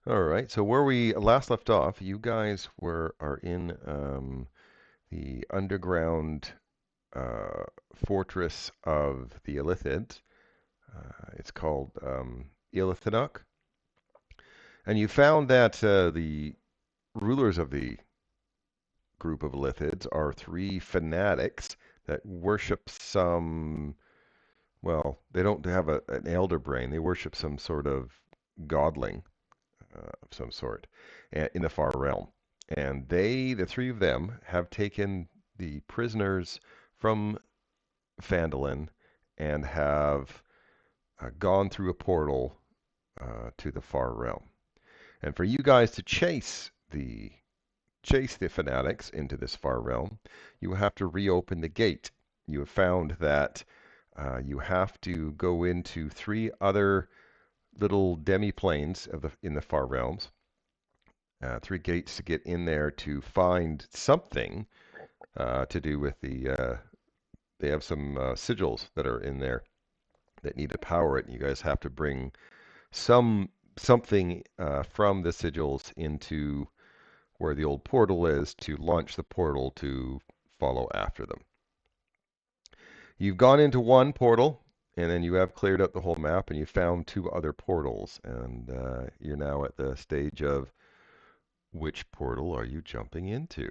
All right. So where we last left off, you guys are in the underground uh, fortress of the Illithids. It's called Illithidok. And you found that the rulers of the group of Illithids are three fanatics that worship some, well, they don't have an elder brain. They worship some sort of godling of some sort in the far realm. And they, the three of them, have taken the prisoners from Phandalin and have gone through a portal to the far realm. And for you guys to chase the fanatics into this far realm, you have to reopen the gate. You have found that you have to go into three other little demi-planes in the far realms, three gates to get in there to find something to do with they have some sigils that are in there that need to power it. And you guys have to bring something from the sigils into where the old portal is to launch the portal to follow after them. You've gone into one portal, and then you have cleared out the whole map, and you found two other portals, and you're now at the stage of which portal are you jumping into?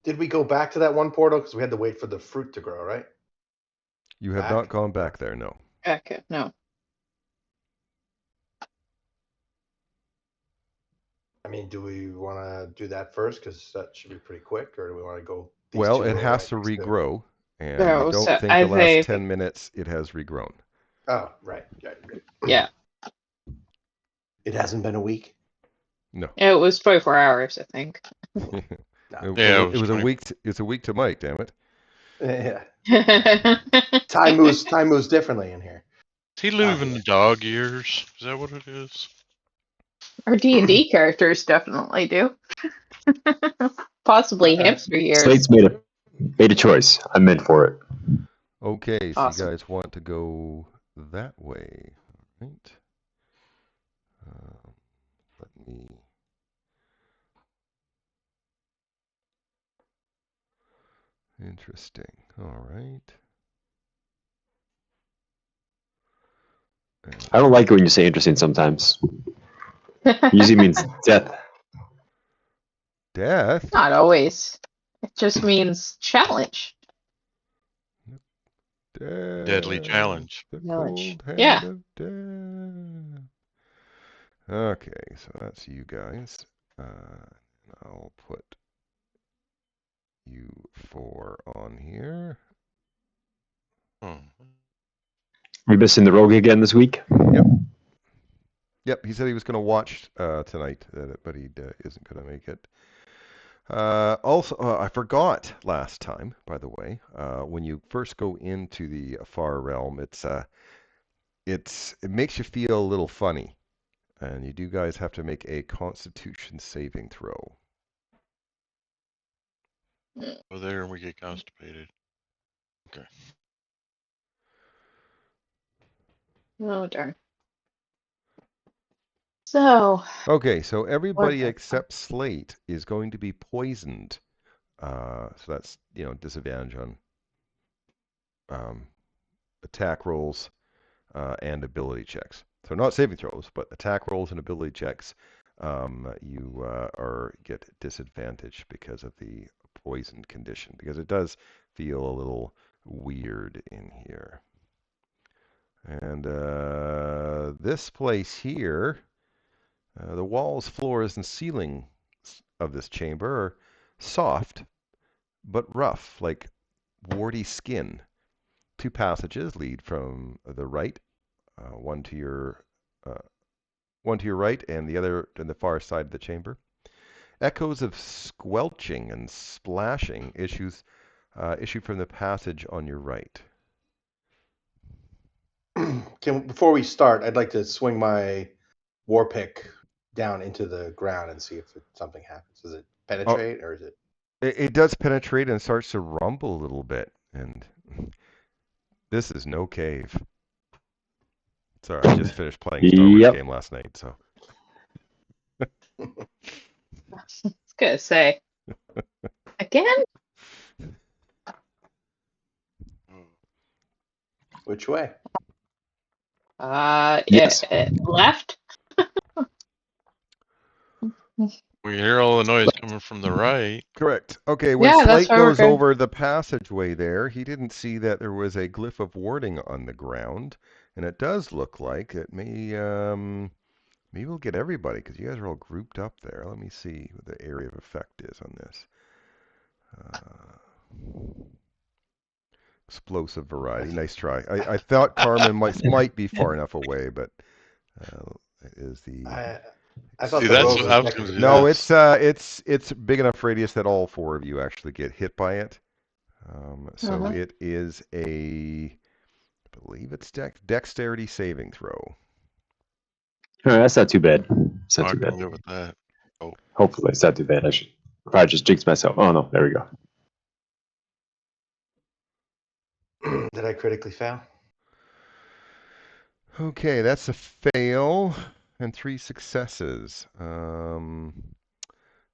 Did we go back to that one portal? Because we had to wait for the fruit to grow, right? You have not gone back there, no. Okay, no. I mean, do we want to do that first? Because that should be pretty quick, or do we want to go? Well, it has to regrow, and you No, don't so think I the last think- 10 minutes it has regrown. Oh, right. Yeah. It hasn't been a week? No. It was 24 hours, I think. It was a week. It's a week to Mike. Damn it. Yeah. Time moves differently in here. Is he living the dog years? Is that what it is? Our D&D characters definitely do. Possibly hamster years. Slate's made a choice. I'm in for it. Okay, so Awesome. you guys want to go that way, right? Let me. Interesting. All right. I don't like it when you say interesting sometimes. Usually means death. Death? Not always. It just means challenge. Deadly challenge. The Challenge. cold hand Yeah. of death. Okay, so that's you guys. I'll put you four on here. We missing the rogue again this week? Yep, he said he was going to watch tonight, but he isn't going to make it. Also, I forgot last time, by the way, when you first go into the far realm, it makes you feel a little funny, and you do guys have to make a Constitution saving throw. Go there and we get constipated. Okay. Oh, darn. So. Okay, so everybody except Slate is going to be poisoned. So that's, disadvantage on attack rolls and ability checks. So not saving throws, but attack rolls and ability checks. You get disadvantage because of the poisoned condition, because it does feel a little weird in here. And this place here, the walls, floors, and ceiling of this chamber are soft but rough, like warty skin. Two passages lead from the right, one to your right and the other to the far side of the chamber. Echoes of squelching and splashing issue from the passage on your right. Before we start, I'd like to swing my war pick down into the ground and see if something happens. Does it penetrate or is it? It does penetrate and starts to rumble a little bit. And this is no cave. Sorry, I just finished playing a Star Wars game last night, so. was gonna say again. Which way? Yes. Left. We hear all the noise coming from the right. Correct. Okay, when Yeah, that's Slate why we're goes good. over the passageway there, he didn't see that there was a glyph of warding on the ground, and it does look like it may maybe we'll get everybody because you guys are all grouped up there. Let me see what the area of effect is on this. Explosive variety. Nice try. I thought Carmen might be far enough away, but it is the I thought See, the that's rogue what was I was next to the no, confused. traps. it's big enough radius that all four of you actually get hit by it. So Uh-huh. it is I believe it's dexterity saving throw. That's not too bad. It's not I too can bad. live with that. Oh, Hopefully, it's not too bad. I should probably just jinx myself. Oh no, there we go. Did I critically fail? Okay, that's a fail and 3 successes.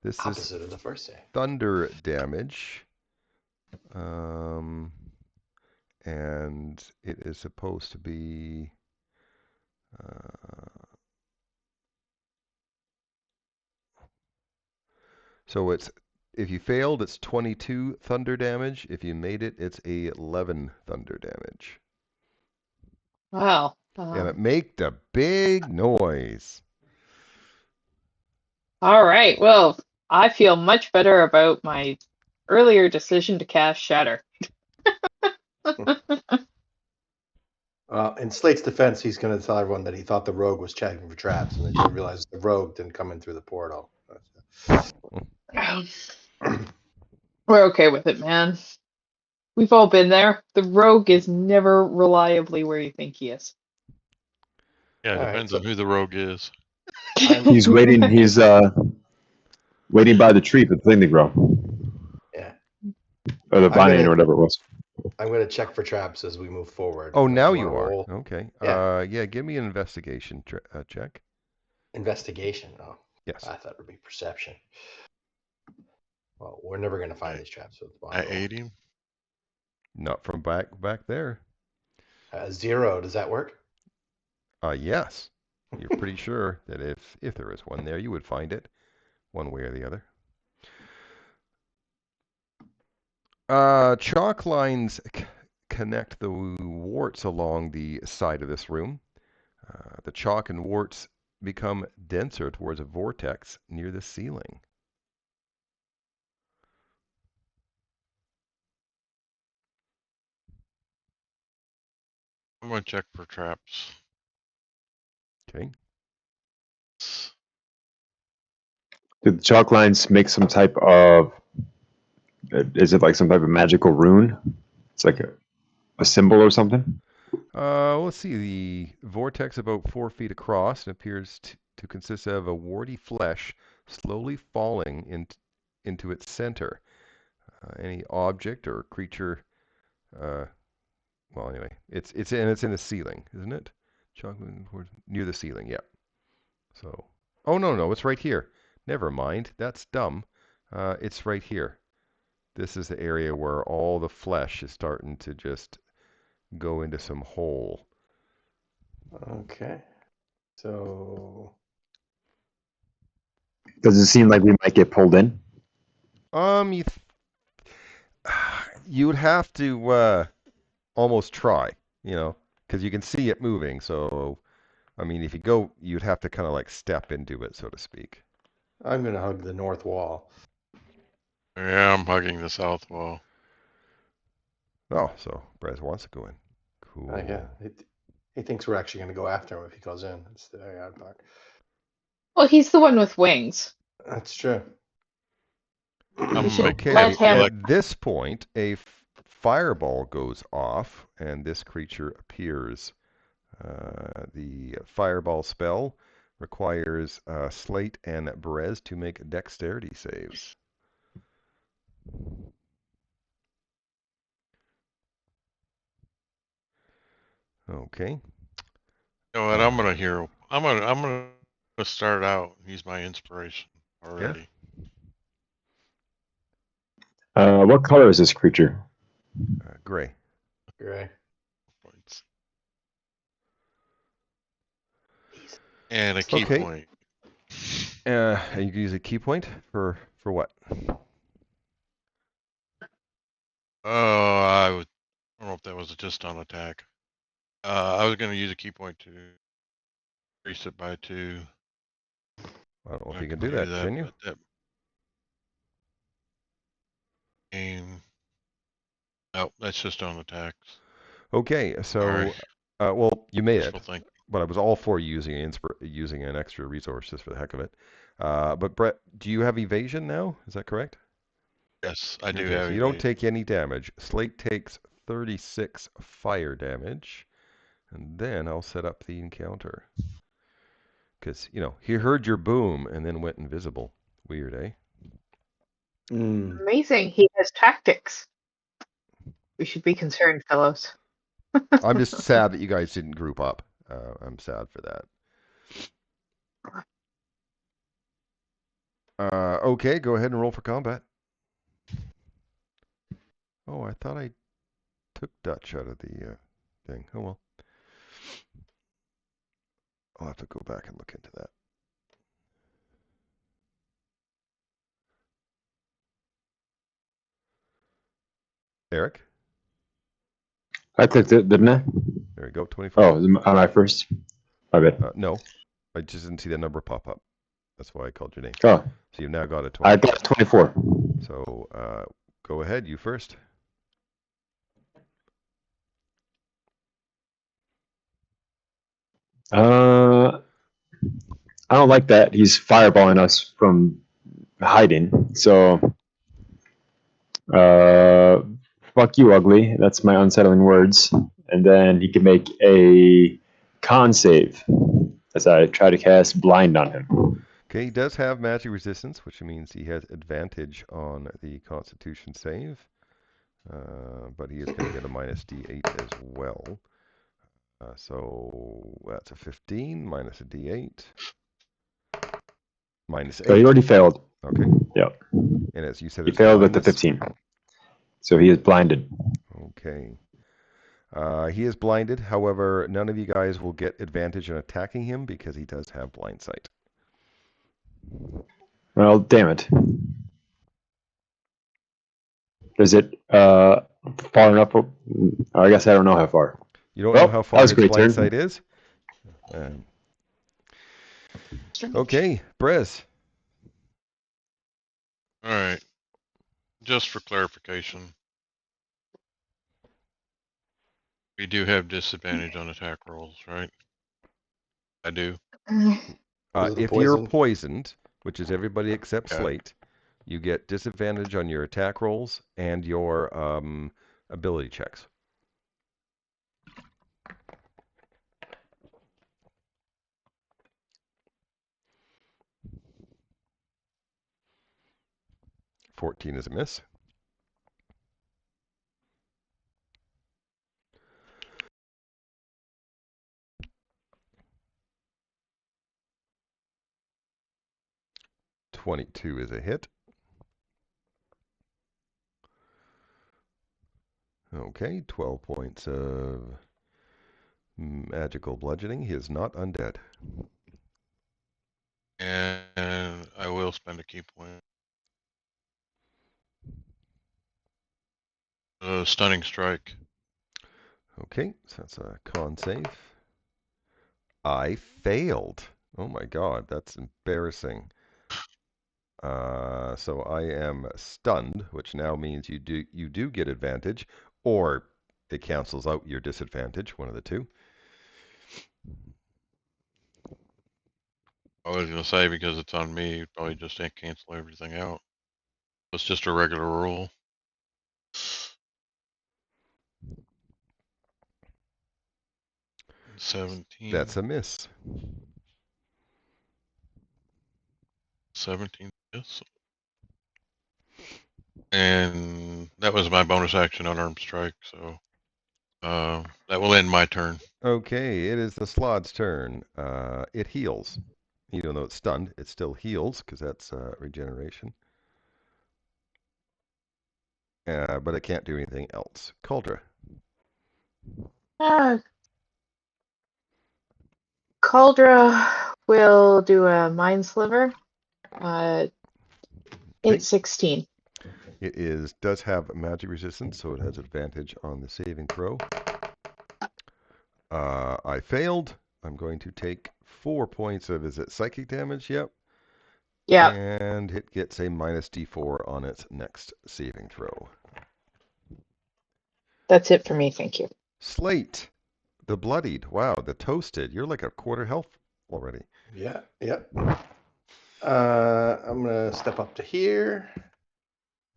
This is Opposite of the first save. thunder damage. And it is supposed to be so it's if you failed, it's 22 thunder damage. If you made it, it's 11 thunder damage. Wow. And it made a big noise. All right. Well, I feel much better about my earlier decision to cast Shatter. In Slate's defense, he's going to tell everyone that he thought the rogue was checking for traps, and then he realized the rogue didn't come in through the portal. We're okay with it, man. We've all been there. The rogue is never reliably where you think he is. yeah, it All right, depends so on who the rogue is. I'm He's waiting. He's waiting by the tree for the thing to grow, yeah. or the I'm vine, gonna or whatever it was. I'm gonna check for traps as we move forward. Oh, now Do you want you to are. roll Okay. Yeah. Yeah, give me an investigation check. investigation? Oh, Yes. I thought it would be perception. Well, we're never gonna find these traps with the I bottle. ate him. Not from back there. 0. Does that work? Yes. You're pretty sure that if there is one there, you would find it one way or the other. Chalk lines connect the warts along the side of this room. The chalk and warts become denser towards a vortex near the ceiling. I'm gonna check for traps. Okay. Did the chalk lines make some type of? Is it like some type of magical rune? It's like a symbol or something. Let's see. The vortex about 4 feet across and appears to consist of a warty flesh slowly falling into its center. Any object or creature. Well, anyway, it's in the ceiling, isn't it? Chocolate near the ceiling. Yeah. So. Oh no, it's right here. Never mind. That's dumb. It's right here. This is the area where all the flesh is starting to just go into some hole. Okay. So Does it seem like we might get pulled in? You you would have to almost try, because you can see it moving. So, I mean, if you go, you'd have to kind of like step into it, so to speak. I'm gonna hug the north wall. Yeah, I'm hugging the south wall. Oh, so Brez wants to go in. Cool. Yeah, he thinks we're actually gonna go after him if he goes in. That's the very odd part. Well, he's the one with wings. That's true. We I'm should making let Okay, it feel him. like at this point, a fireball goes off, and this creature appears. The fireball spell requires Slate and Brez to make dexterity saves. Okay. you know what I'm gonna hear. I'm gonna Let's start out. He's my inspiration already. What color is this creature? Gray. Gray. Points. And a key Okay. point. And you can use a key point for what? Oh, I don't know if that was just on attack. I was going to use a key point to increase it by 2. I don't know if I you can can do that, can you? but that game. Oh, that's just on attacks. Okay, so Sorry. well, you made Wishful it, thinking. but I was all for using an extra resource just for the heck of it. But Brett, do you have evasion now? Is that correct? Yes, I do Okay, have so you don't evasion. take any damage. Slate takes 36 fire damage, and then I'll set up the encounter. Because, he heard your boom and then went invisible. Weird, eh? Mm. Amazing. He has tactics. We should be concerned, fellows. I'm just sad that you guys didn't group up. I'm sad for that. Okay, go ahead and roll for combat. Oh, I thought I took Dutch out of the thing. Oh well. I'll have to go back and look into that. Eric? I clicked it, didn't I? There we go, 24. Oh, am I first? My bad. No, I just didn't see the number pop up. That's why I called your name. Oh, So you've now got a I 24. got 24. So go ahead, you first. I don't like that. He's fireballing us from hiding. So, fuck you, ugly. That's my unsettling words. And then he can make a con save as I try to cast blind on him. Okay, he does have magic resistance, which means he has advantage on the Constitution save. But he is going to get a minus D8 as well. So that's a 15 minus a D8. Minus 8. So he already failed. Okay. Yep. And as you said, He it's failed with the blindness. 15. So he is blinded. Okay. He is blinded. However, none of you guys will get advantage in attacking him because he does have blind sight. Well, damn it. Is it far enough? I guess I don't know how far. You don't know Well, how that far was a his great blind turn. sight is? Okay, Brez. All right. Just for clarification, we do have disadvantage on attack rolls, right? I do. Because of the If you're poison? poisoned, which is everybody except Okay. Slate, you get disadvantage on your attack rolls and your ability checks. $14 is a miss. $22 is a hit. Okay, 12 points of magical bludgeoning. He is not undead. And I will spend a key point. Stunning strike. Okay, so that's a con save. I failed. Oh my god, that's embarrassing. So I am stunned, which now means you do get advantage, or it cancels out your disadvantage, one of the two. I was going to say, because it's on me, you probably just can't cancel everything out. It's just a regular rule. And 17. That's a miss. 17. Yes. And that was my bonus action unarmed strike, so that will end my turn. Okay, it is the Slod's turn. It heals. Even though it's stunned, it still heals because that's regeneration. But it can't do anything else. Cauldra. Ah, Cauldra will do a mind sliver. It's 16. It does have magic resistance, so it has advantage on the saving throw. I failed. I'm going to take 4 points of, is it psychic damage? Yep. Yeah, And it gets a minus d4 on its next saving throw. that's it for me. Thank you. Slate. The bloodied. Wow, the toasted. You're like a quarter health already. Yeah, yep. I'm gonna step up to here,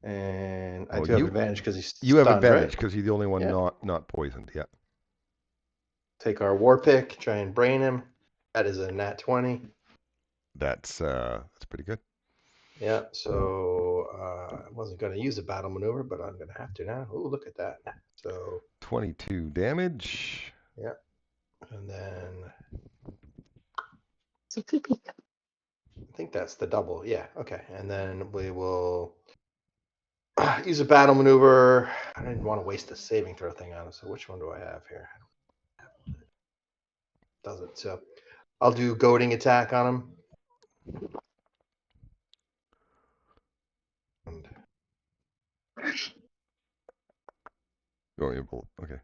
and I Well, do have advantage because he's You have stunned, advantage right? because you're the only one Yeah. not poisoned. Yeah. Take our war pick, try and brain him. That is a nat 20. That's pretty good. Yeah, so I wasn't going to use a battle maneuver, but I'm going to have to now. Oh, look at that. So, 22 damage. yeah. And then I think that's the double. Yeah, okay. And then we will use a battle maneuver. I didn't want to waste a saving throw thing on it, so which one do I have here? Does it. So I'll do goading attack on him. And Okay.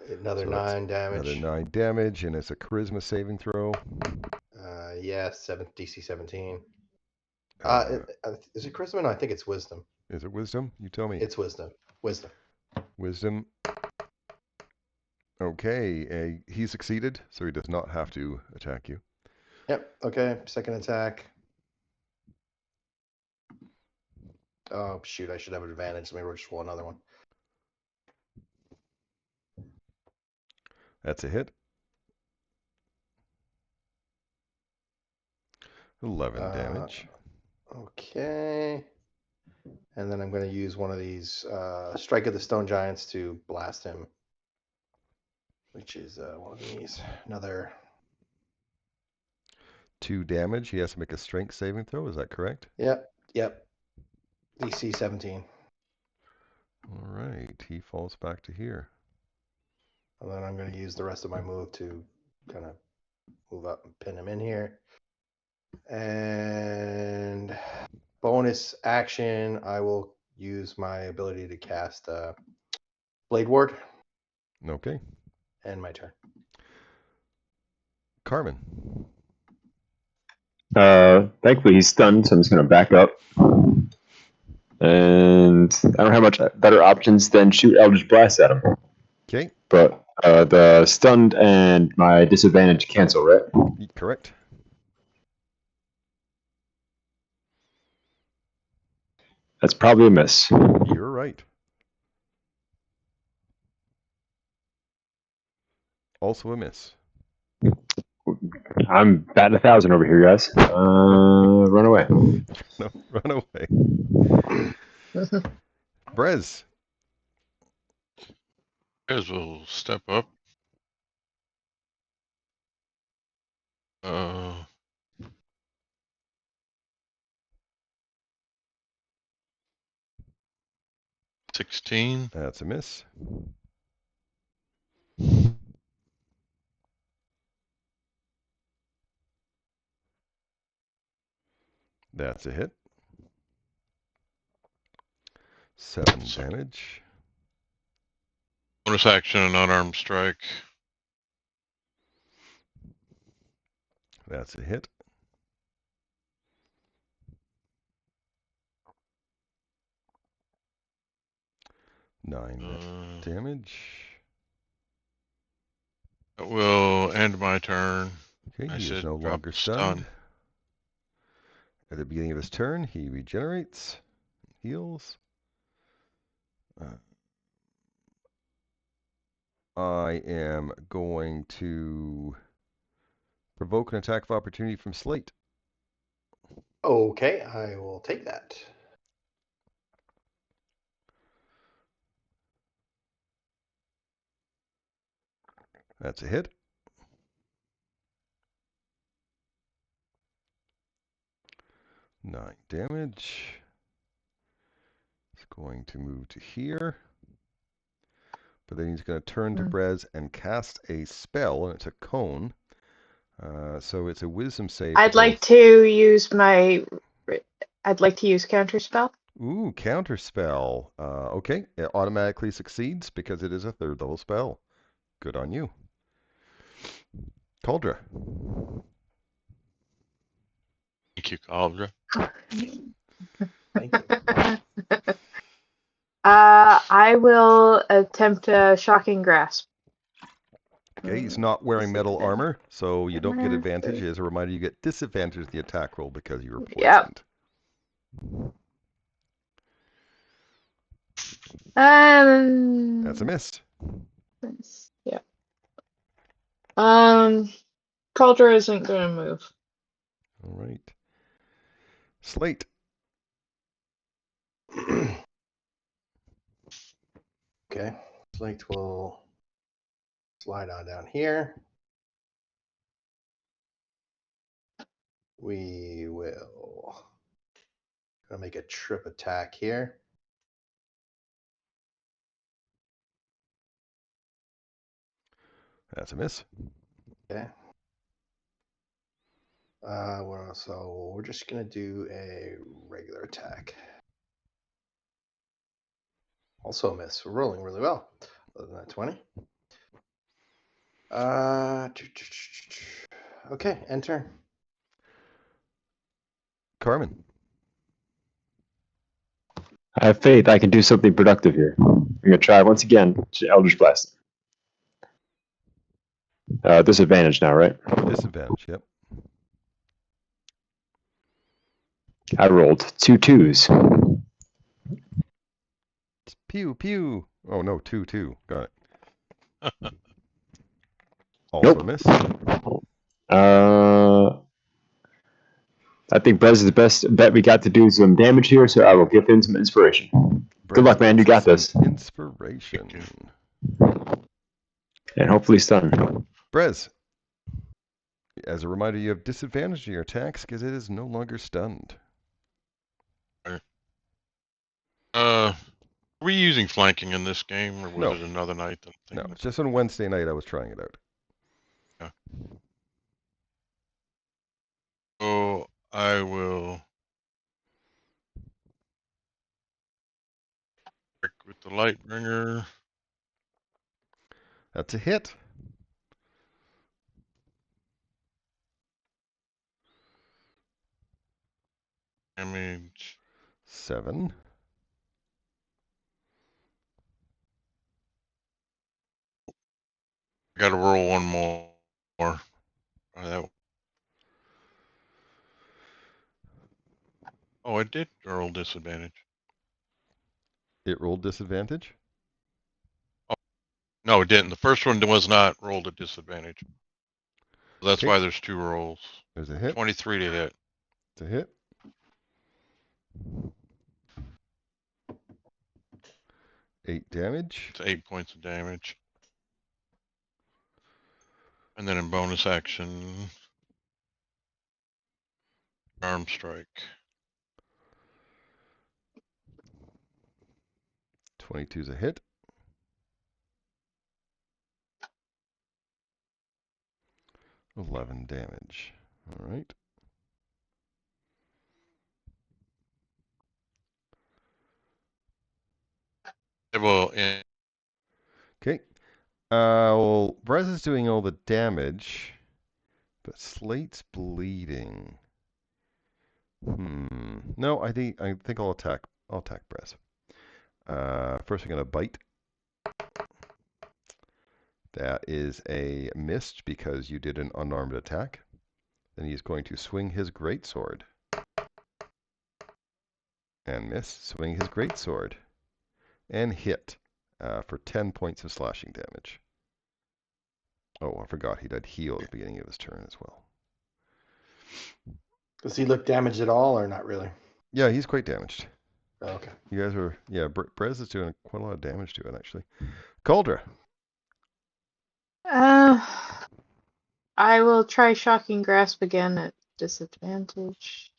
another So that's 9 damage. Another 9 damage, and it's a charisma saving throw. Yeah, DC 17. Uh, Is it charisma? No, I think it's wisdom. is it wisdom? You tell me. It's wisdom. Wisdom. Wisdom. Okay, he succeeded, so he does not have to attack you. Yep. Okay. Second attack. Oh shoot! I should have advantage. Maybe we'll just roll another one. That's a hit. 11 damage. Okay. And then I'm going to use one of these Strike of the Stone Giants to blast him, which is one of these. Another 2 damage. He has to make a strength saving throw. Is that correct? Yep. DC 17. All right. He falls back to here. And then I'm going to use the rest of my move to kind of move up and pin him in here. And bonus action, I will use my ability to cast Blade Ward. Okay. And my turn. Carmen. Thankfully he's stunned, so I'm just gonna back up. And I don't have much better options than shoot Eldritch Blast at him. Okay. But the stunned and my disadvantage cancel, right? Correct. That's probably a miss. You're right. Also a miss. I'm batting 1,000 over here, guys. Run away. No, run away. Brez. As we'll step up. 16. That's a miss. That's a hit. 7 damage. Bonus action, an unarmed strike. That's a hit. 9 damage. That will end my turn. Okay, I he is said no drop longer stun. stunned. At the beginning of his turn, he regenerates, heals. I am going to provoke an attack of opportunity from Slate. Okay, I will take that. That's a hit. 9 damage. It's going to move to here. But then he's going to turn to Brez and cast a spell, and it's a cone. So it's a wisdom save. I'd like to use counterspell. Ooh, counterspell. Okay, it automatically succeeds because it is a 3rd level spell. Good on you. Cauldra. Thank you, Cauldra. Thank you. I will attempt a shocking grasp. Okay, he's not wearing metal Disadvantage. armor, so you don't get advantage. As a reminder, you get disadvantage to the attack roll because you were Yep. poisoned. That's a miss. Yeah. Cauldra isn't gonna move. All right. Slate. Okay. Slate will slide on down here. We will gonna make a trip attack here. That's a miss. Okay. So we're just gonna do a regular attack. Also a miss. We're rolling really well. Other than that, 20. Okay, enter. Carmen. I have faith I can do something productive here. I'm going to try once again to Eldritch Blast. Disadvantage now, right? Disadvantage, yep. I rolled 2 2s. Pew, pew. Oh, no, 2. Got it. Also Nope. miss. I think Brez is the best bet we got to do some damage here, so I will give him some inspiration. Good luck, man. You got this. Inspiration. And hopefully stun. Brez. As a reminder, you have disadvantage to your attacks because it is no longer stunned. Are we using flanking in this game, or was No. it another night? No, it's just on Wednesday night I was trying it out. Yeah. So I will work with the Lightbringer. That's a hit. Damage. 7. I got to roll one more. That Oh, I did roll disadvantage. It rolled disadvantage? Oh, no, it didn't. The first one was not rolled at disadvantage. That's Okay. why there's 2 rolls. There's a hit. 23 to hit. It's a hit. 8 damage. It's 8 points of damage. And then in bonus action, arm strike. 22 is a hit. 11 damage. All right. Well, Okay. Well, Brez is doing all the damage, but Slate's bleeding. No, I think I'll attack. I'll attack Brez. First, I'm gonna bite. That is a miss because you did an unarmed attack. Then he's going to swing his greatsword. And miss. Swing his greatsword. And hit for 10 points of slashing damage. Oh, I forgot he did heal at the beginning of his turn as well. Does he look damaged at all or not really? Yeah, he's quite damaged. Oh, okay. You guys are, yeah, Brez is doing quite a lot of damage to it, actually. Cauldra. I will try shocking grasp again at disadvantage.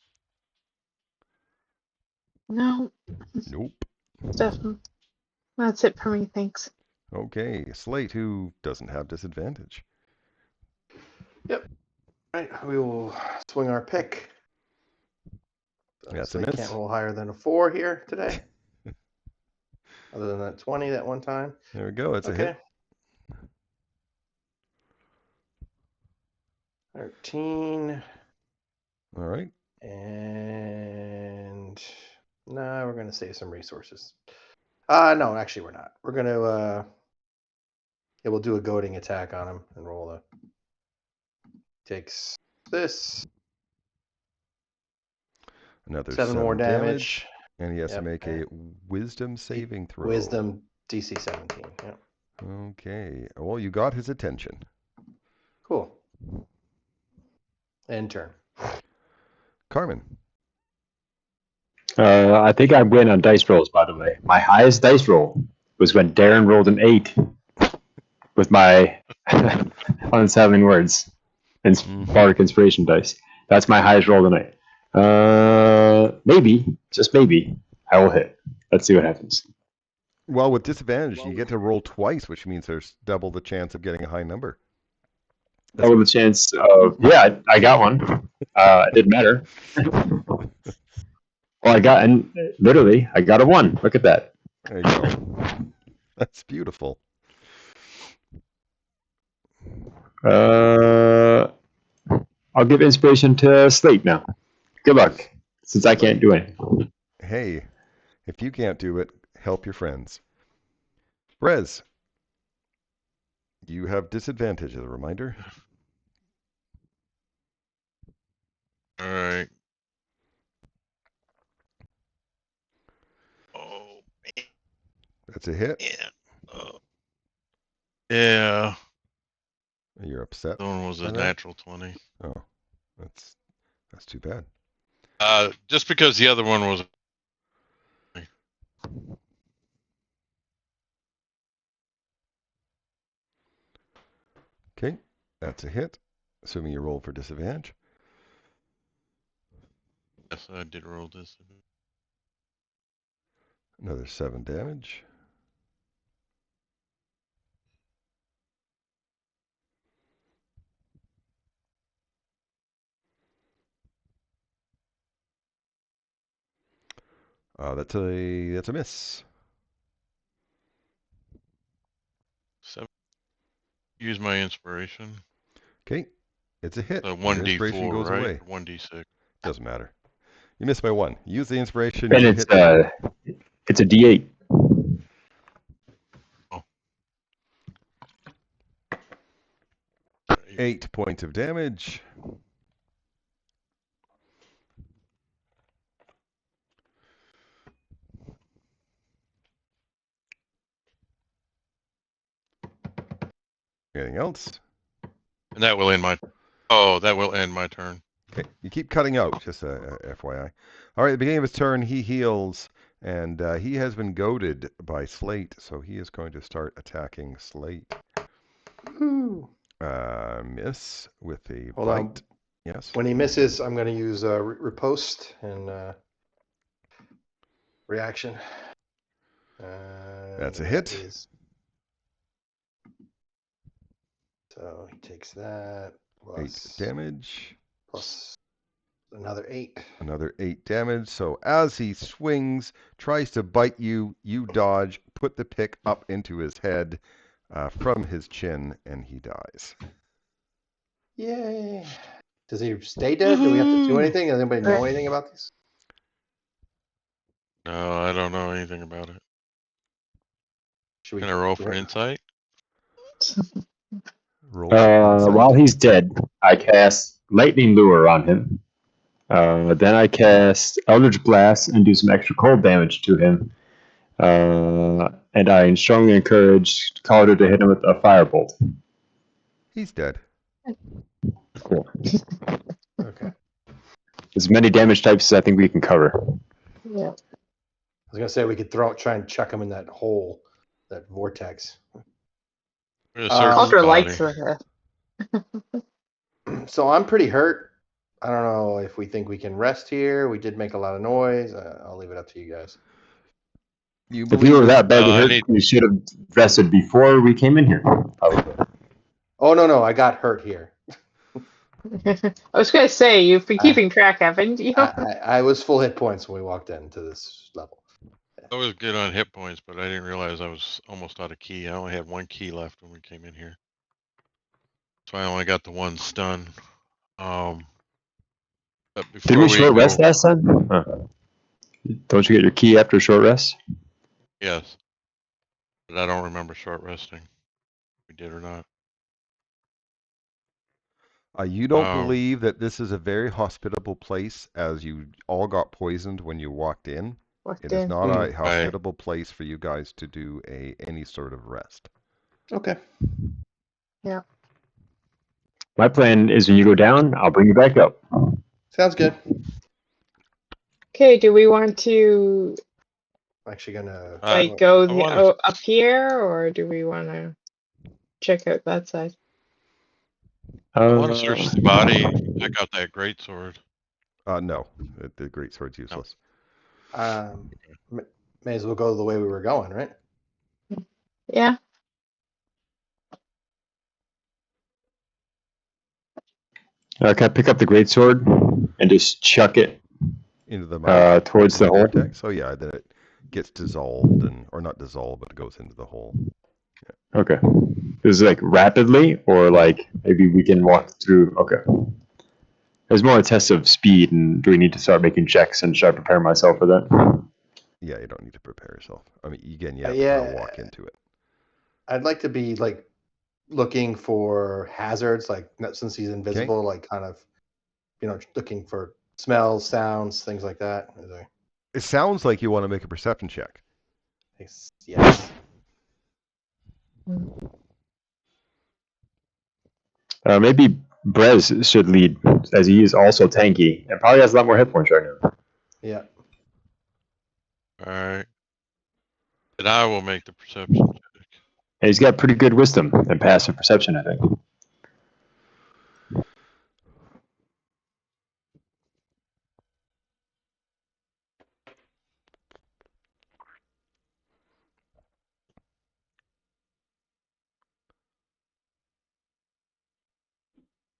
No, Nope. Stefan. That's it for me, thanks. Okay, Slate, who doesn't have disadvantage. Yep. All right, we will swing our pick. That's So a you miss. can't roll higher than a 4 here today. Other than that 20 that one time. There we go. It's a Okay. hit. 13. All right. And no, we're going to save some resources. No, actually we're not. We're going to we'll do a goading attack on him and roll a takes this Another 7 more damage. And he has to Yep, make a wisdom saving throw. Wisdom DC 17. Yep. Okay. Well, you got his attention. Cool. End turn. Carmen. I think I win on dice rolls, by the way. My highest dice roll was when Darren rolled an 8 with my unsettling words and bardic inspiration dice. That's my highest roll tonight. Maybe, just maybe, I will hit. Let's see what happens. Well, with disadvantage, you get to roll twice, which means there's double the chance of getting a high number. Double the chance of, yeah, I got one. It didn't matter. Well, I got a 1. Look at that. There you go. That's beautiful. I'll give inspiration to Slate now. Good luck, since I can't do it. Hey, if you can't do it, help your friends. Brez, you have disadvantage as a reminder. All right. Oh, That's a hit. yeah. Yeah. You're upset. That one was by a that? natural 20. Oh, that's too bad. Just because the other one was. Okay, that's a hit, assuming you roll for disadvantage. Yes, I did roll this. Another 7 damage. That's a miss. 7. Use my inspiration. Okay, it's a hit. So Your inspiration 1d4, goes right? away. Or 1d6. Doesn't matter. You missed by 1. Use the inspiration. And You it's hit. it's a D8. Oh. 8 points of damage. Anything else? And that will end my. Oh, that will end my turn. Okay, you keep cutting out, just FYI. All right, at the beginning of his turn, he heals, and he has been goaded by Slate, so he is going to start attacking Slate. Woo. Miss with a Hold bite. on. Yes. When he misses, I'm going to use riposte and reaction. That's a that hit. So he takes that 8 plus damage. plus another 8. Another 8 damage. So as he swings, tries to bite you, you dodge, put the pick up into his head from his chin, and he dies. Yay! Does he stay dead? Do we have to do anything? Does anybody know anything about this? No, I don't know anything about it. Should we? Can I roll for insight? Roll for insight. While he's dead, I cast Lightning Lure on him. Then I cast Eldritch Blast and do some extra cold damage to him. And I strongly encourage Calder to hit him with a firebolt. He's dead. Cool. Okay. As many damage types as I think we can cover. Yeah. I was gonna say we could try and chuck him in that hole, that vortex. We're gonna search his Calder body. likes the So I'm pretty hurt. I don't know if we think we can rest here. We did make a lot of noise. I'll leave it up to you guys. You If we believe were this? that badly I hurt, need. we should have rested before we came in here. Probably. Oh no, I got hurt here. I was gonna say, you've been I, keeping track, haven't you? I was full hit points when we walked into this level. I was good on hit points, but I didn't realize I was almost out of key. I only had 1 key left when we came in here, so I only got the 1 stun. But Did before we we short rest go, last time? Huh. Don't you get your key after a short rest? yes, but I don't remember short resting. If we did or not. You don't Um, believe that this is a very hospitable place, as you all got poisoned when you walked in. Walked It is in. not a right. hospitable place for you guys to do any sort of rest. Okay. Yeah. My plan is when you go down, I'll bring you back up. Sounds good. Okay, do we want to I'm actually gonna. Uh, go I want to. up here, or do we want to check out that side? I want to search the body. Check out that great sword. No, the great sword's No. useless. May as well go the way we were going, right? Yeah. Can I pick up the great sword and just chuck it Into the mouth towards in the the hole? vortex. So yeah, then it gets dissolved or not dissolved, but it goes into the hole. Okay. Is it like rapidly, or like maybe we can walk through? Okay. There's more a test of speed, and do we need to start making checks and start preparing myself for that? Yeah, you don't need to prepare yourself. I mean, again, you have to kind of Yeah, walk into it. I'd like to be like looking for hazards, like since he's invisible, like kind of, looking for smells, sounds, things like that. It sounds like you want to make a perception check. Yes. Maybe Brez should lead, as he is also tanky and probably has a lot more hit points right now. Yeah. All right. And I will make the perception check. And he's got pretty good wisdom and passive perception, I think.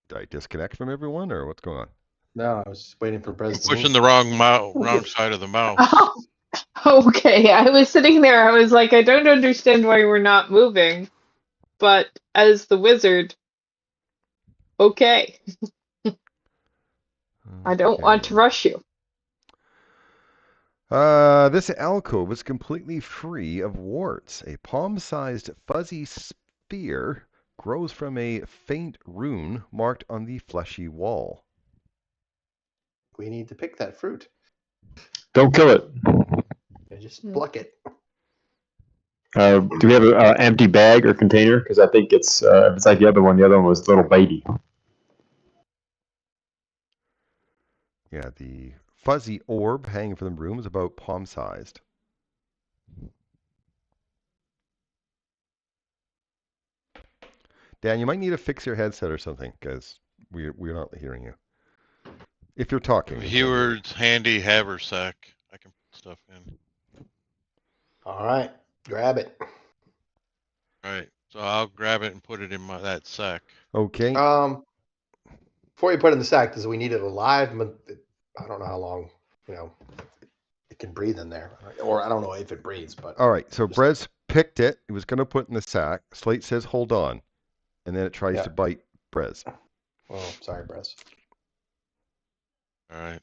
Did I disconnect from everyone, or what's going on? No, I was waiting for I'm Brez to pushing move. the wrong side of the mouse. Oh, okay. I was sitting there. I was like, I don't understand why we're not moving. But as the wizard, okay. I don't want to Okay. rush you. This alcove is completely free of warts. A palm-sized fuzzy spear grows from a faint rune marked on the fleshy wall. We need to pick that fruit. Don't kill it. And just pluck it. Do we have an empty bag or container? Because I think it's if it's like the other one was a little bitey. Yeah, the fuzzy orb hanging from the room is about palm-sized. Dan, you might need to fix your headset or something, because we're not hearing you. If you're talking. Heward's handy haversack. I can put stuff in. All right. Grab it. All right. So I'll grab it and put it in that sack. Okay. Before you put it in the sack, does we need it alive? I don't know how long, it can breathe in there. Or I don't know if it breathes, but. All right. So Brez picked it. He was going to put it in the sack. Slate says, hold on. And then it tries to bite Brez. Oh, sorry, Brez. All right.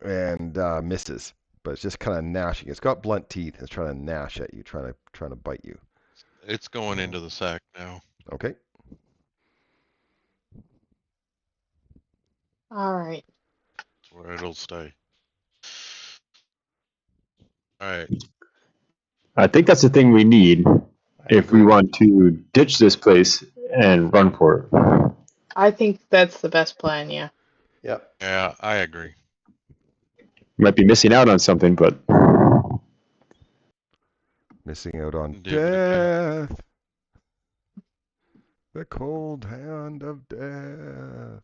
And misses. But it's just kind of gnashing. It's got blunt teeth. It's trying to gnash at you, trying to bite you. It's going into the sack now. Okay. All right. Where it'll stay. All right. I think that's the thing we need if we want to ditch this place and run for it. I think that's the best plan, yeah. Yep. Yeah, I agree. Might be missing out on something, but Missing out on Indubitably. death. The cold hand of death.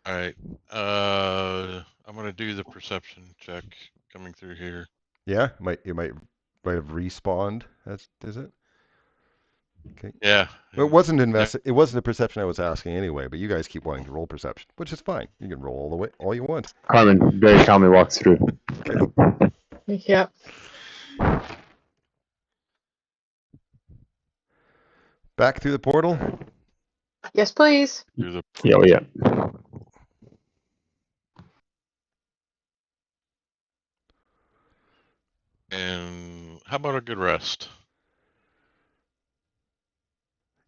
All right. I'm gonna do the perception check coming through here. Yeah, it might have respawned. Is it? Okay. Yeah. Well, it wasn't the perception I was asking anyway, but you guys keep wanting to roll perception, which is fine. You can roll all you want. Carmen very calmly walks through. Okay. Yep. Back through the portal. Yes, please. Through the Yeah, oh, yeah. and how about a good rest?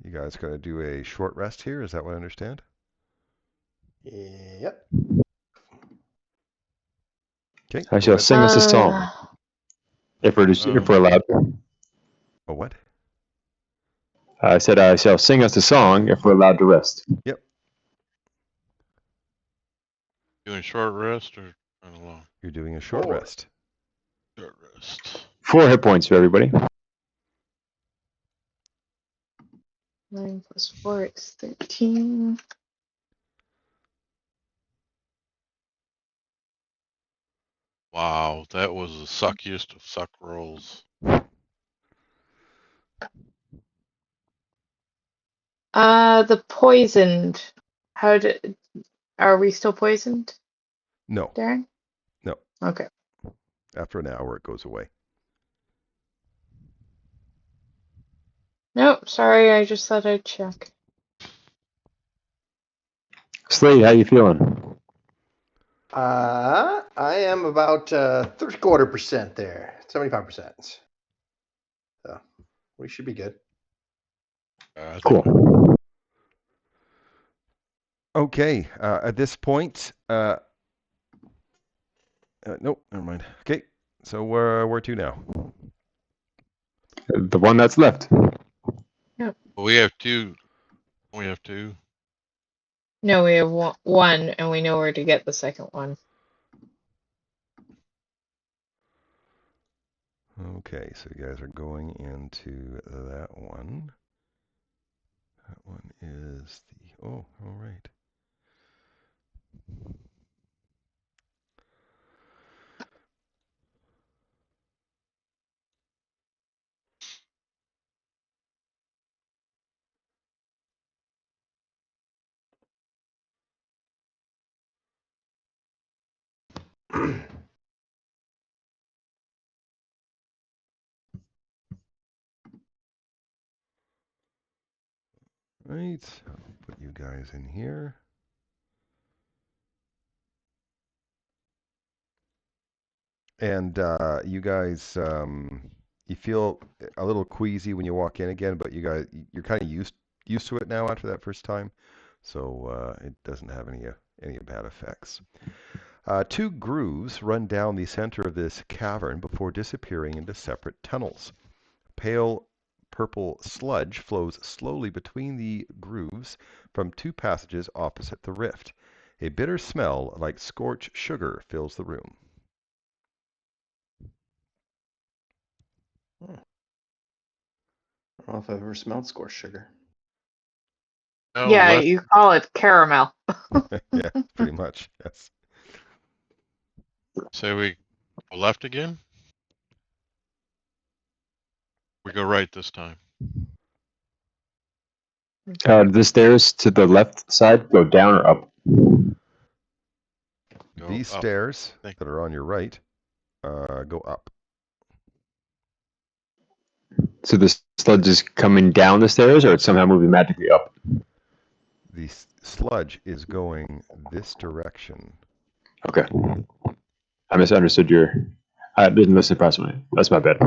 You guys gonna do a short rest here? Is that what I understand? Yep. Okay. I Go shall ahead. sing us a song, if we're allowed. A what? I said I shall sing us a song if we're allowed to rest. Yep. Doing short rest or kind of long? You're doing a short 4. rest. Short rest. 4 hit points for everybody. 9 plus 4 is 13. Wow, that was the suckiest of suck rolls. The poisoned. Are we still poisoned, No. Darren? No. Okay. After an hour, it goes away. Nope, sorry, I just thought I'd check. Slade, how you feeling? I am about 3/4% there, 75%. So we should be good. I think Cool. Okay. At this point, nope. Never mind. Okay. So where to now? The one that's left. we have two. We have two. No, we have one, and we know where to get the second one. Okay. So you guys are going into that one. That one is the. Oh, all right. Right. I'll put you guys in here. And you guys, you feel a little queasy when you walk in again, but you're kind of used to it now after that first time, so it doesn't have any bad effects. 2 grooves run down the center of this cavern before disappearing into separate tunnels. Pale purple sludge flows slowly between the grooves from 2 passages opposite the rift. A bitter smell like scorched sugar fills the room. I don't know if I've ever smelled scorched sugar. No, Yeah, left. you call it caramel. Yeah, pretty much. Yes. Say we go left again. We go right this time. The stairs to the left side go down or up? Go These up. stairs Thank that are on your right go up. So the sludge is coming down the stairs, or it's somehow moving magically up? The sludge is going this direction. Okay. I misunderstood I didn't listen properly. That's my bad.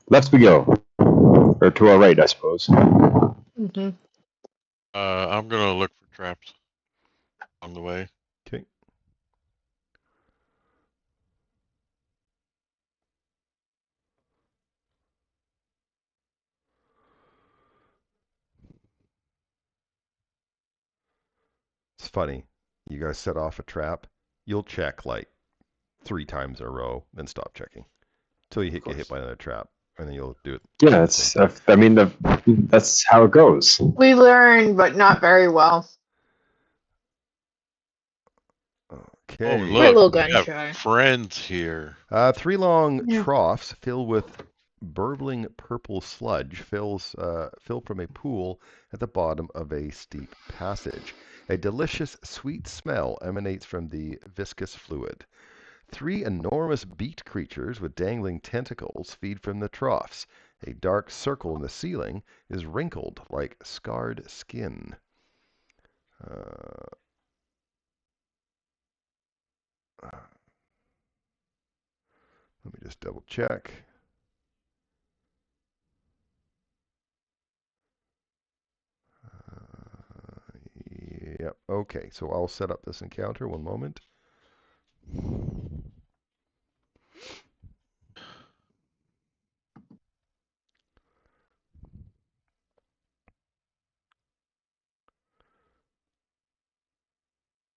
Left we go. Or to our right, I suppose. Mm-hmm. I'm gonna look for traps on the way. Okay. It's funny. You guys set off a trap. You'll check like 3 times in a row, then stop checking until you get hit by another trap. and then you'll do it. Yeah, it's. I mean, that's how it goes. We learn, but not very well. Okay. Oh, We're a look, little we gun got shy. friends here. 3 long Yeah. troughs filled with burbling purple sludge fill from a pool at the bottom of a steep passage. A delicious sweet smell emanates from the viscous fluid. 3 enormous beaked creatures with dangling tentacles feed from the troughs. A dark circle in the ceiling is wrinkled like scarred skin. Let me just double check. Yep. Okay, so I'll set up this encounter. One moment.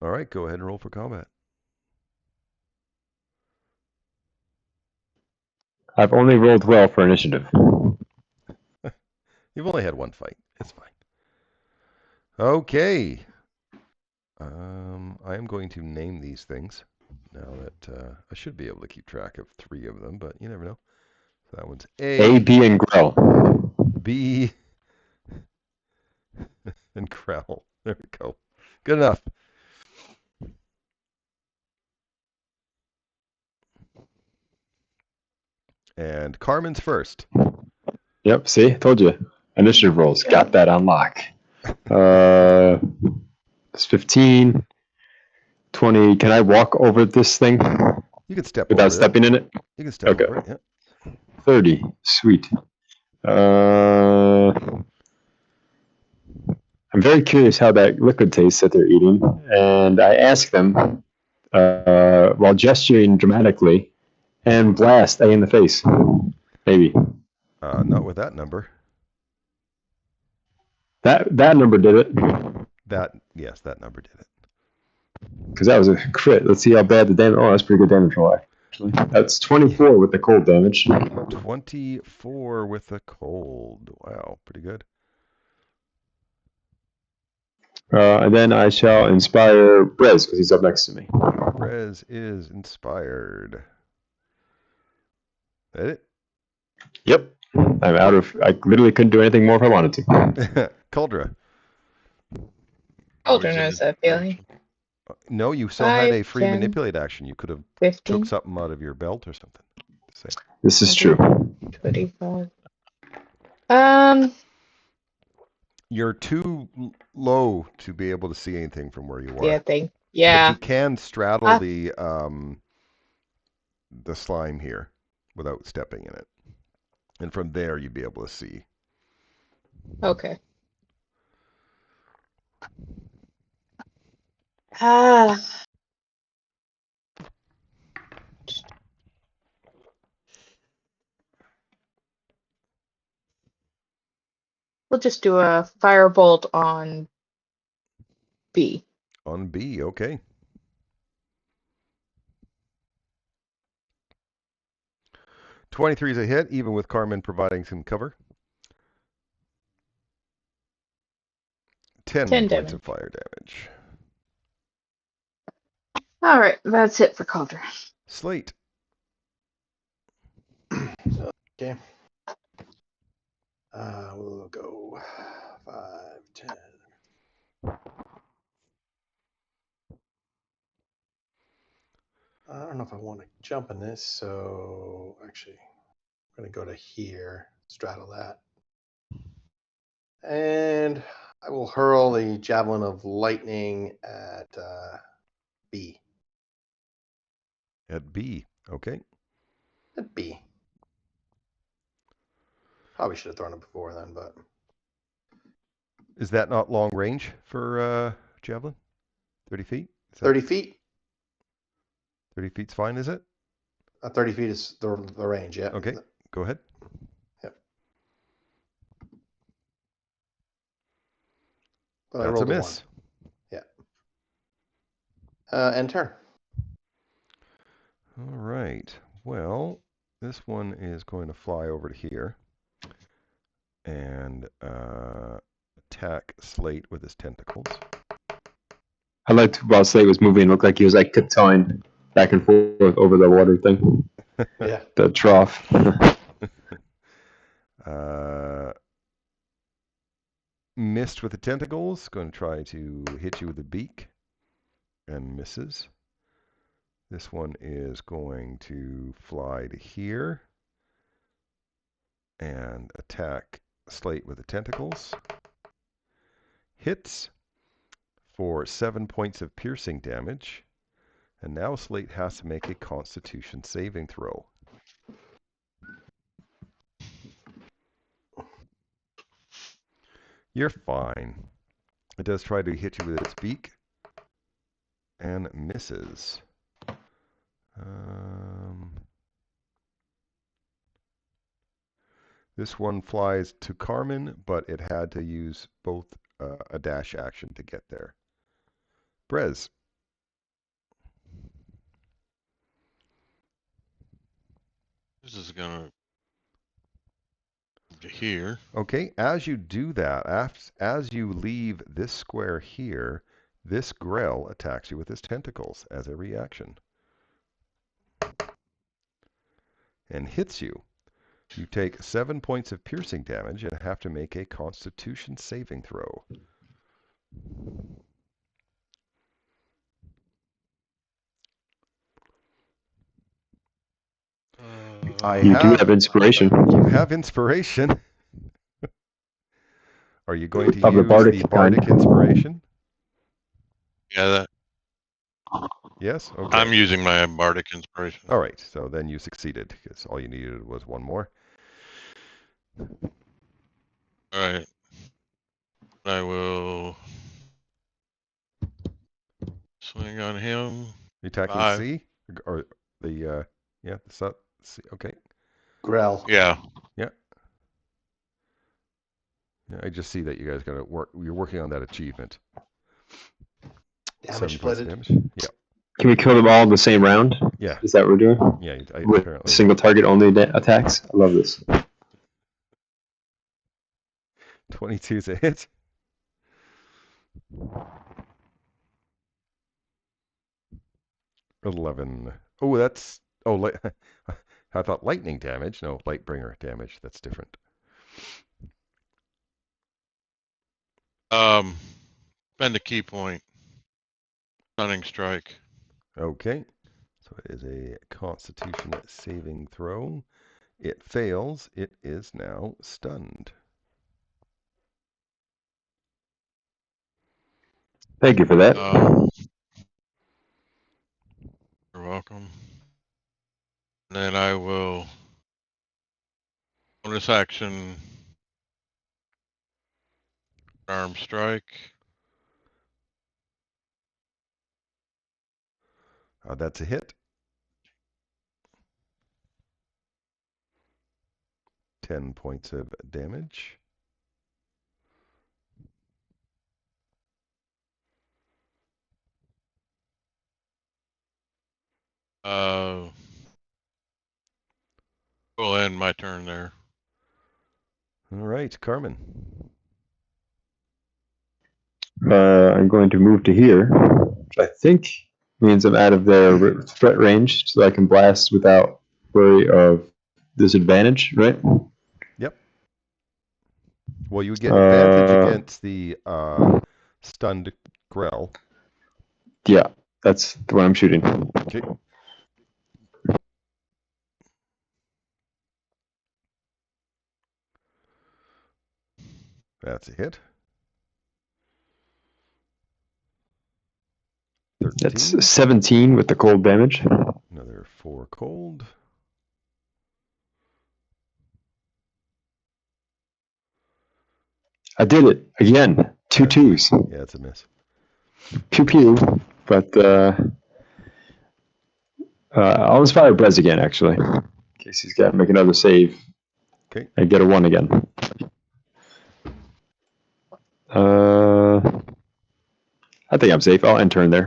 All right, go ahead and roll for combat. I've only rolled well for initiative. You've only had one fight. It's fine. Okay. I am going to name these things now that I should be able to keep track of 3 of them, but you never know. So that one's A, B, and Grell. B, and Krell. There we go. Good enough. And Carmen's first. Yep, see? Told you. Initiative rolls. Got that on lock. It's 15, 20. Can I walk over this thing You can step without over it. stepping in it? You can step Okay. over it. Yeah. 30. Sweet. I'm very curious how that liquid tastes that they're eating. And I ask them, while gesturing dramatically, and blast A in the face. Maybe. Not with that number. That number did it. Yes, that number did it. Because that was a crit. Let's see how bad the damage. Oh, that's pretty good damage roll, actually. That's 24 with the cold damage. 24 with a cold. Wow, pretty good. And then I shall inspire Brez, because he's up next to me. Rez is inspired. That it? Yep. I'm out of. I literally couldn't do anything more if I wanted to. Cauldra. Cauldron knows that feeling. No, you still had 5, a free 10, manipulate action. You could have 15, took something out of your belt or something. Say. This is true. 25. You're too low to be able to see anything from where you are. But Yeah. you can straddle the slime here without stepping in it. And from there you'd be able to see. Okay. Ah. We'll just do a firebolt on B. On B, okay. .23 is a hit, even with Carmen providing some cover. 10 points damage. of fire damage. All right, that's it for Cauldron. Slate. Okay. We'll go 5, 10. I don't know if I want to jump in this, so actually, I'm going to go to here, straddle that. And I will hurl the Javelin of Lightning at B. At B, okay. At B. Probably should have thrown it before then, but. Is that not long range for Javelin? 30 feet? 30 feet? 30 feet's fine, is it? 30 feet is the range, yeah. Okay, go ahead. Yep. But I That's a rolled miss. 1. Yeah. End turn. All right. Well, This one is going to fly over to here and attack Slate with his tentacles. I liked while Slate was moving, it looked like he was like tiptoeing back and forth over the water thing. Yeah. The trough. Missed with the tentacles. Going to try to hit you with the beak and misses. This one is going to fly to here and attack Slate with the tentacles. Hits for 7 points of piercing damage. And now Slate has to make a Constitution saving throw. You're fine. It does try to hit you with its beak and misses. This one flies to Carmen, but it had to use both a dash action to get there. Brez. This is gonna move to here. Okay, as you do that, as you leave this square here, this Grell attacks you with his tentacles as a reaction. And hits you. You take 7 points of piercing damage and have to make a Constitution saving throw. You do have inspiration. You have inspiration. Are you going to Of the use bardic the bardic kind. inspiration? Yeah, Yes? Okay. I'm using my bardic inspiration. All right, so then you succeeded because all you needed was one more. All right. I will swing on him. You attacking 5. C or the yeah, the C. Okay. Grell. Yeah. Yeah, I just see that you guys gotta work. You're working on that achievement. Damage 7 points of splitted. damage. Yeah. Can we kill them all in the same round? Yeah. Is that what we're doing? Yeah. With Apparently. single target only attacks? I love this. 22 is a hit. $11. Oh, that's I thought lightning damage. No, lightbringer damage. That's different. Spend a key point. Stunning strike. Okay. So it is a Constitution saving throw. It fails. It is now stunned. Thank you for that. You're welcome. And then I will bonus action arm strike. That's a hit. 10 points of damage. Will end my turn there. All right, Carmen. I'm going to move to here, which I think means I'm out of their threat range, so I can blast without worry of disadvantage, right? Yep. Well, you would get advantage Uh, against the stunned Grell. Yeah, that's the one I'm shooting. Okay. That's a hit. 13. That's 17 with the cold damage. Another 4 cold. I did it again. Two twos. Yeah, it's a miss. Pew pew. But I'll inspire Brez again, actually. In case he's got to make another save. Okay. I get a 1 again. I think I'm safe. I'll end turn there.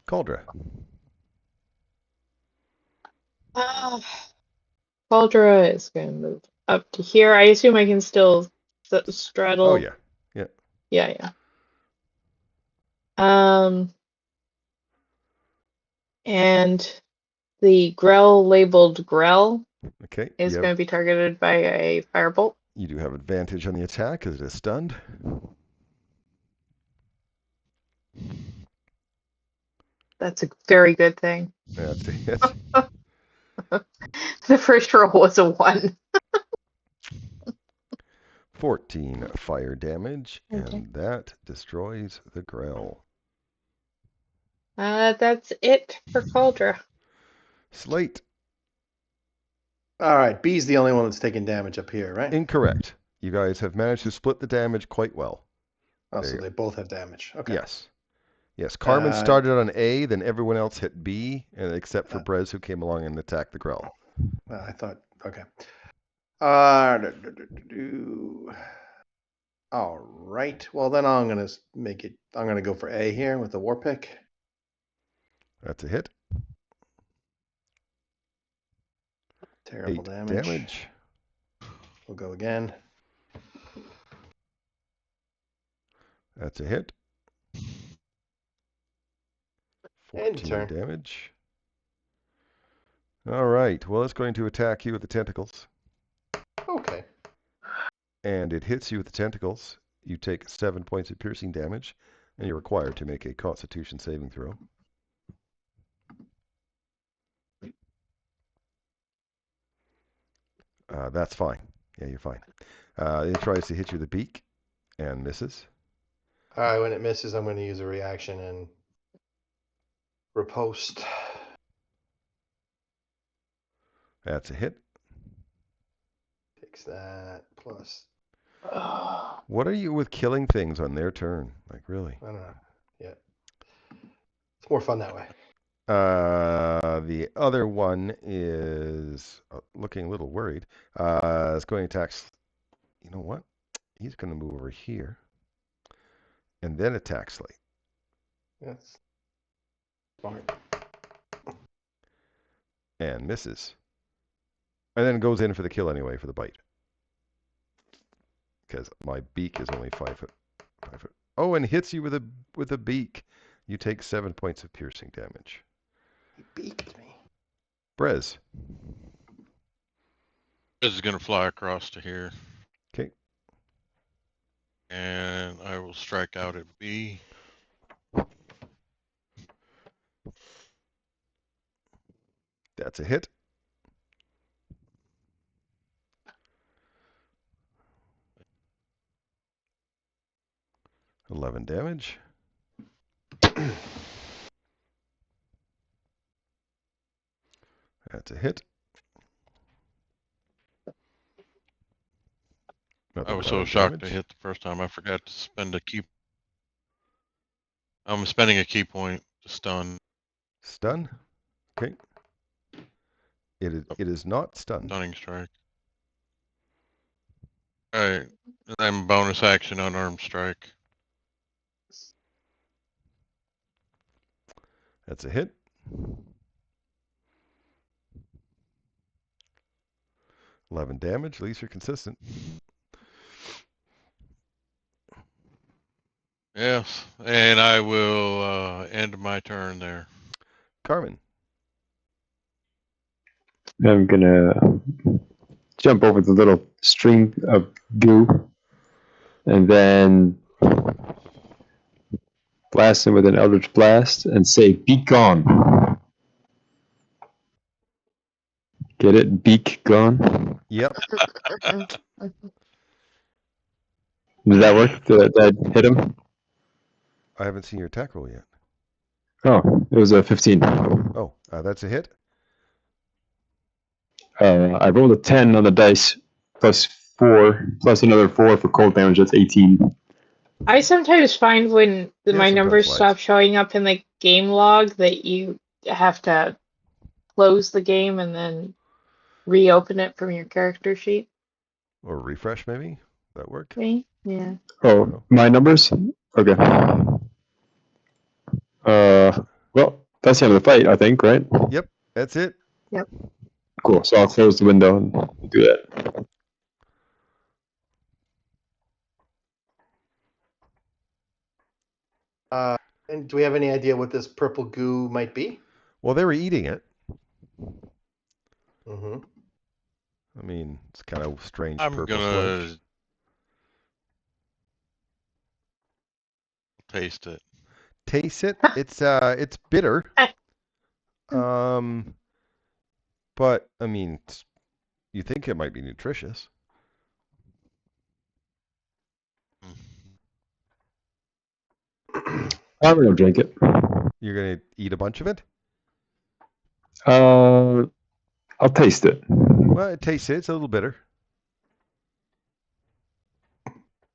Cauldra. Cauldra is going to move up to here. I assume I can still straddle. Oh yeah. Yeah. Yeah. And the Grell labeled Grell Okay. is going to be targeted by a firebolt. You do have advantage on the attack as it is stunned. That's a very good thing. That's a hit. The first roll was a 1. 14 fire damage, Okay. and that destroys the Grell. That's it for Cauldra. Slate. All right, B's the only one that's taking damage up here, right? Incorrect. You guys have managed to split the damage quite well. Oh, so they both have damage. Okay. Yes. Yes. Carmen Uh, started on A, then everyone else hit B, and except for Brez, who came along and attacked the Grell. I thought, okay. All right. Well, then I'm gonna make it. I'm gonna go for A here with the war pick. That's a hit. Terrible 8 damage. We'll go again. That's a hit. End 14 turn. damage. All right. Well, it's going to attack you with the tentacles. Okay. And it hits you with the tentacles. You take 7 points of piercing damage, and you're required to make a Constitution saving throw. That's fine. Yeah, you're fine. It tries to hit you with the beak and misses. All right. When it misses, I'm going to use a reaction and riposte. That's a hit. Takes that plus. What are you with killing things on their turn? Like, really? I don't know. Yeah. It's more fun that way. The other one is looking a little worried. It's going to attack. You know what? He's going to move over here and then attack Slate. That's smart. And misses. And then goes in for the kill anyway for the bite. Because my beak is only 5 foot. 5 foot. Oh, and hits you with a beak. You take 7 points of piercing damage. He beaked me. Brez. This is going to fly across to here. Okay. And I will strike out at B. That's a hit. $11 damage. That's a hit. I was so shocked to hit the first time. I forgot to spend a key. I'm spending a key point to stun. Stun. Okay. It is not stunned. Stunning strike. Alright. I'm bonus action unarmed strike. That's a hit. $11 damage. At least you're consistent. Yes, and I will end my turn there. Carmen. I'm gonna jump over the little stream of goo and then blast him with an Eldritch Blast and say, "Be gone." Get it? Beak gone? Yep. Did that work? Did that hit him? I haven't seen your attack roll yet. Oh, it was a 15. Oh, that's a hit. I rolled a 10 on the dice, plus 4, plus another 4 for cold damage. That's 18. I sometimes find when my sometimes numbers slides. stop showing up in the game log that you have to close the game and then reopen it from your character sheet. Or refresh, maybe? That work? Me? Yeah. Oh, my numbers? Okay. Well, that's the end of the fight, I think, right? Yep. That's it. Yep. cool. So I'll close the window and do that. And do we have any idea what this purple goo might be? Well, they were eating it. Mm-hmm. I mean, it's kind of strange I'm purple sludge. gonna taste it. Taste it. It's bitter. But I mean, you think it might be nutritious. Mm. I'm gonna drink it. You're gonna eat a bunch of it? I'll taste it. Well, it tastes it. It's a little bitter.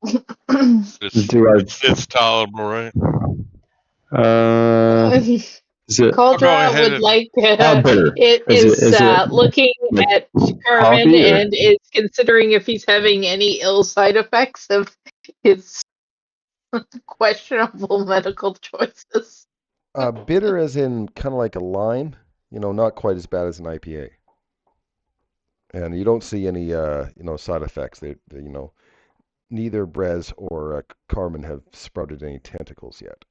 Do I? It's tolerable, right? Is it I'll go Cauldra ahead would and like how bitter? it Is it? is Is it looking like at Carmen coffee or? and is considering if he's having any ill side effects of his questionable medical choices. Bitter as in kind of like a lime. Not quite as bad as an IPA. And you don't see any, side effects. Neither Brez or Carmen have sprouted any tentacles yet.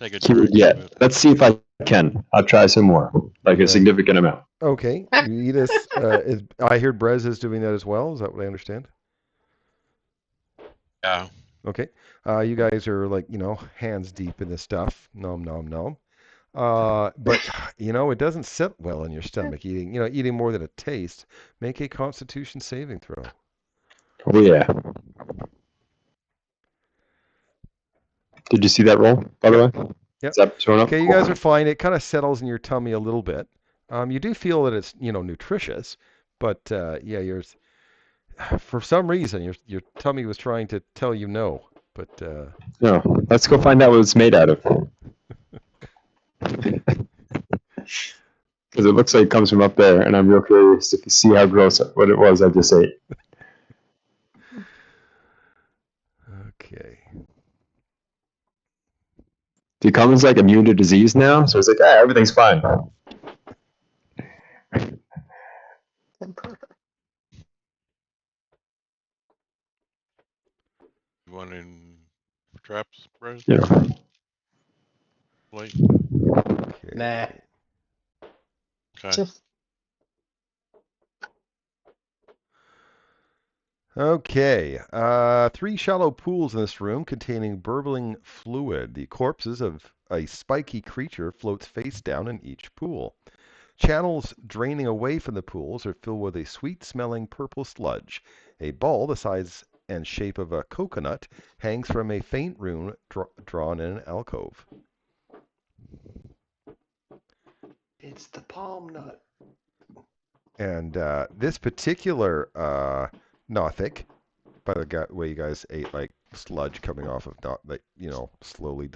take a drink Yeah. of it. Let's see if I can. I'll try some more, like a significant amount. Okay, you eat this. I hear Brez is doing that as well. Is that what I understand? Yeah. Okay. You guys are like, hands deep in this stuff. Nom nom nom. But it doesn't sit well in your stomach. Eating more than a taste. Make a Constitution saving throw. Oh yeah. Did you see that roll, by the way? Yep. Is that showing up? Okay, you guys are fine. It kind of settles in your tummy a little bit. You do feel that it's nutritious, but you're for some reason your tummy was trying to tell you no. But No. Let's go find out what it's made out of. Because it looks like it comes from up there, and I'm real curious to see how gross what it was I just ate. okay. Dude, Cummins like immune to disease now, so it's like, everything's fine. You want in traps, Brez? Yeah. Plate? Okay. Nah. Okay. Just Okay. 3 shallow pools in this room containing burbling fluid. The corpses of a spiky creature floats face down in each pool. Channels draining away from the pools are filled with a sweet-smelling purple sludge. A ball the size and shape of a coconut hangs from a faint rune drawn in an alcove. It's the palm nut. And this particular Nothic, by the way you guys ate like sludge coming off of slowly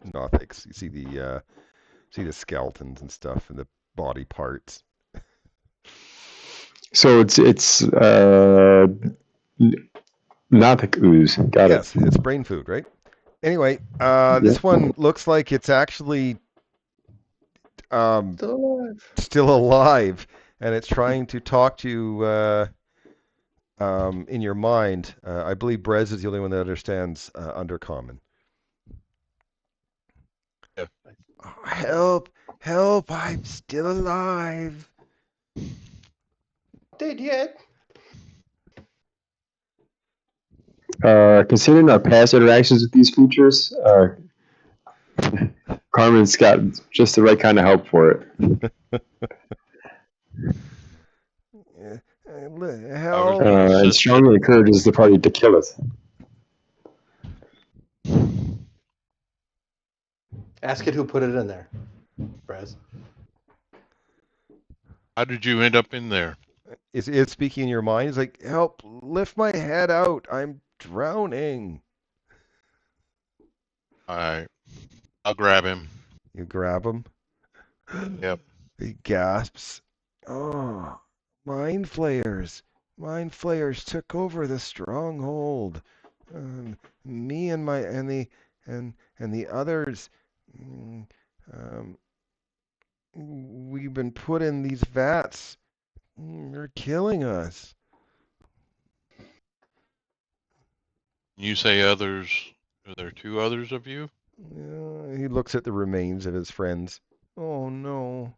Nothics. You see the skeletons and stuff and the body parts. So it's Nothic ooze. Got Yes, it. it's brain food, right? Anyway, Yeah. this one looks like it's actually Still alive. still alive, and it's trying to talk to you in your mind. I believe Brez is the only one that understands Undercommon. Yeah. Help! Help! I'm still alive. Dead yet? Considering our past interactions with these creatures, Carmen's got just the right kind of help for it. Help! gonna And assist it. strongly encourages the party to kill it. Ask it who put it in there, Brez. How did you end up in there? Is it speaking in your mind? It's like, help! Lift my head out! I'm drowning. Alright. I'll grab him. You grab him. Yep. He gasps. Oh, mind flayers! Mind flayers took over the stronghold. Me and my and the others. We've been put in these vats. They're killing us. You say others. Are there two others of you? He looks at the remains of his friends. Oh no.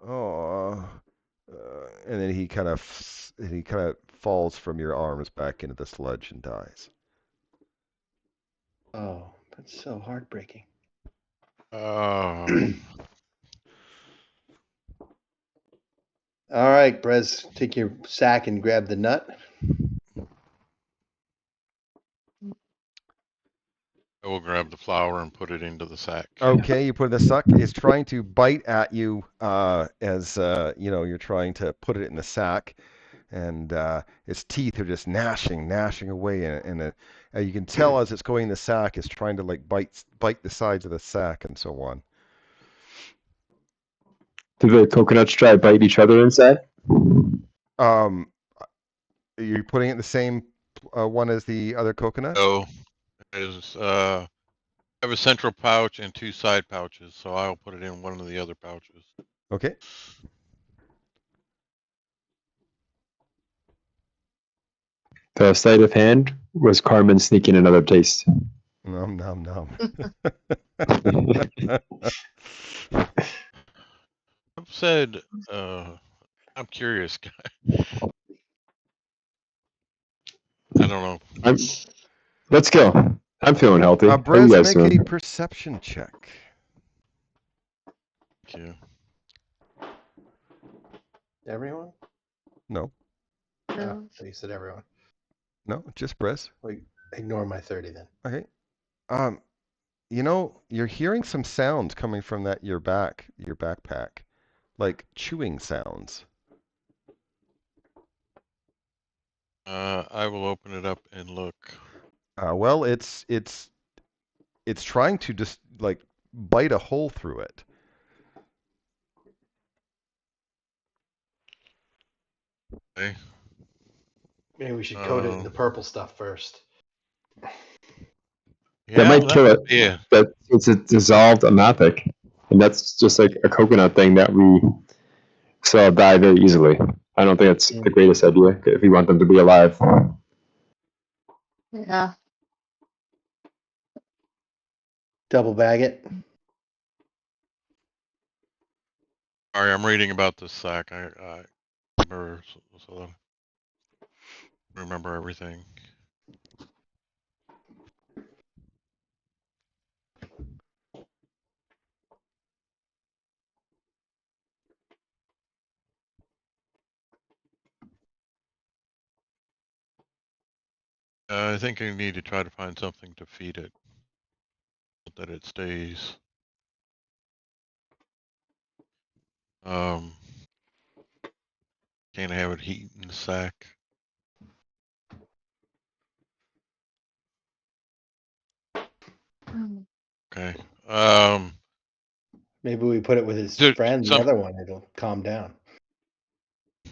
Oh. And then he kind of falls from your arms back into the sludge and dies. Oh, that's so heartbreaking. Oh. All right, Brez, take your sack and grab the nut. I will grab the flower and put it into the sack. Okay, you put it in the sack. It's trying to bite at you as you're trying to put it in the sack, and its teeth are just gnashing away, and you can tell as it's going in the sack, it's trying to like bite the sides of the sack and so on. Do the coconuts try to bite each other inside? Um, are you putting it in the same one as the other coconut? So, I have a central pouch and two side pouches, so I'll put it in one of the other pouches. Okay. The sleight of hand was Carmen sneaking another taste. Nom nom nom. I've said, I'm curious. I don't know. Let's go. I'm feeling healthy. How you Brez, guys make a doing? perception check. Thank you. Everyone? No, Oh, so you said everyone. no, just Brez. Wait, ignore my 30 then. Okay. You're hearing some sounds coming from your backpack, like chewing sounds. I will open it up and look. Well, it's trying to just like bite a hole through it. Okay. Maybe we should coat it in the purple stuff first. That might kill it. Yeah. That it's a dissolved amathic, and that's just like a coconut thing that we saw die very easily. I don't think it's the greatest idea if we want them to be alive. Yeah. Double bag it. Sorry, I'm reading about this sack. I remember, so remember everything. I think I need to try to find something to feed it, that it stays. Can't have it heat in the sack. Okay. Maybe we put it with his There friend, the some. other one. It'll calm down.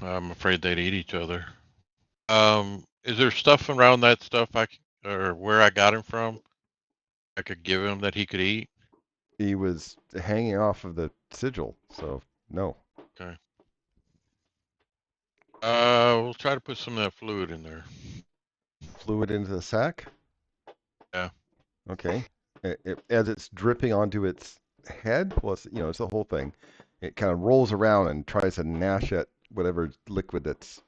I'm afraid they'd eat each other. Is there stuff around that stuff or where I got him from? I could give him that he could eat. He was hanging off of the sigil, so no. Okay. We'll try to put some of that fluid in there. Fluid into the sack? Yeah. Okay. As it's dripping onto its head, well, it's the whole thing. It kind of rolls around and tries to gnash at whatever liquid that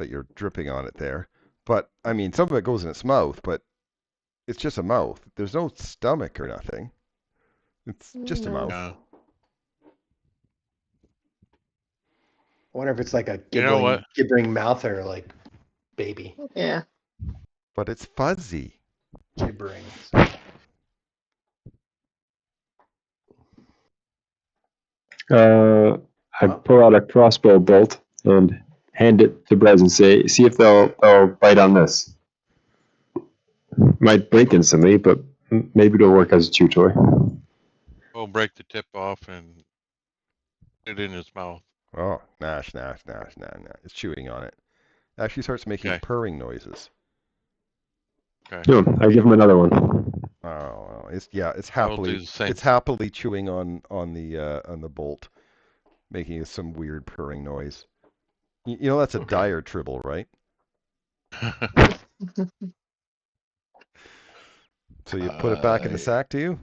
you're dripping on it there. But I mean, some of it goes in its mouth, but it's just a mouth. There's no stomach or nothing. It's just a mouth. Yeah. I wonder if it's like a You know what? gibbering mouth or like baby Yeah. But it's fuzzy. gibbering. I pull out a crossbow bolt and hand it to Brez and say, "See if they'll bite on this." Might break instantly, but maybe it'll work as a chew toy. We'll break the tip off and put it in his mouth. Oh, gnash. It's chewing on it. Actually starts making purring noises. Okay. No, I give him another one. Oh, it's I'll do the same. happily chewing on the bolt, making some weird purring noise. You know that's a Okay. dire tribble, right? So you put it back in the sack, do you?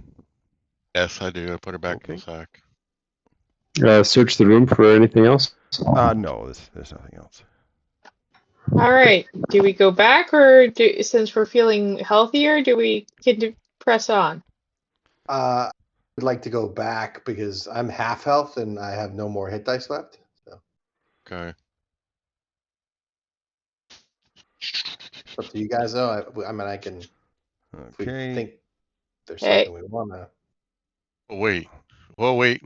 Yes, I do. I put it back in Okay. the sack. Search the room for anything else. No, there's nothing else. All right. Do we go back, or since we're feeling healthier, do we press on? I'd like to go back because I'm half health and I have no more hit dice left. So Okay. it's up to you guys, though. I mean, I can. If we Okay. think there's Hey. something we want to. Oh, wait. Well, wait.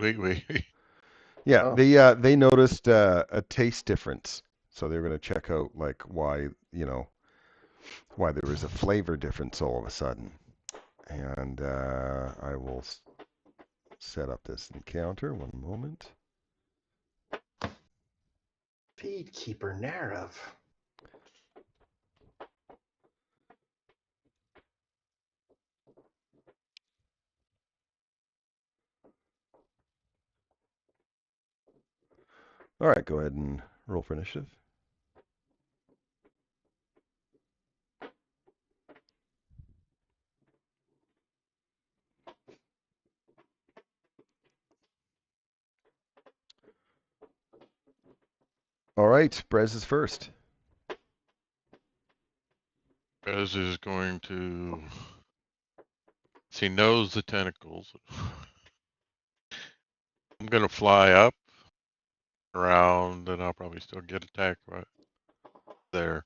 Yeah, Oh. they noticed a taste difference, so they were going to check out like why why there was a flavor difference all of a sudden. And I will set up this encounter. One moment. Feed keeper narrative. All right, go ahead and roll for initiative. All right, Brez is first. Bez is going to. He knows the tentacles. I'm going to fly up, around, and I'll probably still get attacked right there.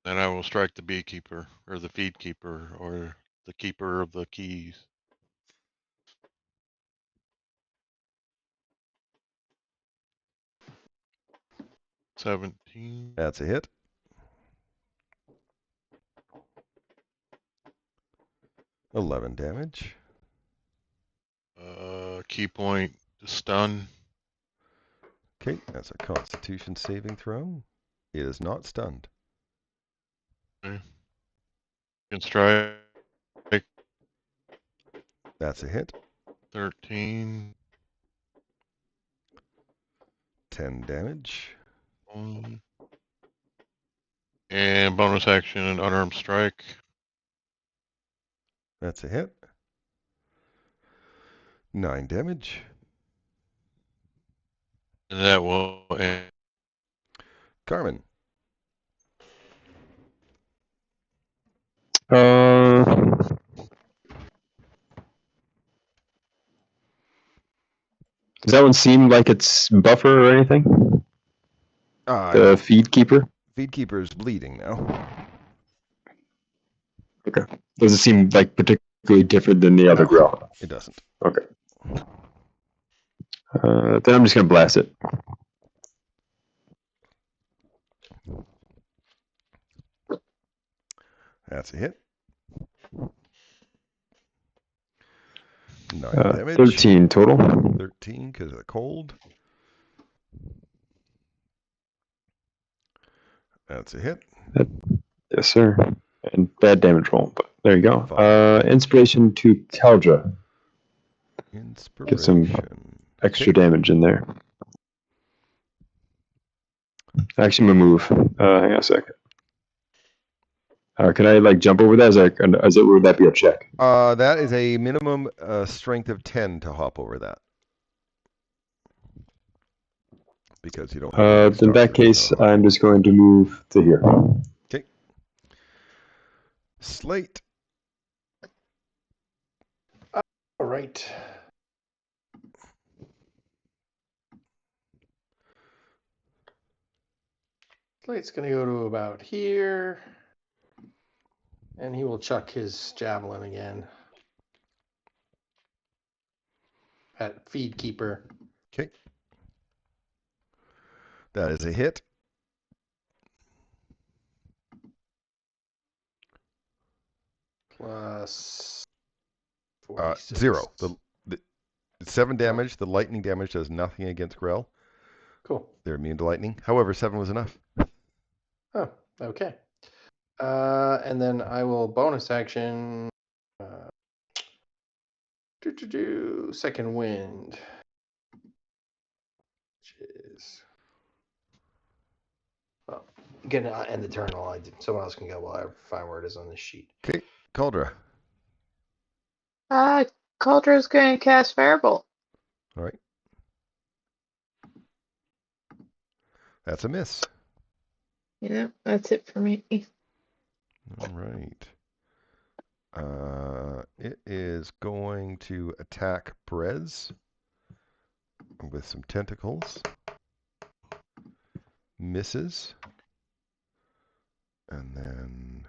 Then I will strike the beekeeper, or the feed keeper, or the keeper of the keys. 17. That's a hit. 11 damage. Key point to stun. Okay, that's a Constitution saving throw. It is not stunned. Okay. Can strike. That's a hit. 13. 10 damage. And bonus action, an unarmed strike. That's a hit. 9 damage. And that will end. Carmen. Does that one seem like it's buffer or anything? The feed keeper? Feed keeper is bleeding now. Okay. Does it seem like particularly different than the other No, grill? it doesn't. Okay. Then I'm just gonna blast it. That's a hit. 9 damage. 13 total. 13 because of the cold. That's a hit. Yes, sir. And bad damage roll, but there you go. 5. Inspiration to Keldra. Inspiration. Get some extra damage in there. Actually, I'm gonna move. Hang on a second. Can I like jump over that? Would that be a check? That is a minimum strength of 10 to hop over that. Because you don't have In that case, I'm just going to move to here. Okay. Slate. All right. Slate's going to go to about here. And he will chuck his javelin again. At feed keeper. Okay. That is a hit. Plus 46. 0. The 7 damage. The lightning damage does nothing against Grell. Cool. They're immune to lightning. However, 7 was enough. Oh, okay. And then I will bonus action. Second wind. Which is. Well, again, I'll end the turn while I do. Someone else can go while I find where it is on this sheet. Okay, Cauldra. Caldra's going to cast Firebolt. All right. That's a miss. Yeah, that's it for me. All right. It is going to attack Brez with some tentacles. Misses. And then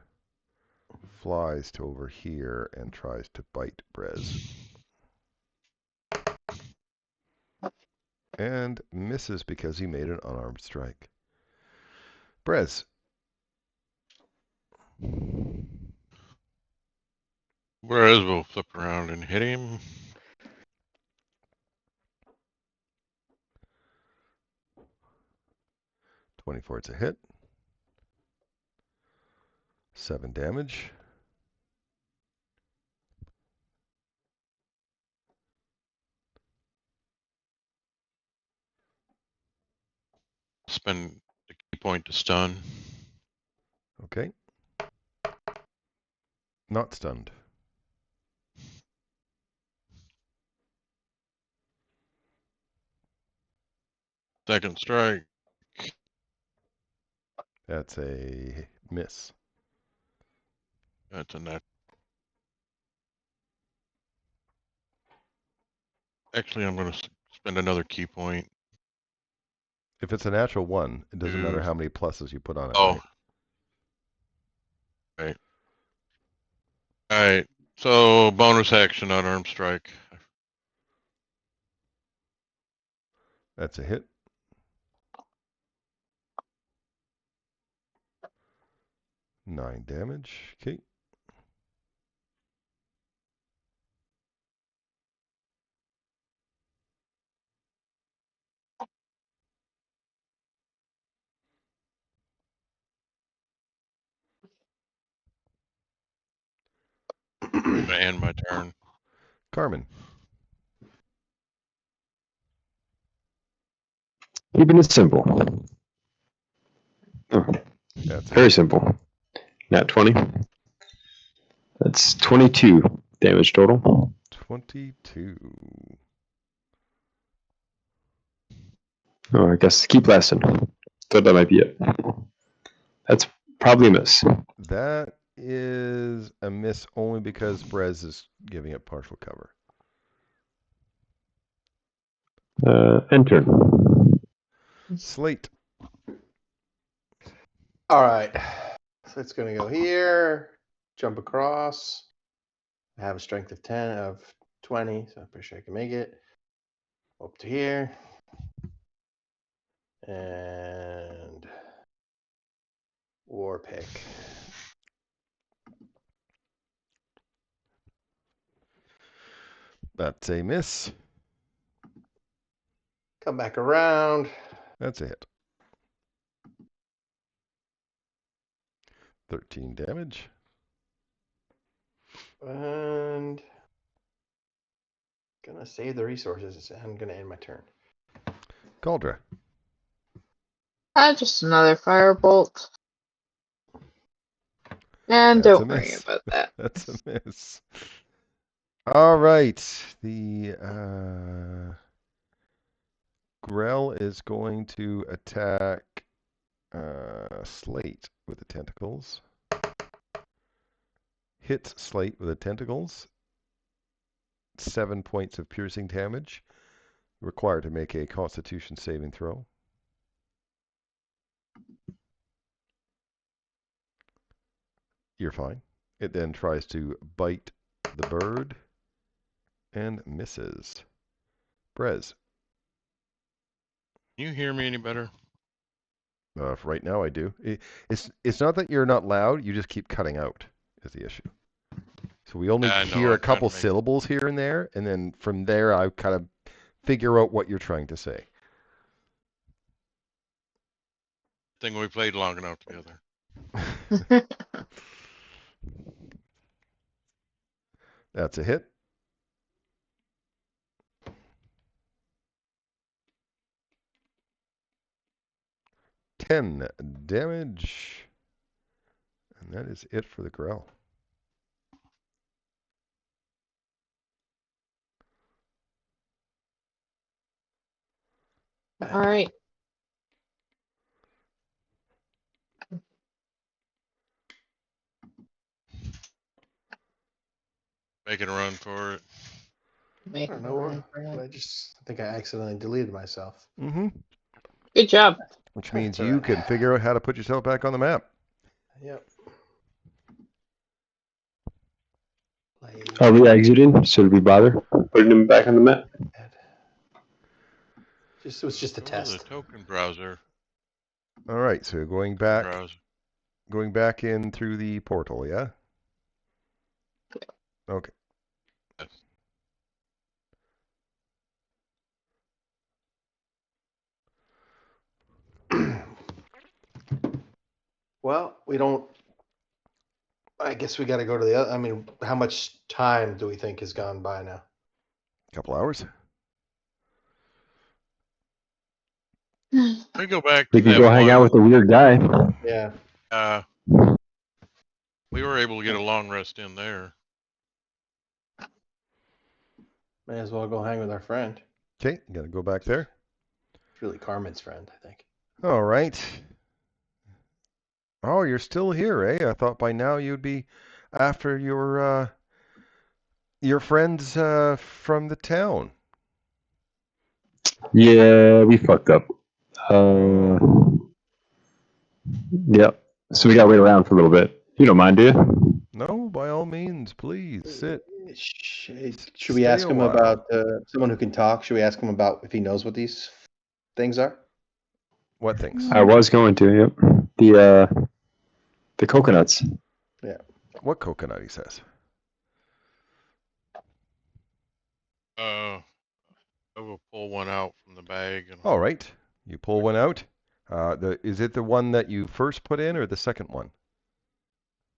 flies to over here and tries to bite Brez. And misses because he made an unarmed strike. Brez. Whereas we'll flip around and hit him. .24, it's a hit. 7 damage. Spend the key point to stun. Okay. Not stunned. Second strike. That's a miss. That's a net. Actually, I'm going to spend another key point. If it's a natural 1, it doesn't matter to- how many pluses you put on it, Oh. right? Right. Alright. So bonus action unarmed strike. That's a hit. Nine damage. Okay. I'm going to end my turn. Carmen. Keeping it simple. Oh, That's a very hit. simple. Nat 20. That's 22 damage total. 22. Oh, I guess keep blasting. Thought that might be it. That's probably a miss. That is a miss only because Brez is giving it partial cover. Enter. Slate. All right. So it's going to go here, jump across. I have a strength of 10 of 20, so I'm pretty sure I can make it. Up to here. And war pick. That's a miss. Come back around. That's a hit. 13 damage. And gonna save the resources and I'm gonna end my turn. Cauldra. Just another Firebolt. And That's a don't worry miss. about that. That's a miss. All right. The Grell is going to attack Slate with the tentacles. Hits Slate with the tentacles. 7 points of piercing damage. Required to make a Constitution saving throw. You're fine. It then tries to bite the bird and misses. Brez. Can you hear me any better? For right now, I do. It's not that you're not loud. You just keep cutting out is the issue. So we only I know, hear a I'm trying to couple make- syllables here and there, and then from there I kind of figure out what you're trying to say. Think we played long enough together. That's a hit. $10 damage. And that is it for the Grell. All right. Making a run for it. I Make don't a know. run for it. I think I accidentally deleted myself. Mm-hmm. Good job. Which means That's all you right. can figure out how to put yourself back on the map. Yep. Are we exiting? Should we bother putting him back on the map? It was just a Go to test. the token browser. All right, so going back in through the portal, yeah? Okay. Yes. Well, we don't. I guess we got to go to the other. I mean, how much time do we think has gone by now? Couple hours. We go back We to can that go hang out one. with the weird guy. Yeah. We were able to get a long rest in there. May as well go hang with our friend. Okay, you got to go back there. It's really Carmen's friend, I think. All right. Oh, you're still here, eh? I thought by now you'd be after your friends from the town. Yeah, we fucked up. Yep. So we gotta wait around for a little bit. You don't mind, do you? No, by all means, please sit. Should we Stay ask a him while. about someone who can talk? Should we ask him about if he knows what these things are? What things? I was going to. Yep. The coconuts. What coconut, he says. I will pull one out from the bag. And All right. You pull one out. Is it the one that you first put in or the second one?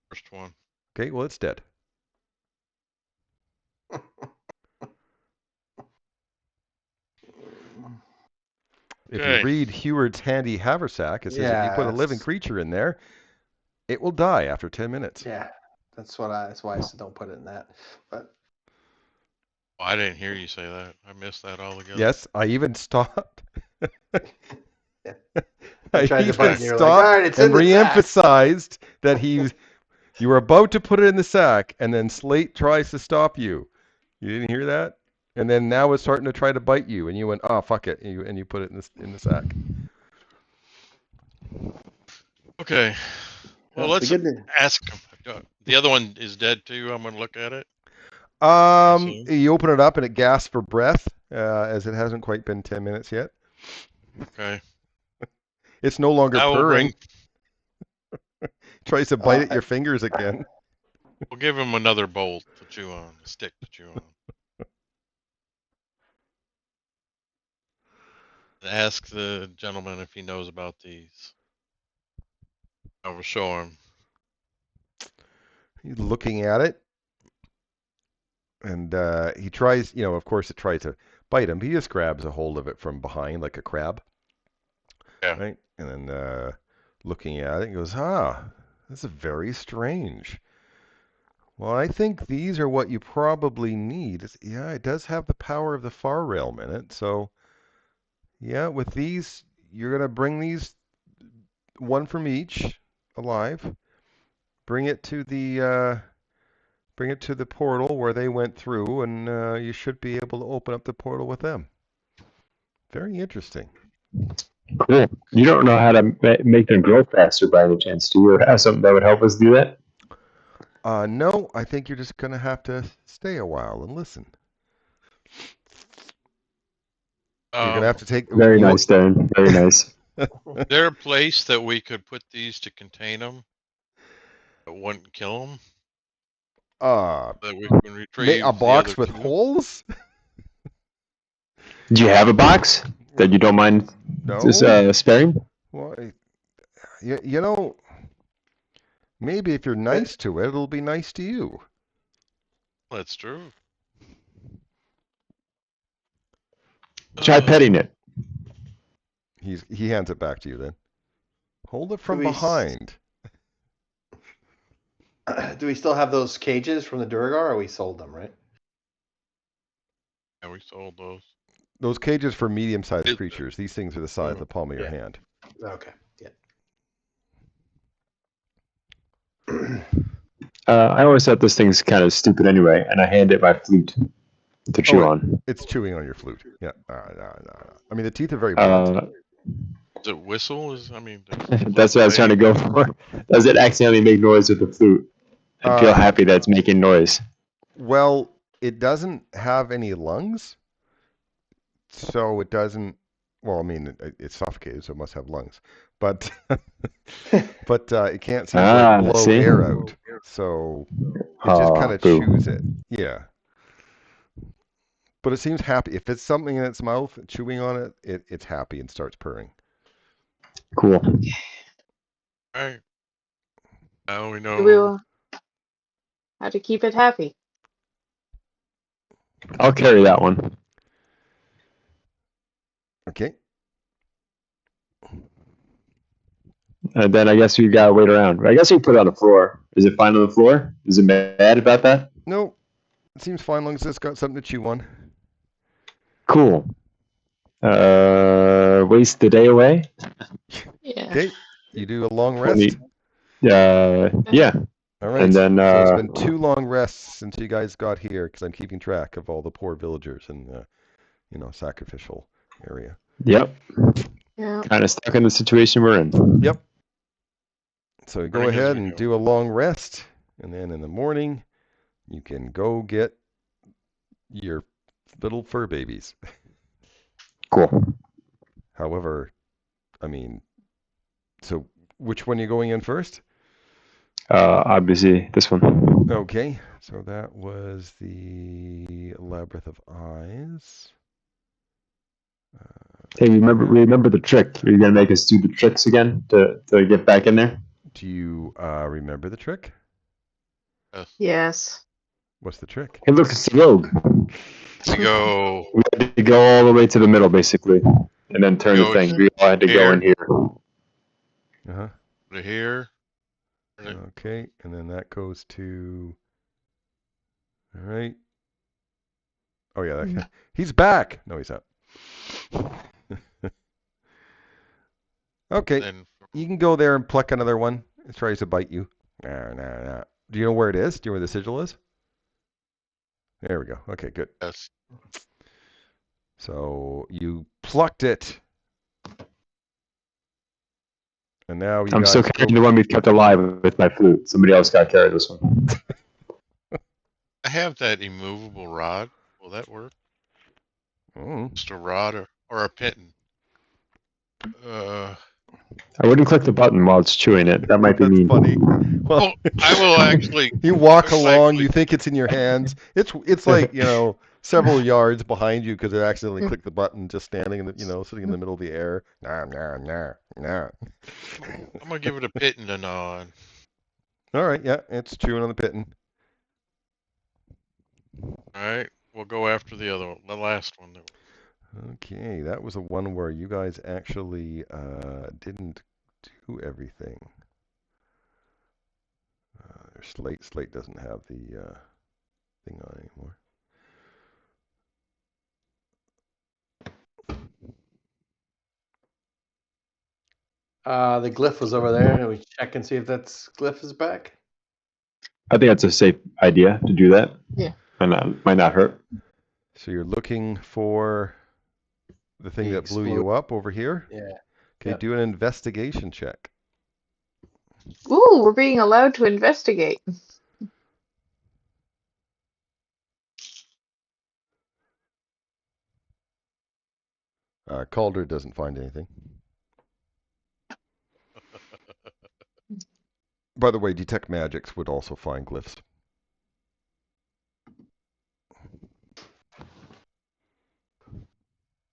first one. Okay, well, it's dead. If you Okay. read Heward's handy haversack, it says if you put a living creature in there, it will die after 10 minutes. Yeah, that's why I said don't put it in that. But Oh, I didn't hear you say that. I missed that altogether. Yes, I even stopped. I I tried to even put it, and you're like, stopped all right, it's and in the sack. reemphasized that you were about to put it in the sack, and then Slate tries to stop you. You didn't hear that? And then now it's starting to try to bite you, and you went, "Oh, fuck it," and you put it in the sack. Okay. Well, The let's good news- ask him. The other one is dead too. I'm going to look at it. You open it up and it gasps for breath, as it hasn't quite been 10 minutes yet. Okay. It's no longer I will purring. bring. Tries to bite at your fingers again. We'll give him another bowl to chew on, a stick to chew on. Ask the gentleman if he knows about these. I will show him. He's looking at it, and he tries, of course it tries to bite him. He just grabs a hold of it from behind like a crab. Yeah. Right? And then looking at it, he goes, this is very strange. Well, I think these are what you probably need. It does have the power of the far realm in it. So, yeah, with these, you're going to bring these, one from each, alive. Bring it to the portal where they went through, and you should be able to open up the portal with them. Very interesting. Cool. You don't know how to make them grow faster by any chance, do you? Or have something that would help us do that? No, I think you're just going to have to stay a while and listen. You're going to have to take... Very nice, Darren. Very nice. Is there a place that we could put these to contain them, but wouldn't kill them? That we can retrieve a box with two? holes? Do you have a box that you don't mind sparing? Well, maybe if you're nice to it, it'll be nice to you. That's true. Try petting it. He hands it back to you then. Hold it from we behind. Do we still have those cages from the Durgar, or we sold them, right? Yeah, we sold those. Those cages for medium-sized It- creatures. These things are the size of the palm of your Yeah. hand. Okay. Yeah. I always thought this thing's kind of stupid anyway, and I hand it my flute to chew on. It's chewing on your flute. Yeah. No. I mean, the teeth are very blunt. Does it whistle? I mean, That's what I was trying to go for. Does it accidentally make noise with the flute? I feel happy that it's making noise. Well, it doesn't have any lungs, so it doesn't. Well, I mean, it's suffocated, so it must have lungs, but it can't seem to blow see? air out. So it just kind of boo. chews it. Yeah. But it seems happy. If it's something in its mouth, chewing on it, it's happy and starts purring. Cool. All right. Now we We know. will how to keep it happy. I'll carry that one. Okay. And then I guess we gotta wait around. I guess we put it on the floor. Is it fine on the floor? Is it mad about that? No, it seems fine as long as it's got something to chew on. Cool. Waste the day away? Yeah. Okay. You do a long rest. Yeah. All right. And then So it's been 2 long rests since you guys got here, because I'm keeping track of all the poor villagers in the, sacrificial area. Yep. Yeah. Kind of stuck in the situation we're in. Yep. So you go Morning as ahead we and go. do a long rest, and then in the morning, you can go get your little fur babies. Cool. However, I mean, so which one are you going in first? Obviously this one. Okay, so that was the Labyrinth of Eyes. Hey, remember the trick? Are you gonna make us do the tricks again to get back in there? Do you remember the trick? Yes. Yes. What's the trick? Hey, look, it's the rogue. We go. We had to go all the way to the middle, basically, and then turn the Go thing. We all had to go in here. Uh-huh. To here. Turn it. Okay, and then that goes to... All right. Oh, yeah. He's back! No, he's not. Okay, Then you can go there and pluck another one. It tries to bite you. Nah. Do you know where it is? Do you know where the sigil is? There we go. Okay, good. yes. So you plucked it. And now you I'm guys still go... carrying the one we've kept alive with my flute. Somebody else got to carry this one. I have that immovable rod. Will that work? Mm. Just a rod or a pitten. I wouldn't click the button while it's chewing it. That might be That's mean. funny. Well, Well, I will actually. you walk I will along, actually- you think it's in your hands. It's like, several yards behind you because it accidentally clicked the button just standing in the, sitting in the middle of the air. Nah. I'm gonna give it a pitten to gnaw on. All right, yeah, it's chewing on the pitten. All right, we'll go after the other one, the last one. Okay, that was a one where you guys actually didn't do everything. Slate doesn't have the thing on anymore. The glyph was over there. We check and see if that glyph is back. I think that's a safe idea to do that. Yeah. Might not hurt. So you're looking for the thing The that blew you up over here? Yeah. Okay, Yep. do an investigation check. Ooh, we're being allowed to investigate. Calder doesn't find anything. By the way, detect magics would also find glyphs.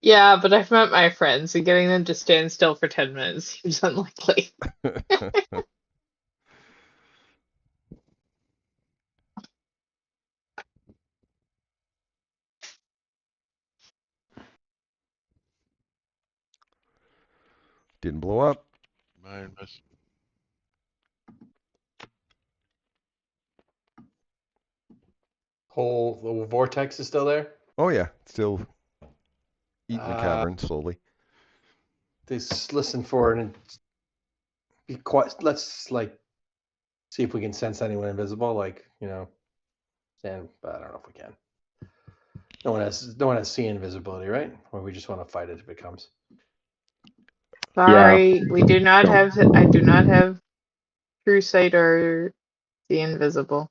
Yeah, but I've met my friends, and getting them to stand still for 10 minutes seems unlikely. Didn't blow up. My invest- The vortex is still there. Oh yeah, still eating the Uh, cavern slowly. Just listen for it and be quiet. Let's like see if we can sense anyone invisible. Like stand. But I don't know if we can. No one has see invisibility, right? Or we just want to fight it if it comes. Yeah. Sorry, we do not Don't. have. I do not have true sight or the invisible.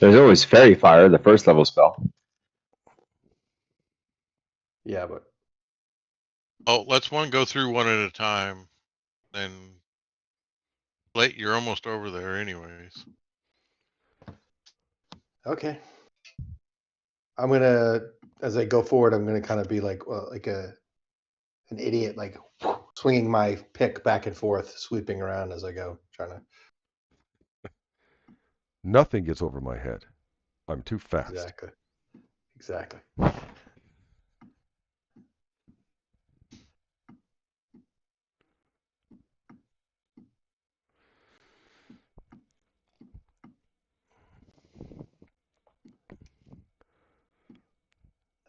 There's always fairy fire, the first level spell. Yeah, but Oh, let's go through one at a time. Then, late, you're almost over there, anyways. okay. I'm gonna, as I go forward, I'm gonna kind of be like an idiot, like swinging my pick back and forth, sweeping around as I go, trying to. Nothing gets over my head. I'm too fast. Exactly.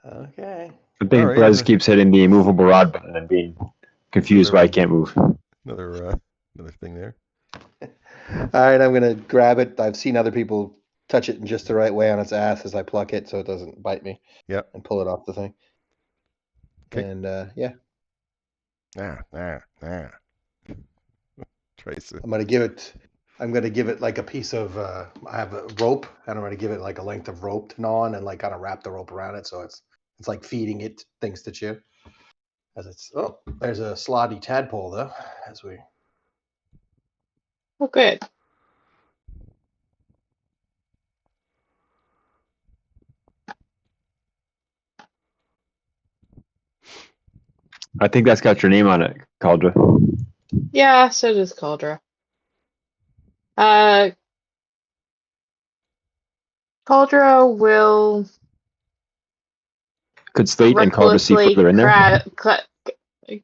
Okay. I think All right, Brez keeps hitting the movable rod button and being confused why he can't move. another thing there. All right, I'm gonna grab it. I've seen other people touch it in just the right way on its ass as I pluck it, so it doesn't bite me. Yep. And pull it off the thing. 'Kay. And yeah, Trace it. I'm gonna give it like a piece of. I have a rope, and I'm gonna give it like a length of rope to gnaw on, and like kind of wrap the rope around it, so it's like feeding it things to chew. As it's there's a slotty tadpole though. As we Oh, good. I think that's got your name on it, Caldra. Yeah, so does Cauldra. Cauldra will Could Slate and Caldra see recklessly further in there?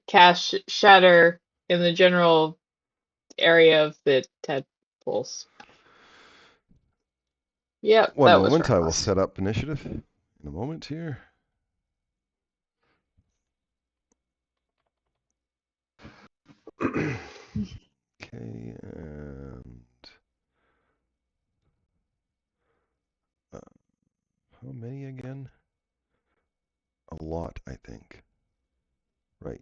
cast shatter in the general area of the tadpoles. Yep, One that was moment, I will reckless. set up initiative in a moment here. Okay, and how many again? A lot, I think. Right.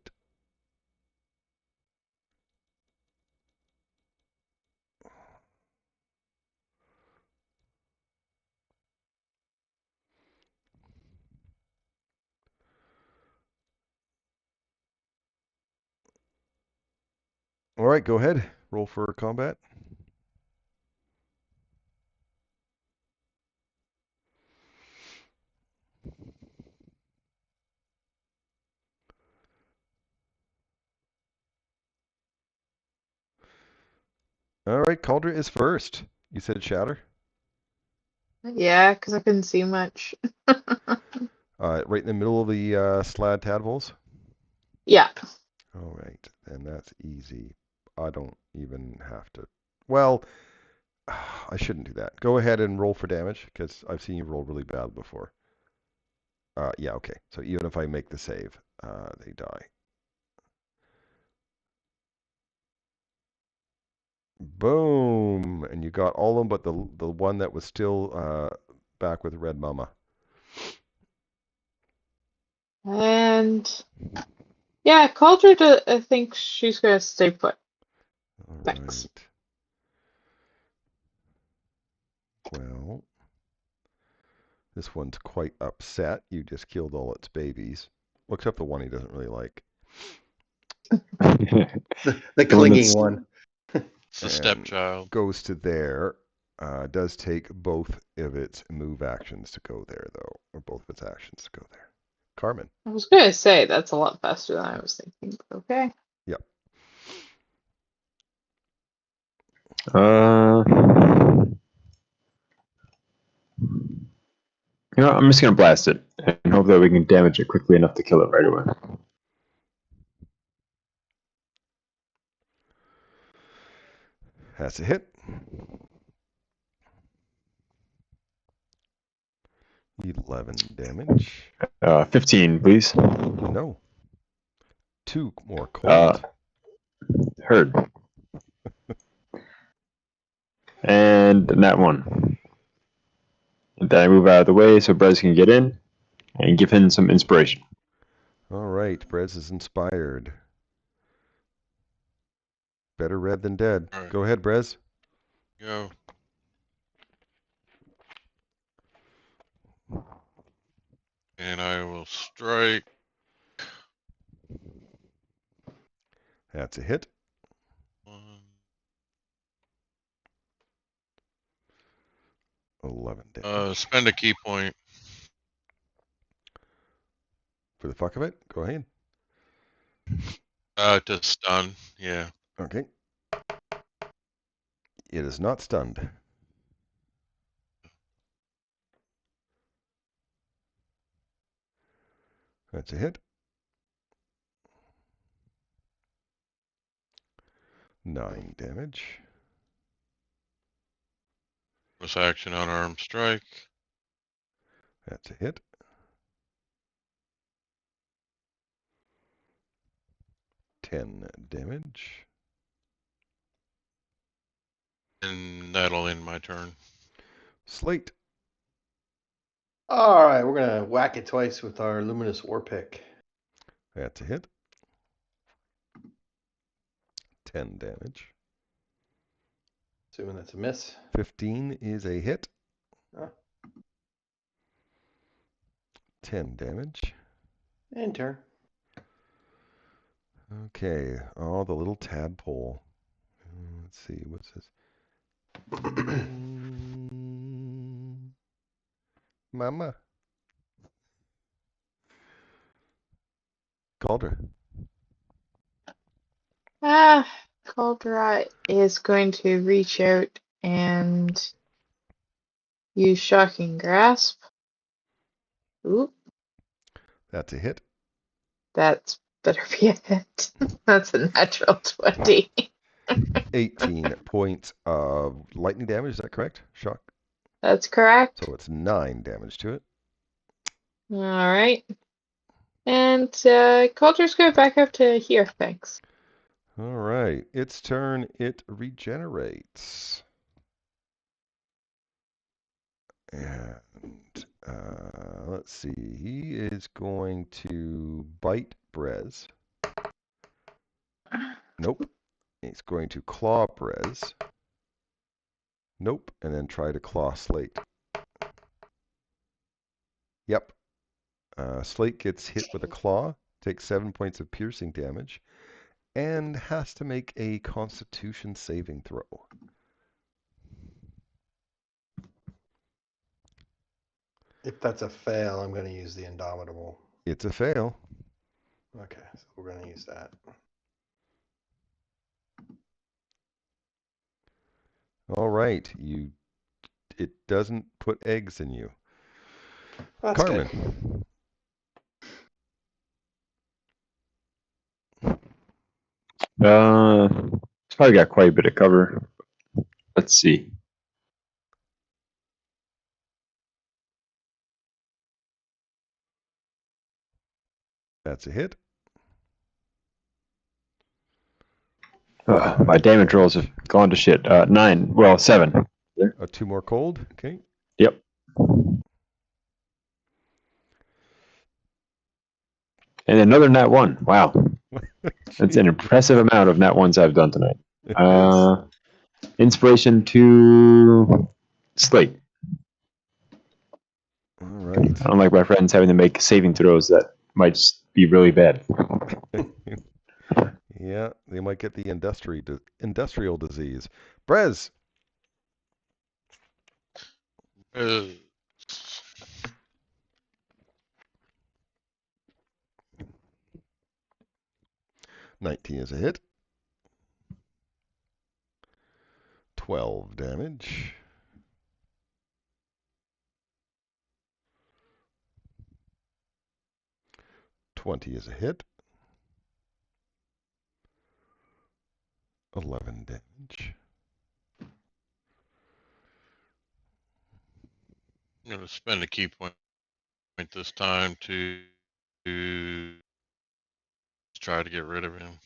All right, go ahead. Roll for combat. All right, Cauldra is first. You said shatter? Yeah, because I couldn't see much. Right in the middle of the slad tadpoles? Yeah. All right, and that's easy. I don't even have to. Well, I shouldn't do that. Go ahead and roll for damage, because I've seen you roll really bad before. Yeah, okay. So even if I make the save, they die. Boom! And you got all of them but the one that was still back with Red Mama. And yeah, Cauldra, I think she's gonna stay put. All Thanks. right. Well, this one's quite upset. You just killed all its babies. Well, except the one he doesn't really like. the clinging one. It's the And stepchild. goes to there. Does take both of its move actions to go there, though, or both of its actions to go there. Carmen. I was gonna say that's a lot faster than I was thinking, but okay. Yep. I'm just gonna blast it and hope that we can damage it quickly enough to kill it right away. That's a hit. 11 damage. 15, please. No. 2 more Uh, cold. Heard. And that one. And then I move out of the way so Brez can get in and give him some inspiration. All right, Brez is inspired. Better red than dead. All right. Go ahead, Brez. Go. And I will strike. That's a hit. 1. 11 damage. Spend a key point. For the fuck of it, go ahead. To stun. Yeah. Okay. It is not stunned. That's a hit. 9 damage. Bonus action unarmed strike. That's a hit. 10 damage. And that'll end my turn. Slate. All right, we're gonna whack it twice with our luminous war pick. That's a hit. 10 damage. Assuming that's a miss. 15 is a hit. Oh. 10 damage. And turn. Okay. Oh, the little tadpole. Let's see. What's this? Mama. Calder. Caldera is going to reach out and use Shocking Grasp. Oop, That's a hit. that's better be a hit. That's a natural 20. 18 points of lightning damage. Is that correct? Shock. That's correct. So it's 9 damage to it. All right. And Caldera's going back up to here, thanks. All right. Its turn. It regenerates. And let's see. He is going to bite Brez. Nope. He's going to claw Brez. Nope. And then try to claw Slate. Yep. Slate gets hit with a claw, takes 7 points of piercing damage, and has to make a Constitution saving throw. If that's a fail, I'm going to use the Indomitable. It's a fail. Okay, so we're going to use that. All right. It doesn't put eggs in you. That's Carmen. good. It's probably got quite a bit of cover. Let's see. That's a hit. My damage rolls have gone to shit. 9. Well, 7. 2 more cold. Okay. Yep. And another nat 1. Wow. That's an impressive amount of nat 1s I've done tonight. It is. Inspiration to Slate. All right. I don't like my friends having to make saving throws that might be really bad. Yeah, they might get the industrial disease. Brez. Uh, 19 is a hit. 12 damage. $20 is a hit. 11 damage. going to spend a key point this time to try to get rid of him.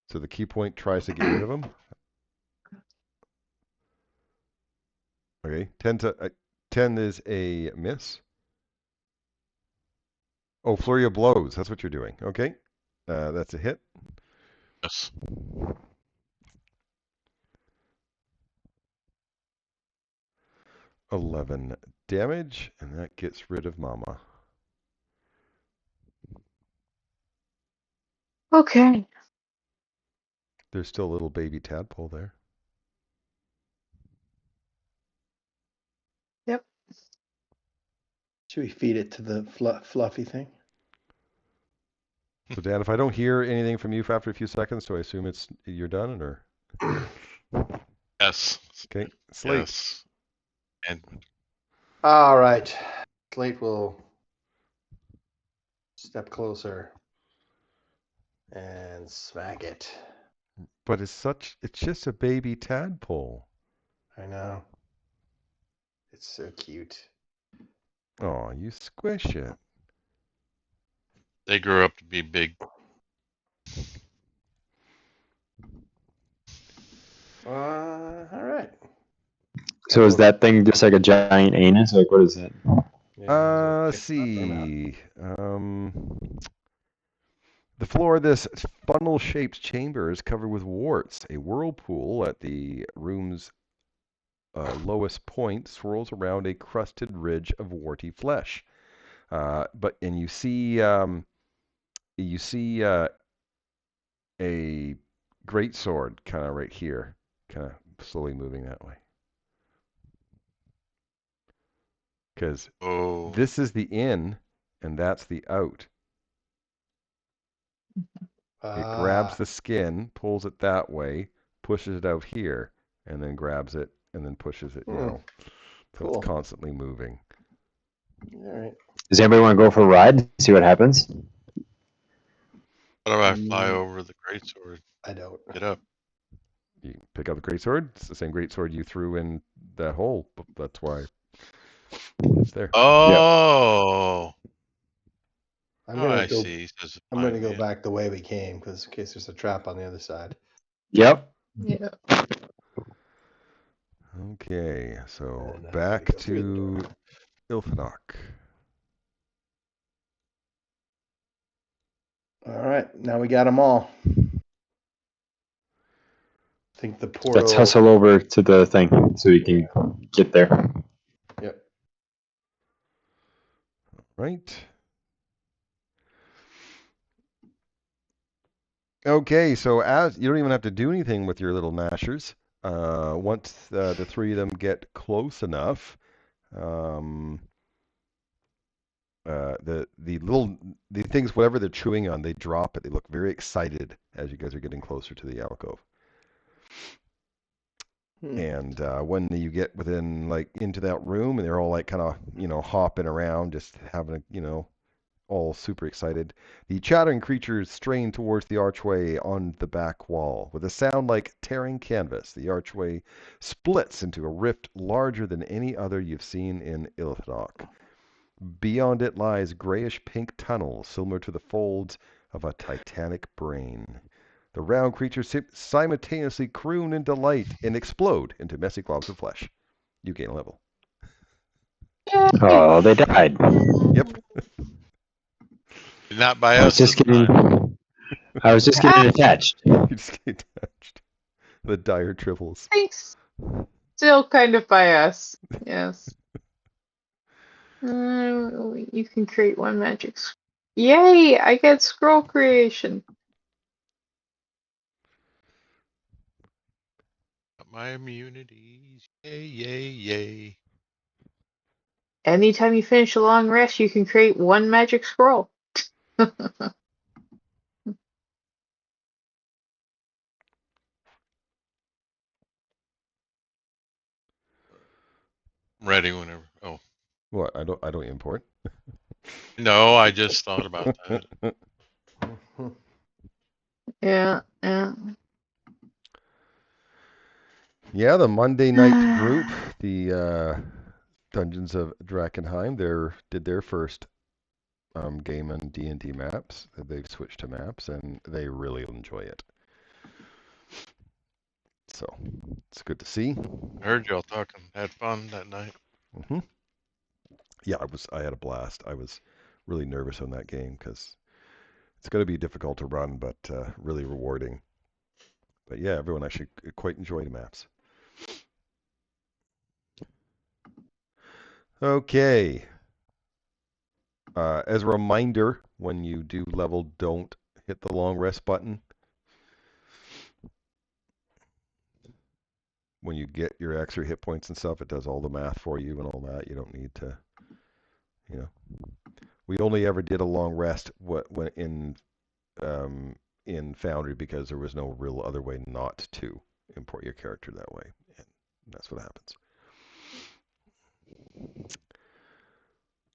So the key point tries to get rid of him. Okay, 10 is a miss. Oh, flurry of blows. That's what you're doing. Okay, that's a hit. Yes. 11 damage, and that gets rid of Mama. Okay. There's still a little baby tadpole there. Yep. Should we feed it to the fluffy thing? So Dan, if I don't hear anything from you for after a few seconds, do I assume you're done, or? Yes. Okay, Slate. Yes. And All right. Slate will step closer and smack it. But it's just a baby tadpole. I know. It's so cute. Oh, you squish it. they grew up to be big. All right. So is that thing just like a giant anus? Like, what is that? Yeah, Let's see. The floor of this funnel-shaped chamber is covered with warts. A whirlpool at the room's lowest point swirls around a crusted ridge of warty flesh. And you see a great sword kind of right here, kind of slowly moving that way. Because Oh. this is the in, and that's the out. It grabs the skin, pulls it that way, pushes it out here, and then grabs it, and then pushes it, So cool. it's constantly moving. All right. Does anybody want to go for a ride? See what happens? How do I fly over the greatsword? I don't. Get up. You pick up the greatsword. It's the same greatsword you threw in that hole. But that's why it's there. Oh. I'm Oh, gonna I go. see. Says I'm gonna go man. back the way we came, because in case there's a trap on the other side. Yep. Yeah. Okay, so And I gotta back go through the door. to Ilfinock. All right, now we got them all. I think the portal. Let's hustle over to the thing so we can get there. Yep. Right. Okay, so as you don't even have to do anything with your little mashers. Once the three of them get close enough, the things, whatever they're chewing on, they drop it. They look very excited as you guys are getting closer to the alcove. And when you get within into that room, and they're all kind of hopping around, just having all super excited. The chattering creatures strain towards the archway on the back wall. With a sound like tearing canvas, the archway splits into a rift larger than any other you've seen in Ilfnock. Beyond it lies grayish-pink tunnels similar to the folds of a titanic brain. The round creatures simultaneously croon in delight and explode into messy globs of flesh. You gain a level. Oh, they died. Yep. Not by I was us this just getting. time. I was just getting attached. You just get touched. The dire tribbles. Thanks. Still kind of by us. Yes. You can create one magic. Yay! I get scroll creation. My immunities. Yay, yay, yay. Anytime you finish a long rest, you can create one magic scroll. I'm ready whenever. Oh. What? I don't import. No, I just thought about that. Yeah, yeah. Yeah, the Monday night group, the Dungeons of Drakkenheim, did their first game on DnD Maps. They've switched to Maps, and they really enjoy it. So it's good to see. I heard y'all talking, had fun that night. hmm Yeah, I had a blast. I was really nervous on that game because it's going to be difficult to run, but really rewarding. But yeah, everyone actually quite enjoyed Maps. Okay. As a reminder, when you do level, don't hit the long rest button. When you get your extra hit points and stuff, it does all the math for you and all that. You don't need to, you know. We only ever did a long rest when in Foundry because there was no real other way not to import your character that way, and that's what happens.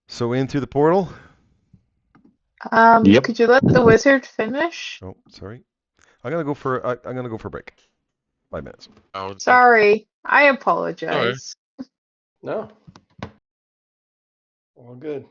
So in through the portal. Yep. Could you let the wizard finish? Oh, sorry. I'm gonna go for a break. 5 minutes. Oh, Sorry, I sorry. apologize. No. All good.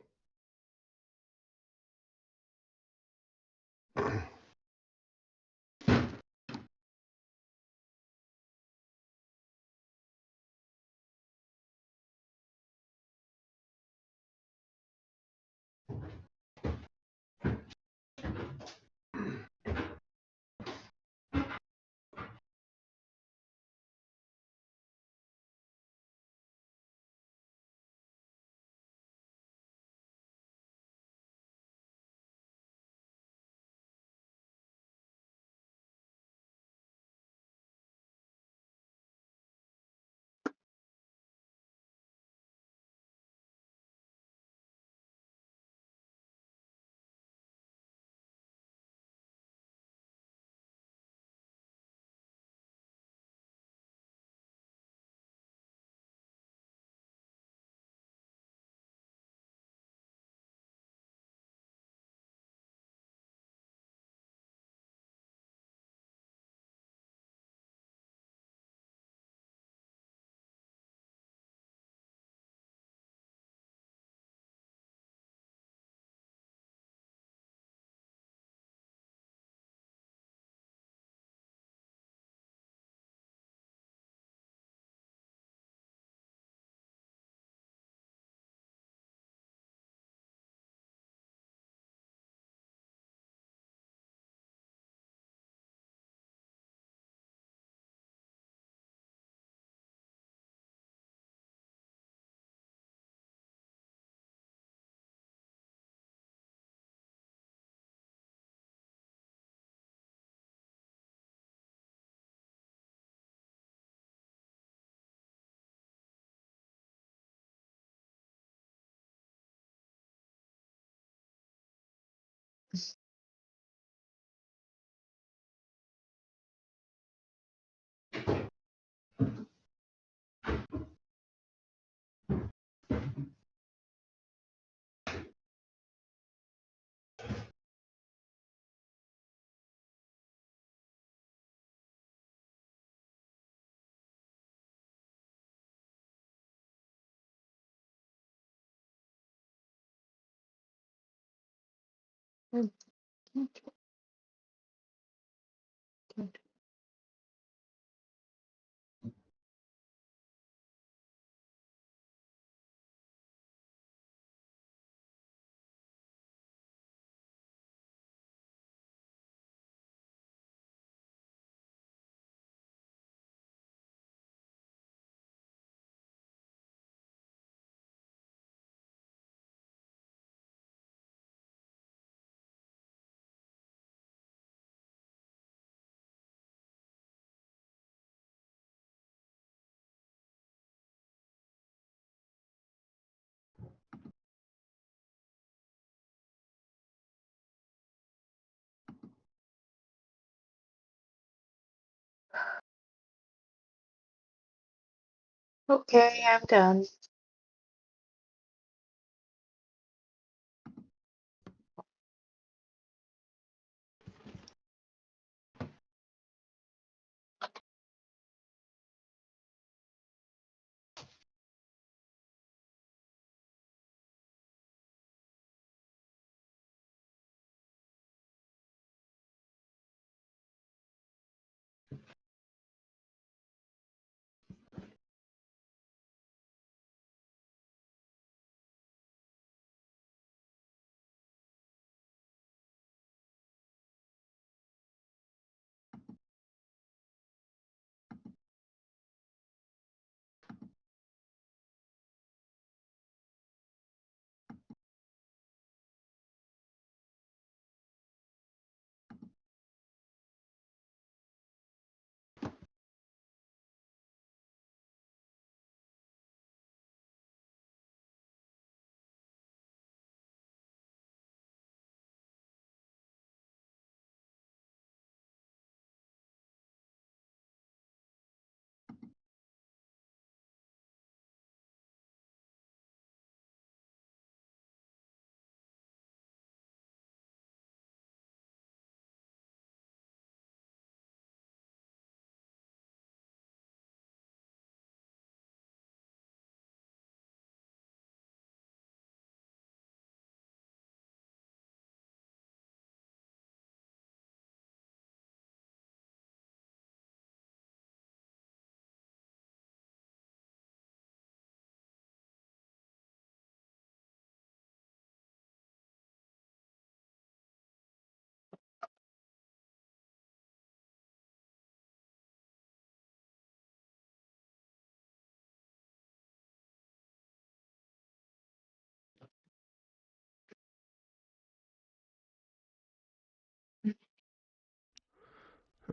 Okay, I'm done.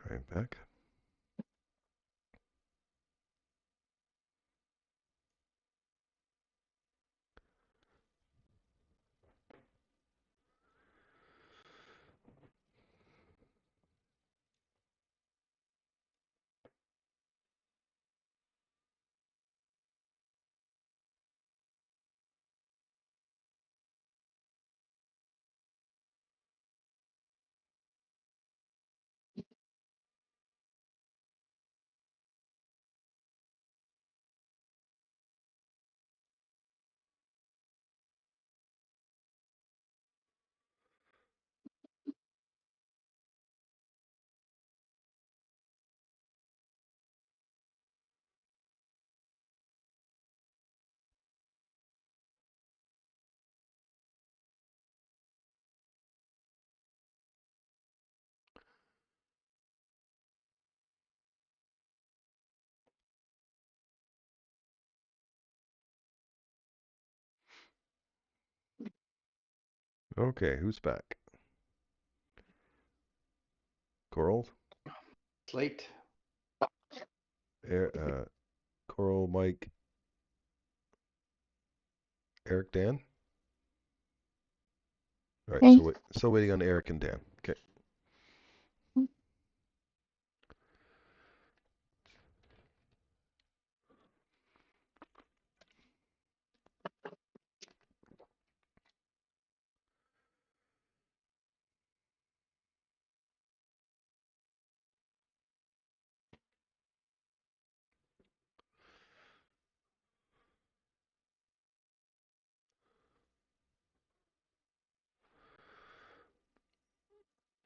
Right back. Okay, who's back? Coral? Slate. Coral, Mike, Eric, Dan? All right, Okay. so still waiting on Eric and Dan. Okay.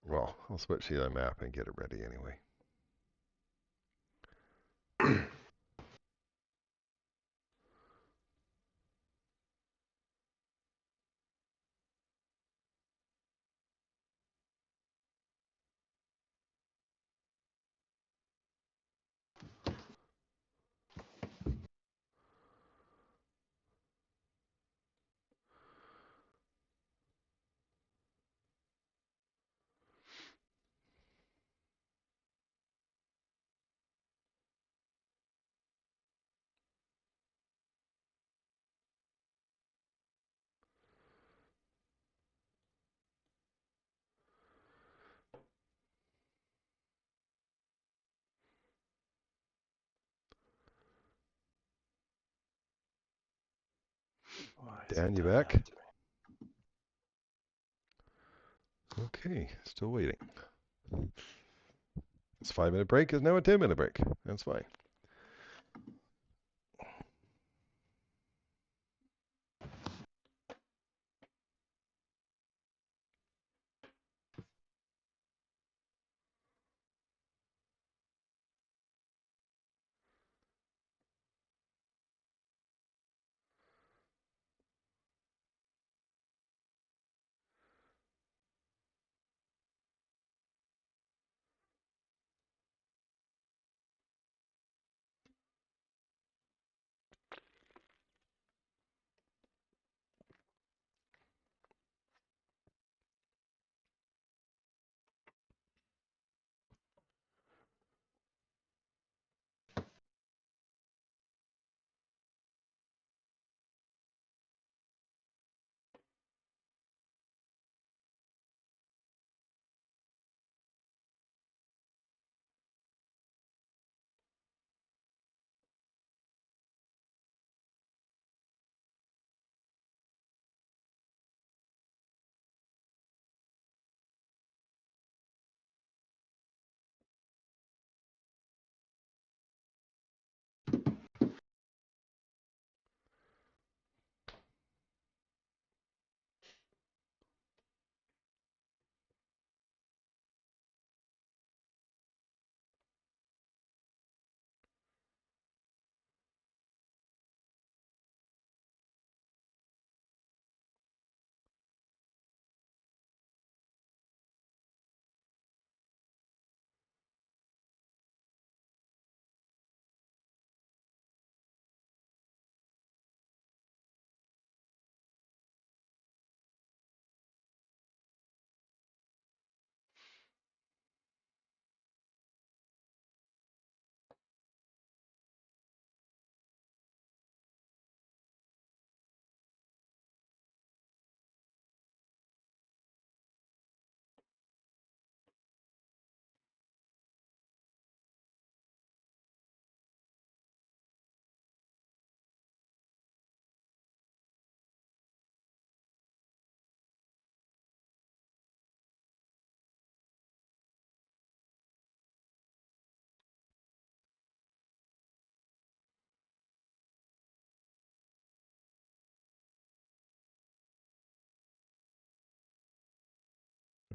Well, I'll switch to the map and get it ready anyway. Why is Dan, it you doing back? that to me? Okay, still waiting. This 5-minute break is now a 10-minute break. That's fine.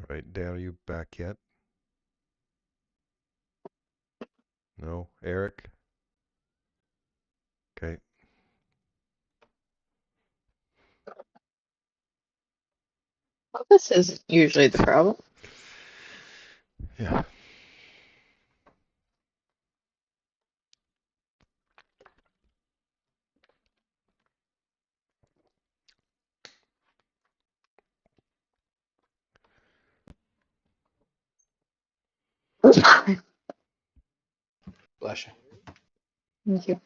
Right, Dan, are you back yet? No? Eric? Okay. Well, this isn't usually the problem. Yeah. Bless you. Thank you.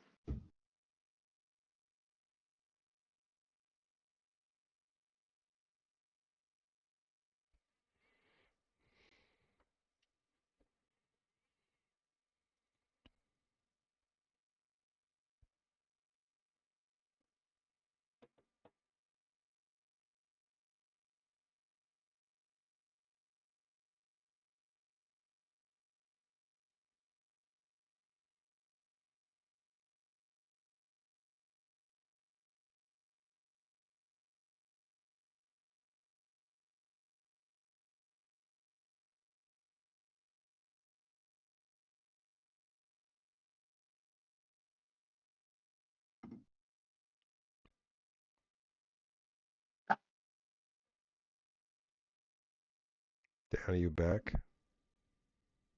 Dan, are you back?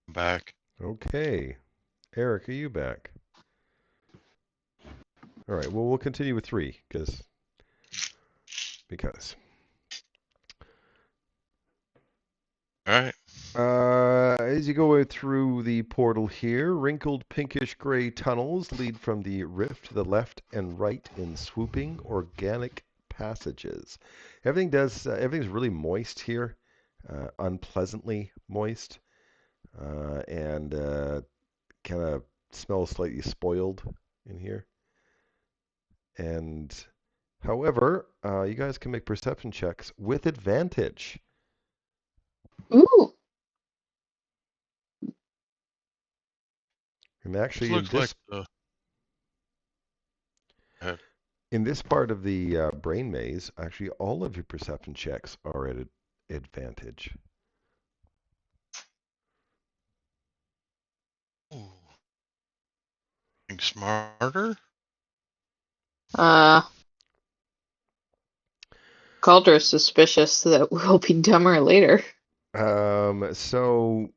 I'm back. Okay. Eric, are you back? All right. Well, we'll continue with 3 because. All right. As you go through the portal here, wrinkled pinkish gray tunnels lead from the rift to the left and right in swooping organic passages. Everything's really moist here, unpleasantly moist, and kind of smells slightly spoiled in here. And however, you guys can make perception checks with advantage. Ooh. And This actually, looks like the. in this part of the brain maze, actually, all of your perception checks are at advantage. Ooh. Getting smarter. Calder is suspicious that we'll be dumber later. So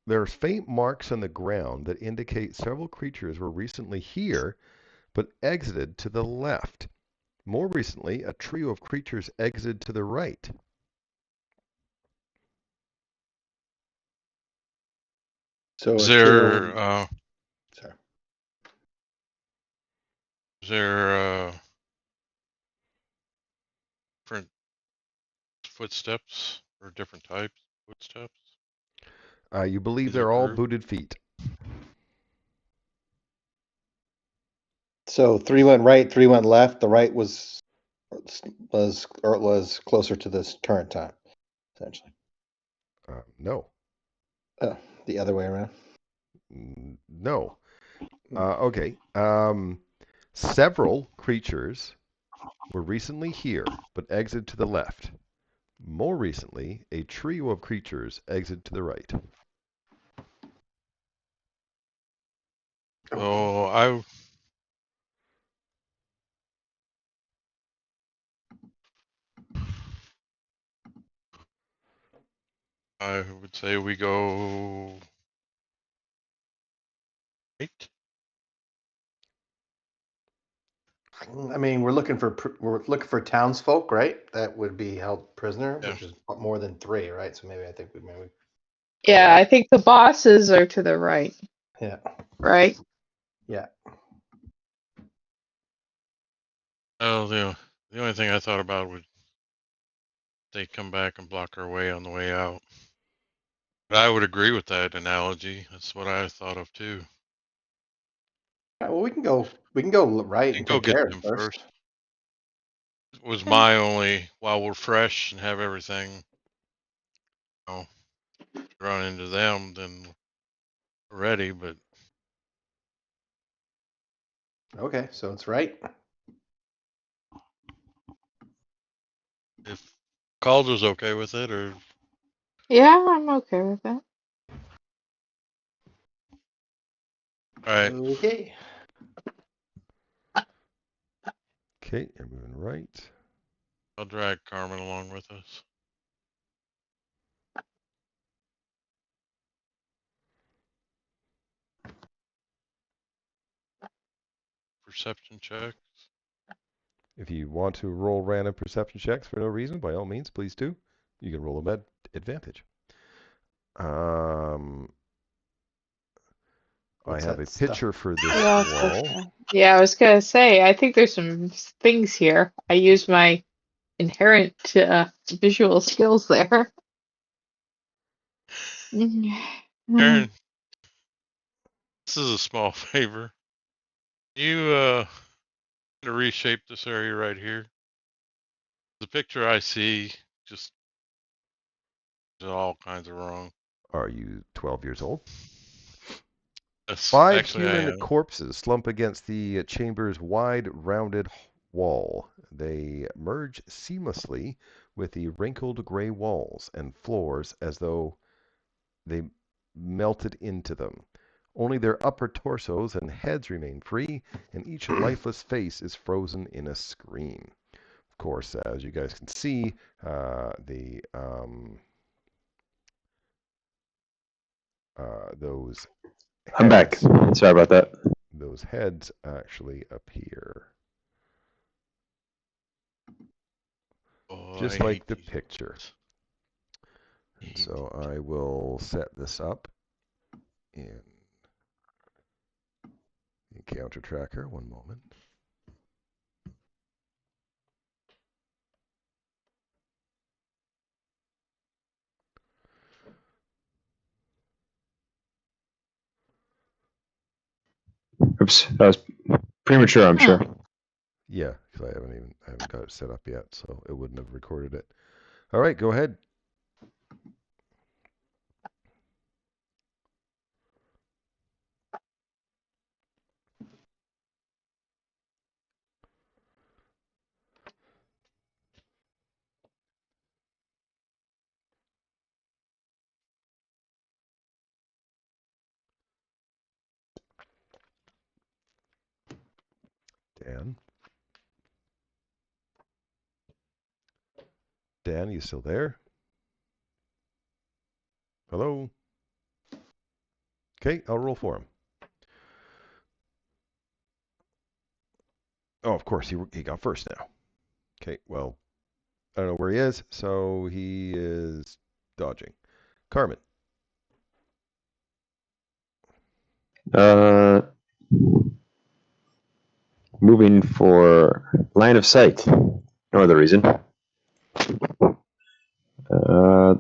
there's faint marks on the ground that indicate several creatures were recently here, but exited to the left. More recently, a trio of creatures exited to the right. So Is a trio. there Sorry. is there different footsteps or different types of footsteps? You believe Either they're all group. booted feet. So 3 went right, 3 went left. The right was closer to this current time, essentially. No. The other way around. No. Okay. Several creatures were recently here, but exited to the left. More recently, a trio of creatures exited to the right. So I would say we go right. I mean, we're looking for townsfolk, right? That would be held prisoner, Yeah. which is more than 3, right? So maybe I think we maybe. Yeah, I think the bosses are to the right. Yeah. Right? Yeah. Oh, the only thing I thought about would they come back and block our way on the way out. But I would agree with that analogy. That's what I thought of too. All right, well, we can go right And and go take get care of it them first. first. Was my only while we're fresh and have everything. You know, run into them, then we're ready. But Okay, so it's right. if Calder's okay with it, or Yeah, I'm okay with that. All right. Okay. Okay, you're moving right. I'll drag Carmen along with us. Perception check. If you want to roll random perception checks for no reason, by all means, please do. You can roll them at advantage. I What's have that a stuff? picture for this Yeah, wall. yeah, I was gonna say, I think there's some things here. I use my inherent visual skills there. Aaron, this is a small favor. You to reshape this area right here. The picture I see just is all kinds of wrong. Are you 12 years old? Yes, 5 actually I human am. corpses slump against the chamber's wide, rounded wall. They merge seamlessly with the wrinkled gray walls and floors as though they melted into them. Only their upper torsos and heads remain free, and each lifeless face is frozen in a screen. Of course, as you guys can see, those I'm back. heads, Sorry about that. those heads actually appear. Oh, I Just like hate the these picture. ones. And so I will set this up in Encounter Tracker. One moment. Oops, that was premature, I'm Huh. sure. Yeah, because I haven't got it set up yet, so it wouldn't have recorded it. All right, go ahead. Dan. Dan, you still there? Hello? Okay, I'll roll for him. Oh, of course, he got first now. Okay, well, I don't know where he is, so he is dodging. Carmen. Uh, moving for line of sight. No other reason. I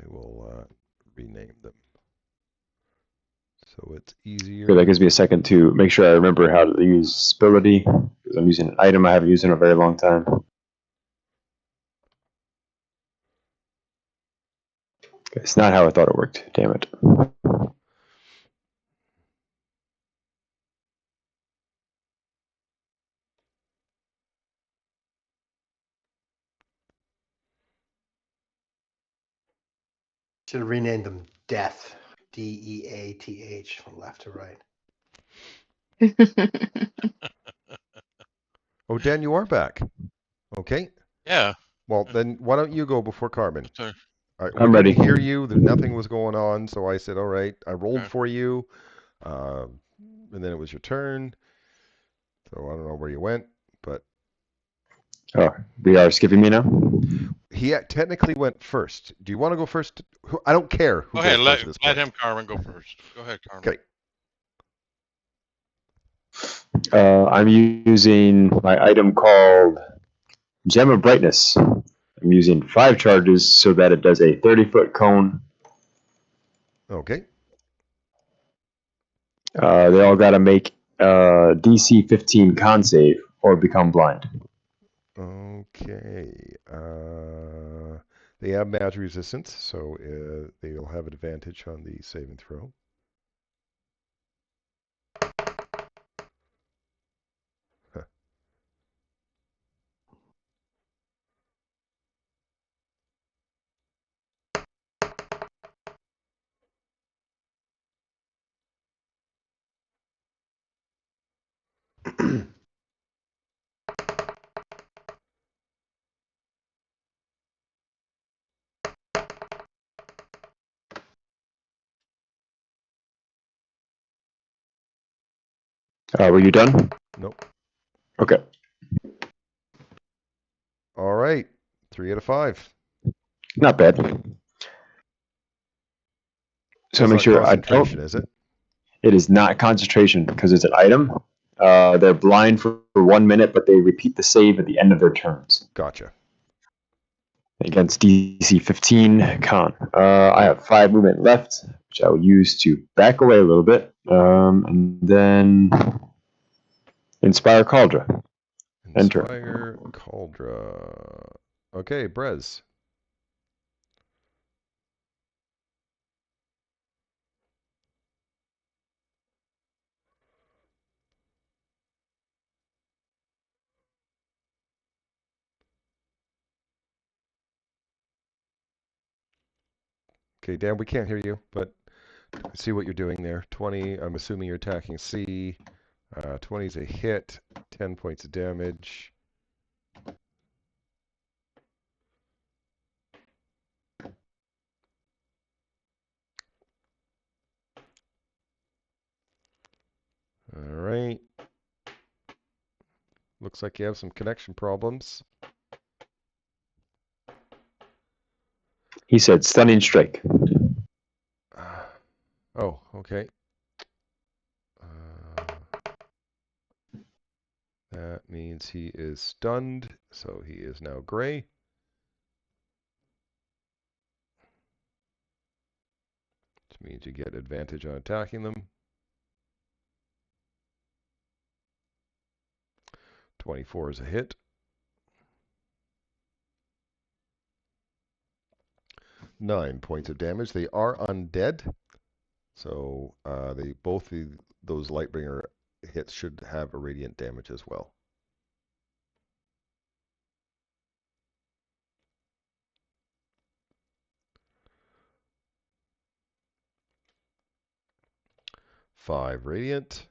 will rename them so it's Good, that easier. gives me a second to make sure I remember how to use ability, because I'm using an item I haven't used in a very long time. It's not how I thought it worked. Damn it. Should have renamed them Death. Death from left to right. Oh, Dan, you are back. Okay. Yeah. Well, then why don't you go before Carmen? Okay. We I'm didn't ready. hear you. Nothing was going on, so I said, all right. I rolled Okay. for you, uh, and then it was your turn. So I don't know where you went, but Oh, we are skipping me now? he technically went first. Do you want to go first? I don't care who Okay, goes first at this let point. him, Carmen, go first. Go ahead, Carmen. Okay. I'm using my item called Gem of Brightness. I'm using 5 charges so that it does a 30-foot cone. Okay. They all got to make DC 15 con save or become blind. Okay. They have magic resistance, so they'll have an advantage on the saving throw. Huh. Were you done? Nope. Okay. All right. 3 out of 5. Not bad. So That's make not sure I concentration, don't. is it? It is not concentration because it's an item. They're blind for 1 minute, but they repeat the save at the end of their turns. Gotcha. Against DC 15 con. I have 5 movement left, which I will use to back away a little bit. And then Inspire Cauldra. Enter. Inspire Cauldra. Okay, Brez. Okay, Dan, we can't hear you, but see what you're doing there. 20, I'm assuming you're attacking C. 20 is a hit, 10 points of damage. All right. Looks like you have some connection problems. He said Stunning Strike. Oh, okay. That means he is stunned, so he is now gray. Which means you get advantage on attacking them. 24 is a hit. 9 points of damage. They are undead, so those Lightbringer hits should have a radiant damage as well. Five radiant.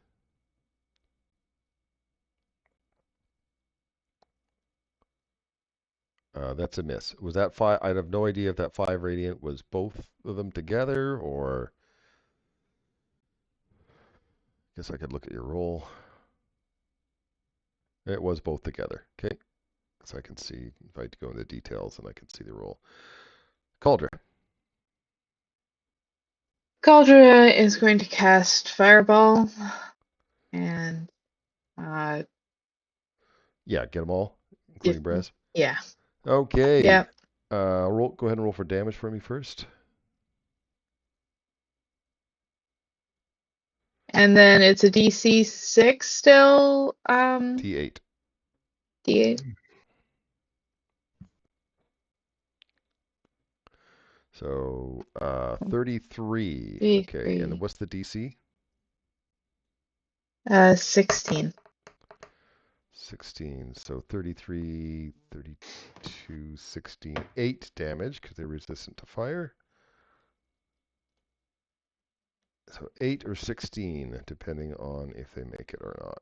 That's a miss. Was that 5? I have no idea if that 5 radiant was both of them together, or guess I could look at your roll. It was both together. Okay, so I can see if I go into details and I can see the roll. Cauldra. Cauldra is going to cast Fireball and Yeah, get them all, including Braz. yeah. Okay. Yep. Go ahead and roll for damage for me first. And then it's a DC 6 still. D8. D8. So 33. Okay, and 33. what's the DC? 16. 16. So 33, 32, 16, 8 damage because they're resistant to fire. So 8 or 16, depending on if they make it or not.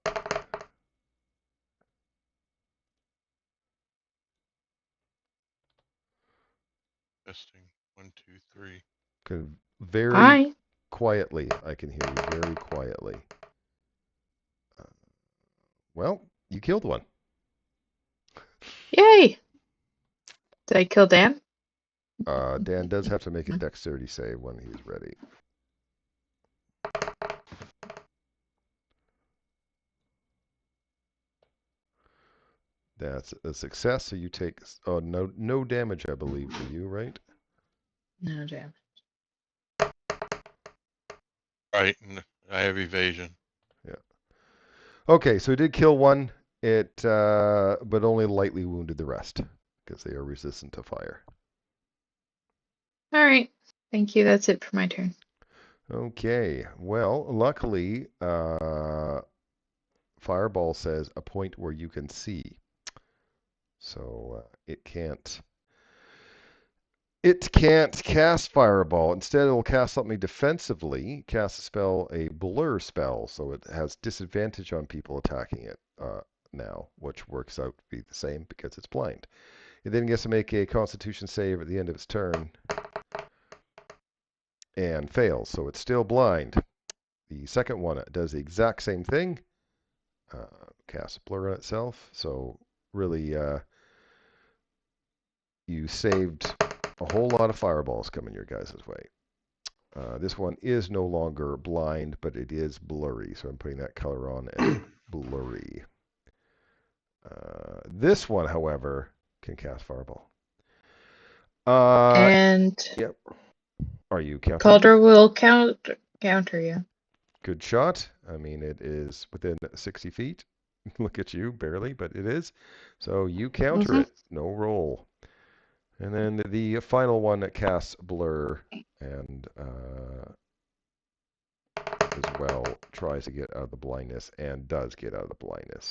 Testing. 1, 2, 3. Very Hi. quietly, I can hear you very quietly. Well, you killed one. Yay. Did I kill Dan? Dan does have to make a dexterity save when he's ready. That's a success, so you take no damage, I believe, for you, right? No damage. Right. I have evasion. Yeah. Okay, so he did kill one. But only lightly wounded the rest because they are resistant to fire. All right. Thank you. That's it for my turn. Okay. Well, luckily, Fireball says a point where you can see, so it can't cast Fireball. Instead, it'll cast something defensively. Cast a spell, a blur spell, so it has disadvantage on people attacking it now, which works out to be the same because it's blind. It then gets to make a Constitution save at the end of its turn and fails, so it's still blind. The second one does the exact same thing, cast blur on itself. So really, you saved a whole lot of fireballs coming your guys' way. This one is no longer blind, but it is blurry. So I'm putting that color on as blurry. This one, however, can cast fireball. And Yep. Are you counting? Calder will counter you. Good shot. I mean, it is within 60 feet. Look at you, barely, but it is. So you counter it. No roll. And then the final one that casts blur and as well tries to get out of the blindness and does get out of the blindness.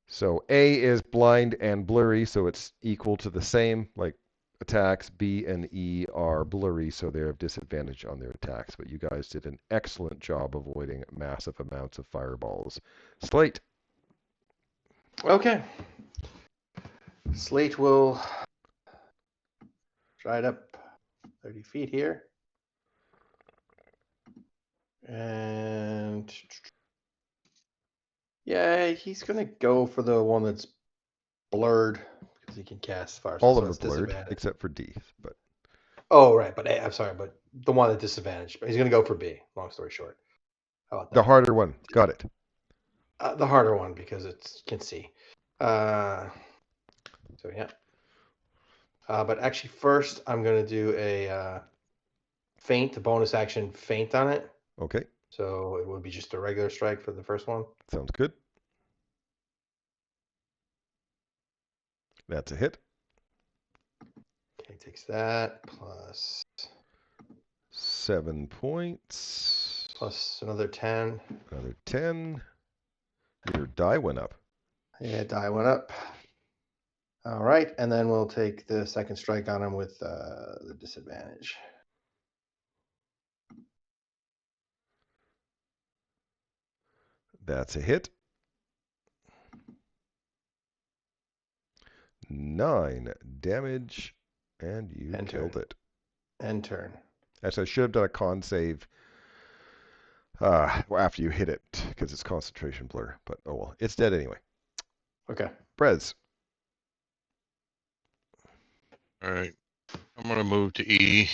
So A is blind and blurry, so it's equal to the same, like attacks. B and E are blurry, so they have disadvantage on their attacks. But you guys did an excellent job avoiding massive amounts of fireballs. Slate. Okay. Slate will stride up 30 feet here. And yeah, he's gonna go for the one that's blurred because he can cast fire. All so of them it's are blurred, disadvantage. except for D. But Oh, right, but I'm sorry, but the one at disadvantage. But he's gonna go for B. Long story short. How about that? the harder one. Got it. The harder one because it can see. So yeah. But actually, first I'm gonna do a feint, a bonus action feint on it. Okay. So it would be just a regular strike for the first one. Sounds good. That's a hit. Okay, takes that plus 7 points. plus another 10. Another 10. Your die went up. Yeah, die went up. All right, and then we'll take the second strike on him with the disadvantage. That's a hit. 9 damage, and you End killed turn. it. End turn. Actually, I should have done a con save after you hit it, because it's concentration blur. But oh well, it's dead anyway. Okay. Brez. All right. I'm going to move to E.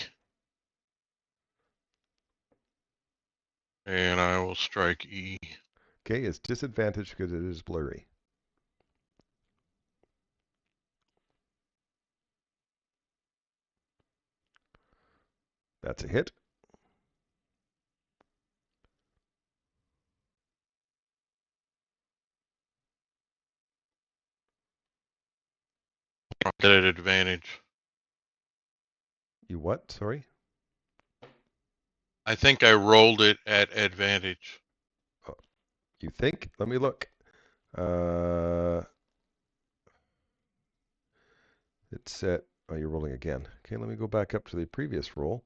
And I will strike E. Okay, it's disadvantage because it is blurry. That's a hit. I'll get an advantage. You what? Sorry? I think I rolled it at advantage. Oh, you think? Let me look. It's set. Oh, you're rolling again. Okay, let me go back up to the previous roll.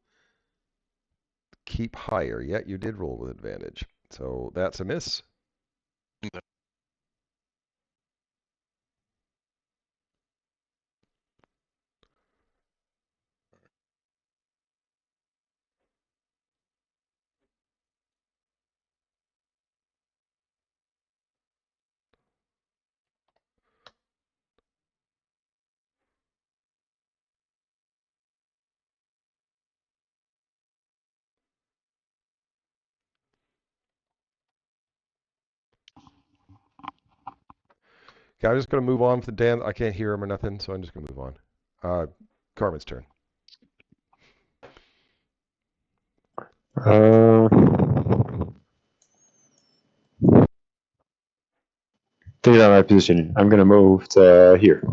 Keep higher. Yeah, you did roll with advantage. So that's a miss. Okay, I'm just going to move on to Dan. I can't hear him or nothing, so I'm just going to move on. Carmen's turn. Uh, Taking out my position, I'm gonna move to here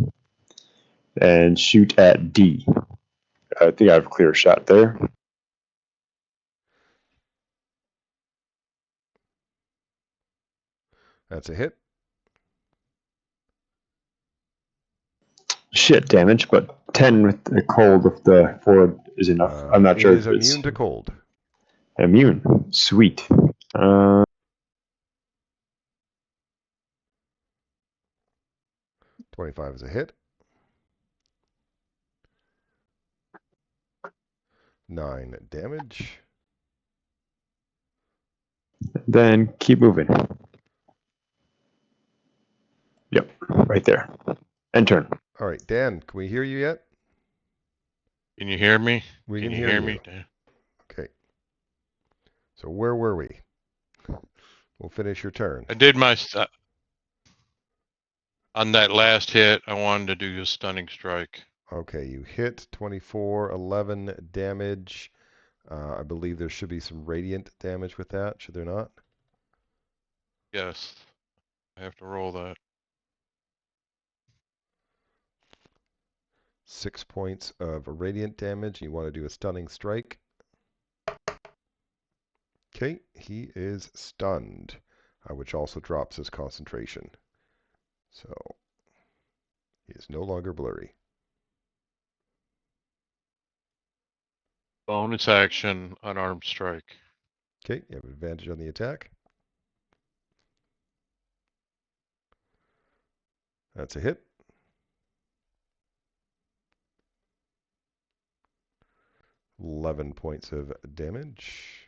and shoot at D. I think I have a clear shot there. That's a hit. Shit damage, but 10 with the cold of the forward is enough. I'm not It sure is if it's immune to cold. immune. Sweet. 25 is a hit. 9 damage. then keep moving. Yep, right there. And turn. All right, Dan, can we hear you yet? Can you hear me? We Can can you hear hear you. me? Dan? Okay. So where were we? We'll finish your turn. I did my on that last hit. I wanted to do a stunning strike. Okay, you hit 24, 11 damage. I believe there should be some radiant damage with that, should there not? Yes, I have to roll that. 6 points of radiant damage. You want to do a stunning strike. Okay, he is stunned, which also drops his concentration. So he is no longer blurry. Bonus action, unarmed strike. Okay, you have advantage on the attack. That's a hit. $11 points of damage.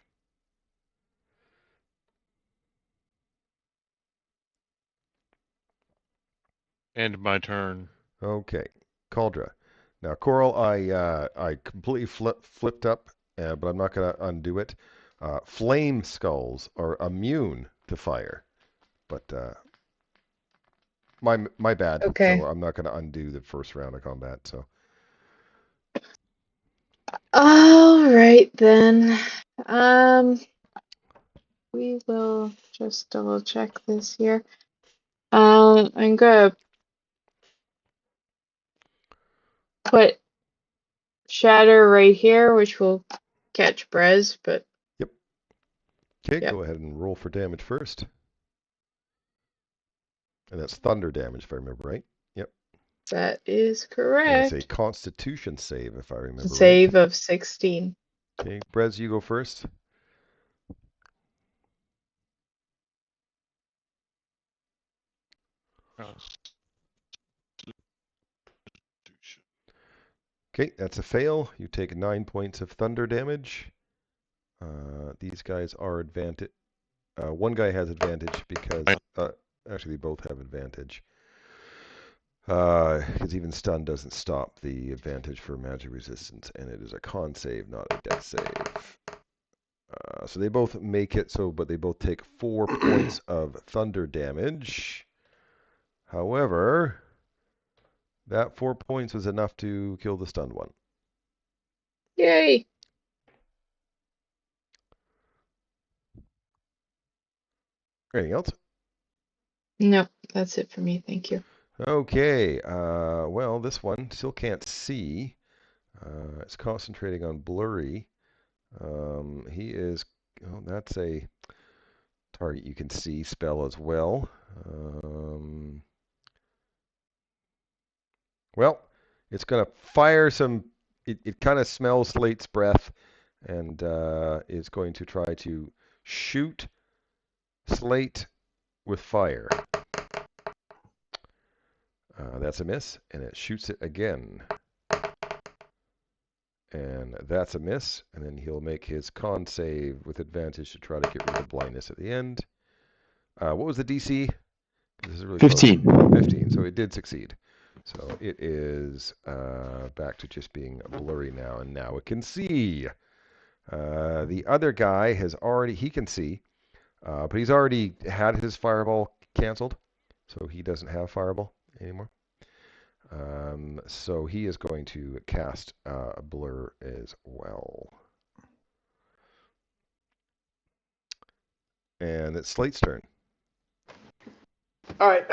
End my turn. Okay, Cauldra. Now, Coral, I completely flipped up, but I'm not going to undo it. Flame skulls are immune to fire, but my bad. Okay. So I'm not going to undo the first round of combat. So All right then. We will just double check this here. I'm gonna put Shatter right here, which will catch Brez, but yep. Okay, yep, go ahead and roll for damage first, and that's thunder damage if I remember right. Yep. that is And it's a correct. Constitution save if I remember right. Save of 16. Okay, Brez, you go first. Okay, that's a fail. You take 9 points of thunder damage. These guys are advantage. One guy has advantage because actually they both have advantage. Because even stun doesn't stop the advantage for magic resistance, and it is a con save, not a death save. So they both make it. But they both take 4 points of thunder damage. However, that 4 points was enough to kill the stunned one. Yay! Anything else? Nope, that's it for me. Thank you. Okay. Well, this one still can't see. It's concentrating on blurry. He is. Oh, that's a target you can see spell as well. Well, it's going to fire some. It kind of smells Slate's breath, and is going to try to shoot Slate with fire. That's a miss, and it shoots it again. And that's a miss, and then he'll make his con save with advantage to try to get rid of blindness at the end. What was the DC? This is really 15. close. 15, so it did succeed. So it is back to just being blurry now, and now it can see. The other guy has already, he can see, but he's already had his fireball canceled, so he doesn't have fireball anymore. So he is going to cast a blur as well. And it's Slate's turn. All right,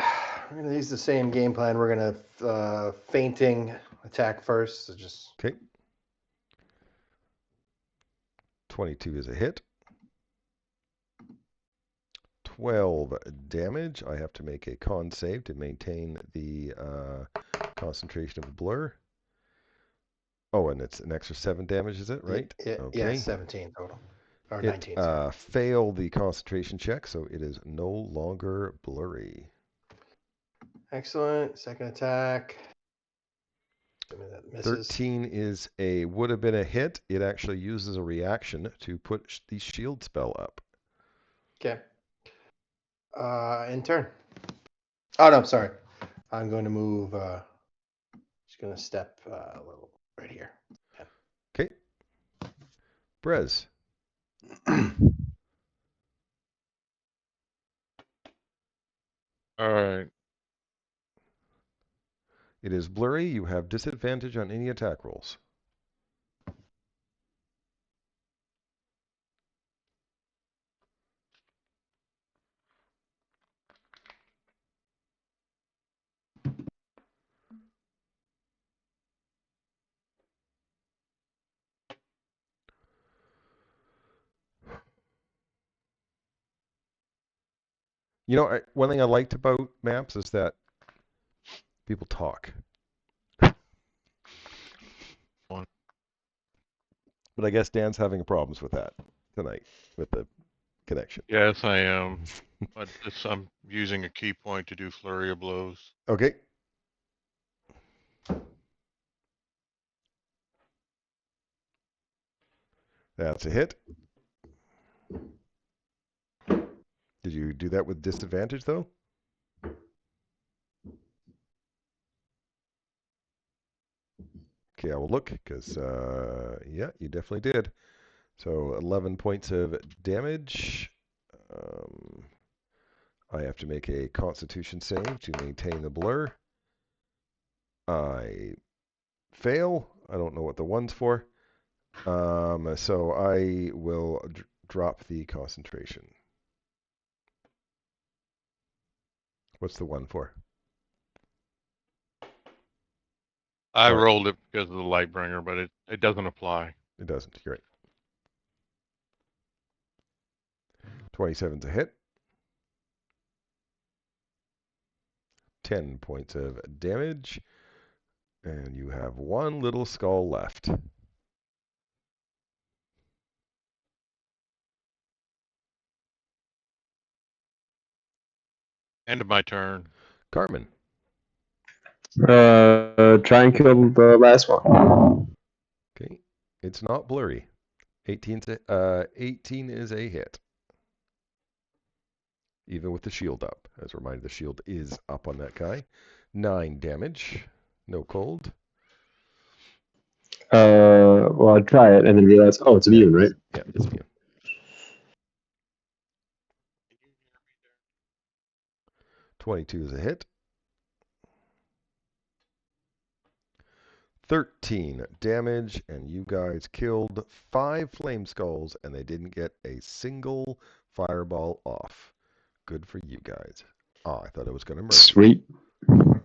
we're going to use the same game plan. We're going to fainting attack first. So just Okay. 22 is a hit. 12 damage. I have to make a con save to maintain the concentration of the blur. Oh, and it's an extra 7 damage, is it? Right? Okay. Yeah, 17 total. Or 19. It failed the concentration check, so it is no longer blurry. Excellent. Second attack. That misses. 13 would have been a hit. It actually uses a reaction to put the shield spell up. Okay. In turn. Oh no, sorry. I'm going to move. Just going to step a little right here. Okay. Brez. All right. It is blurry. You have disadvantage on any attack rolls. You know, one thing I liked about maps is that people talk. One. But I guess Dan's having problems with that tonight with the connection. Yes, I am. But I'm using a key point to do flurry of blows. Okay. That's a hit. Did you do that with disadvantage, though? Okay, I will look, because, yeah, you definitely did. So 11 points of damage. I have to make a constitution save to maintain the blur. I fail. I don't know what the one's for. So I will drop the concentration. What's the one for? I Sorry. rolled it because of the Lightbringer, but it doesn't apply. It doesn't. You're right. 27's a hit. 10 points of damage. And you have one little skull left. End of my turn. Carmen. Try and kill the last one. Okay. It's not blurry. 18 is a hit. Even with the shield up. As a reminder, the shield is up on that guy. 9 damage. No cold. Well, I try it and then realize, oh, it's immune, right? Yeah, it's immune. 22 is a hit. 13 damage, and you guys killed 5 flame skulls, and they didn't get a single fireball off. Good for you guys. Oh, I thought I was going to murder. Sweet.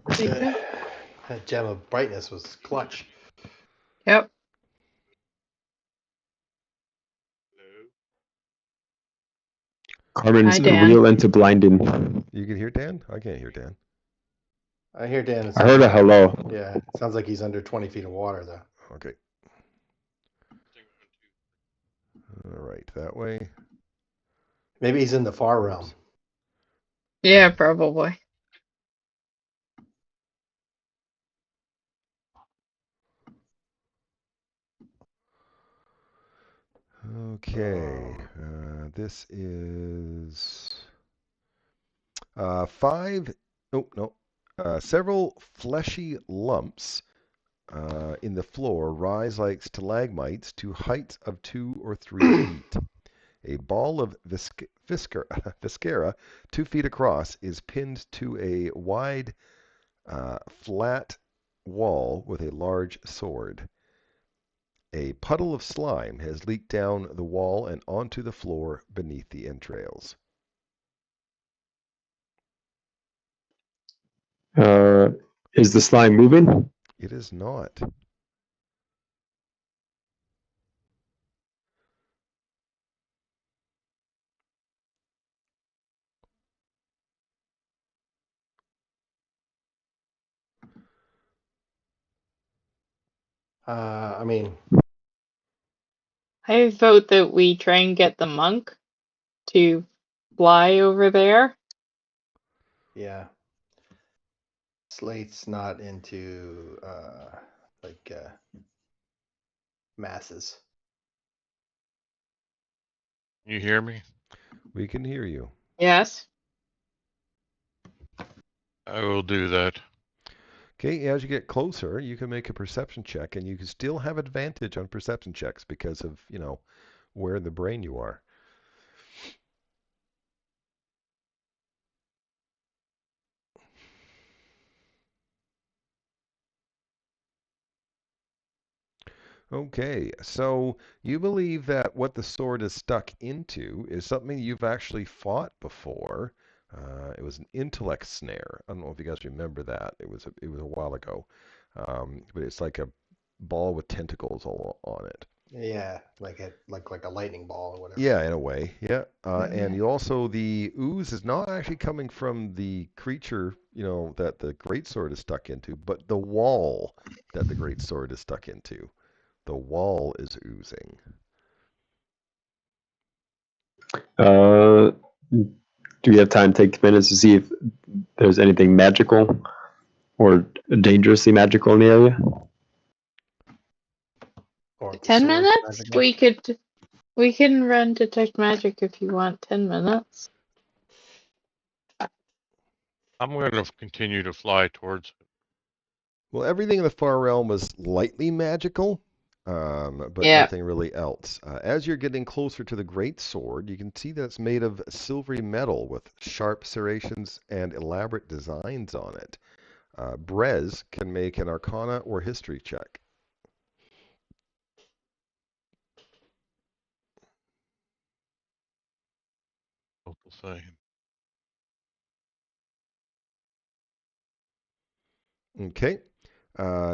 That gem of brightness was clutch. Yep. Carmen's Hi, Dan. real into blinding. You can hear Dan? I can't hear Dan. I hear Dan. I heard a hello. Yeah, sounds like he's under 20 feet of water, though. Okay. All right, that way. Maybe he's in the far realm. Yeah, probably. Okay. This is 5. Oh, no. Several fleshy lumps in the floor rise like stalagmites to heights of 2 or 3 feet. A ball of viscera 2 feet across is pinned to a wide, flat wall with a large sword. A puddle of slime has leaked down the wall and onto the floor beneath the entrails. Is the slime moving? It is not. I mean, I vote that we try and get the monk to fly over there. yeah. Slate's not into masses. You hear me? We can hear you. Yes. I will do that. Okay, as you get closer, you can make a perception check, and you can still have advantage on perception checks because of, where in the brain you are. Okay, so you believe that what the sword is stuck into is something you've actually fought before. It was an intellect snare. I don't know if you guys remember that. It was a while ago, but it's like a ball with tentacles all on it. Yeah, like a lightning ball or whatever. Yeah, in a way. Yeah, and Mhm. you also the ooze is not actually coming from the creature, that the greatsword is stuck into, but the wall that the greatsword is stuck into. The wall is oozing. Do we have time to take minutes to see if there's anything magical or dangerously magical in the area? Or if the 10 sword's minutes? magical. We can run detect magic if you want 10 minutes. I'm going to continue to fly towards it. Well, everything in the far realm was lightly magical, but Yeah. nothing really else. As you're getting closer to the great sword, you can see that it's made of silvery metal with sharp serrations and elaborate designs on it. Brez can make an Arcana or History check. Local saying. Okay.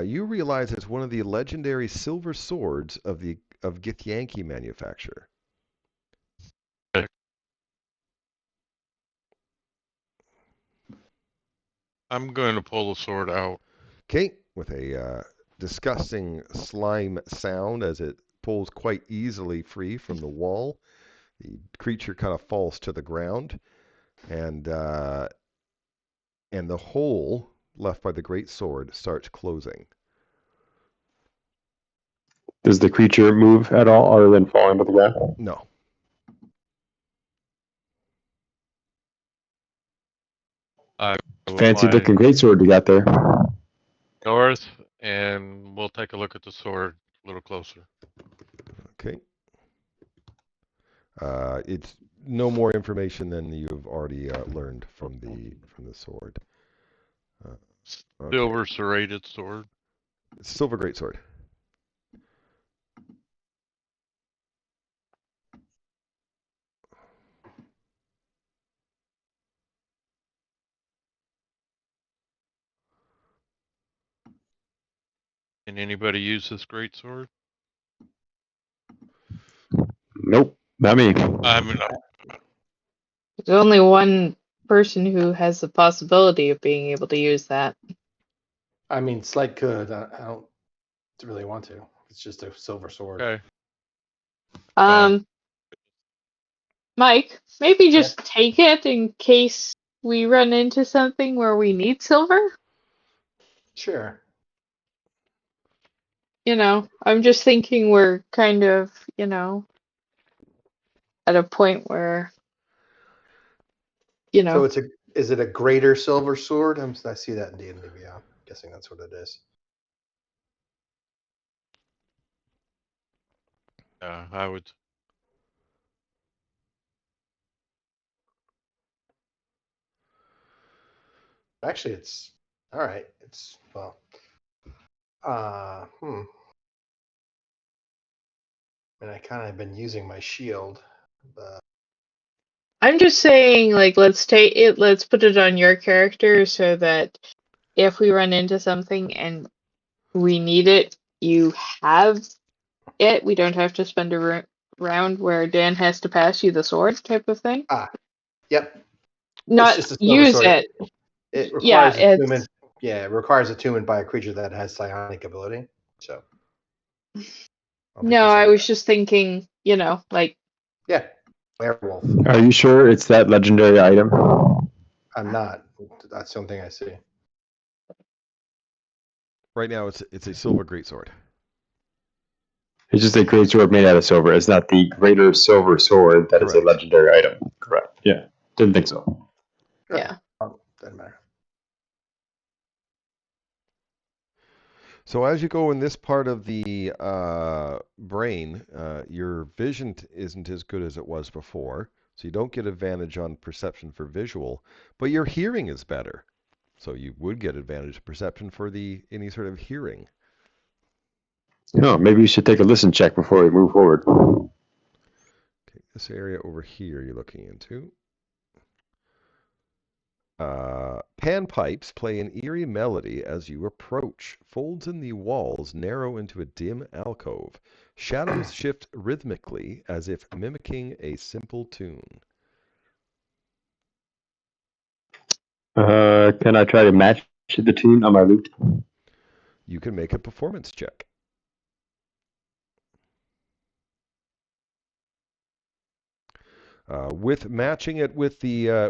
You realize it's one of the legendary silver swords of Githyanki manufacture. I'm going to pull the sword out. Okay, with a disgusting slime sound as it pulls quite easily free from the wall. The creature kind of falls to the ground, and the hole left by the great sword starts closing. Does the creature move at all other than falling to the ground? No. I will Fancy fly looking greatsword you got there. north, and we'll take a look at the sword a little closer. Okay. It's no more information than you've already learned from the sword. Okay. Silver serrated sword. Silver greatsword. Can anybody use this great sword? Nope, not me. I mean, There's only one person who has the possibility of being able to use that. I mean, Slight could. I don't really want to. It's just a silver sword. okay. Um, Mike, maybe Yeah. just take it in case we run into something where we need silver. Sure. I'm just thinking we're kind of, at a point where, So is it a greater silver sword? I see that in D&D Beyond. I'm guessing that's what it is. I would. Actually, it's all right. It's well. And I kind of been using my shield, but I'm just saying, like, let's put it on your character so that if we run into something and we need it, you have it. We don't have to spend a round where Dan has to pass you the sword type of thing. yep. It's Not just a silver use sword. it. It Yeah, requires attunement. Yeah, it requires attunement by a creature that has psionic ability. So I don't think No, there's I any. was just thinking, like, Yeah, werewolf. Are you sure it's that legendary item? I'm not. That's the only thing I see. Right now, it's a silver greatsword. It's just a greatsword made out of silver. It's not the greater silver sword that is a Correct. legendary item. Correct. Yeah, didn't think so. Yeah. Doesn't matter. So as you go in this part of the brain, your vision isn't as good as it was before, so you don't get advantage on perception for visual, but your hearing is better. So you would get advantage perception for the any sort of hearing. Maybe you should take a listen check before we move forward. Okay, this area over here you're looking into. Panpipes play an eerie melody as you approach. Folds in the walls narrow into a dim alcove. Shadows shift rhythmically as if mimicking a simple tune. Can I try to match the tune on my lute? You can make a performance check. With matching it with the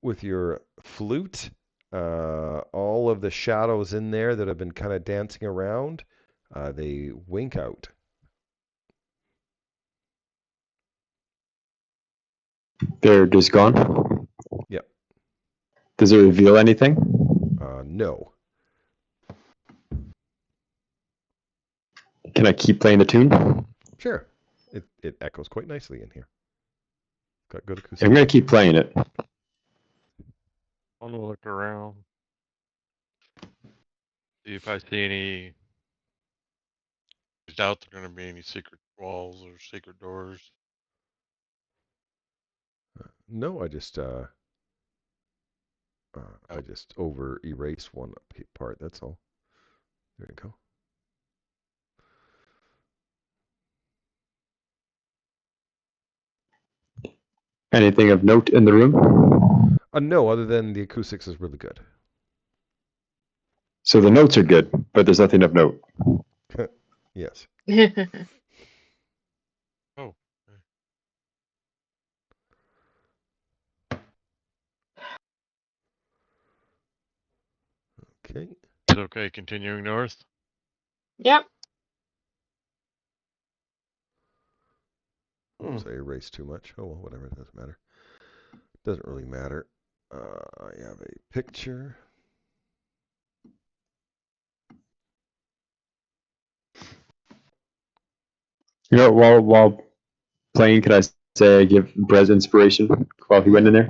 with your flute, all of the shadows in there that have been kind of dancing around, they wink out. They're just gone? Yep. Does it reveal anything? No. Can I keep playing the tune? Sure. It echoes quite nicely in here. Got good acoustics. I'm going to keep playing it. I'm gonna look around, see if I see any. I doubt there are gonna be any secret walls or secret doors. No, I just over erased one part. That's all. There you go. Anything of note in the room? No, other than the acoustics is really good. So the notes are good, but there's nothing of note. Yes. Oh, Okay. it's okay. Continuing north. Yep. Oops, I erased too much. Oh well, whatever. It doesn't matter. Doesn't really matter. I have a picture. While playing, could I say I give Brez inspiration while he went in there?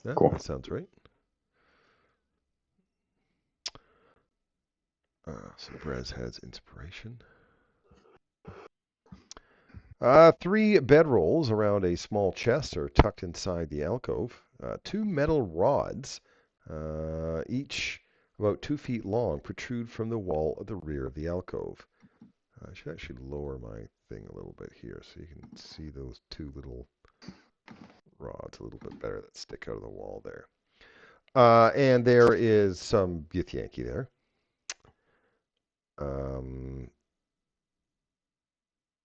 Yeah, Cool. that sounds right. So Brez has inspiration. 3 bedrolls around a small chest are tucked inside the alcove. 2 metal rods, each about 2 feet long, protrude from the wall at the rear of the alcove. I should actually lower my thing a little bit here so you can see those 2 little rods a little bit better that stick out of the wall there. And there is some Githyanki there.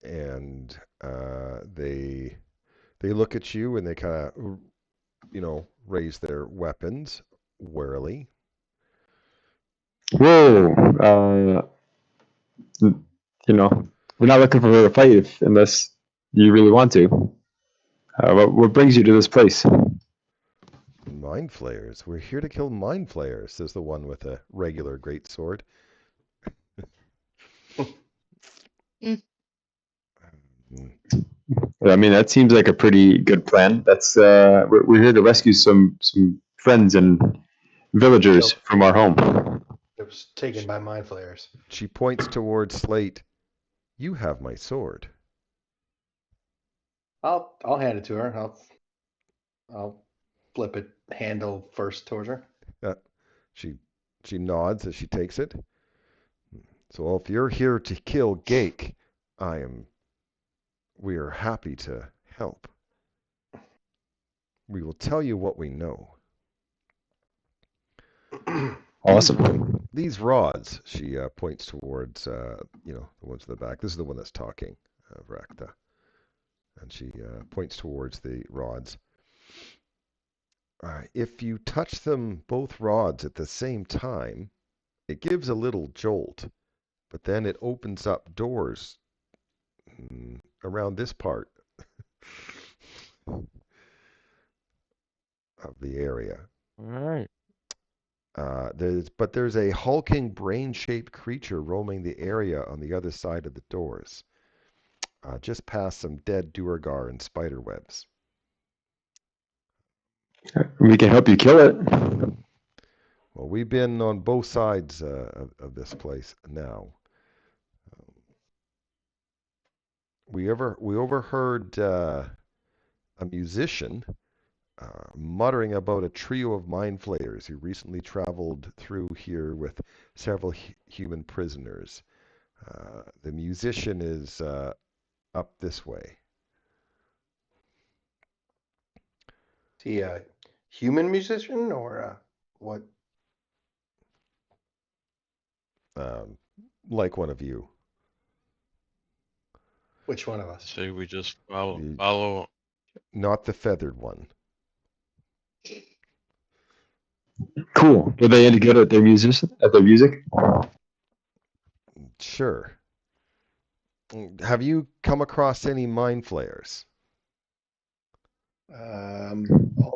And they look at you and they kind of, raise their weapons warily. Whoa! We're not looking for a fight unless you really want to. What brings you to this place? Mind flayers. We're here to kill mind flayers, says the one with a regular great sword. I mean, that seems like a pretty good plan. That's we're here to rescue some friends and villagers from our home. It was taken by mind flayers. She points towards Slate. You have my sword. I'll hand it to her. I'll flip it handle first towards her. She nods as she takes it. So if you're here to kill Gake, we are happy to help. We will tell you what we know. Awesome. These rods, she points towards, the ones in the back. This is the one that's talking, Vrakta. And she points towards the rods. If you touch them, both rods, at the same time, it gives a little jolt, but then it opens up doors around this part. the area. All right. There's a hulking brain-shaped creature roaming the area on the other side of the doors, just past some dead duergar and spider webs. We can help you kill it. Well, we've been on both sides of this place now. We overheard a musician muttering about a trio of mind flayers who recently traveled through here with several human prisoners. The musician is up this way. Is he a human musician or what? Like one of you. Which one of us? Say we just The- follow. Not the feathered one. Cool. Were they any good at their music? Sure. Have you come across any mind flayers? Yeah.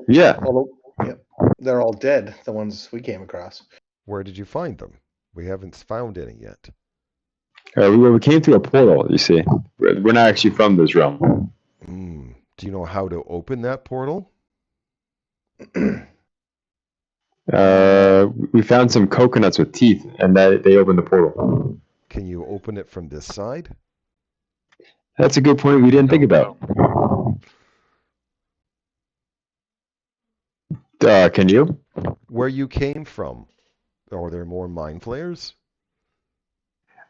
Yep. They're all dead. The ones we came across. Where did you find them? We haven't found any yet. We came through a portal, you see. We're not actually from this realm. Do you know how to open that portal? We found some coconuts with teeth, and they opened the portal. Can you open it from this side? That's a good point we didn't think about. Can you? Where you came from? Are there more mind flayers?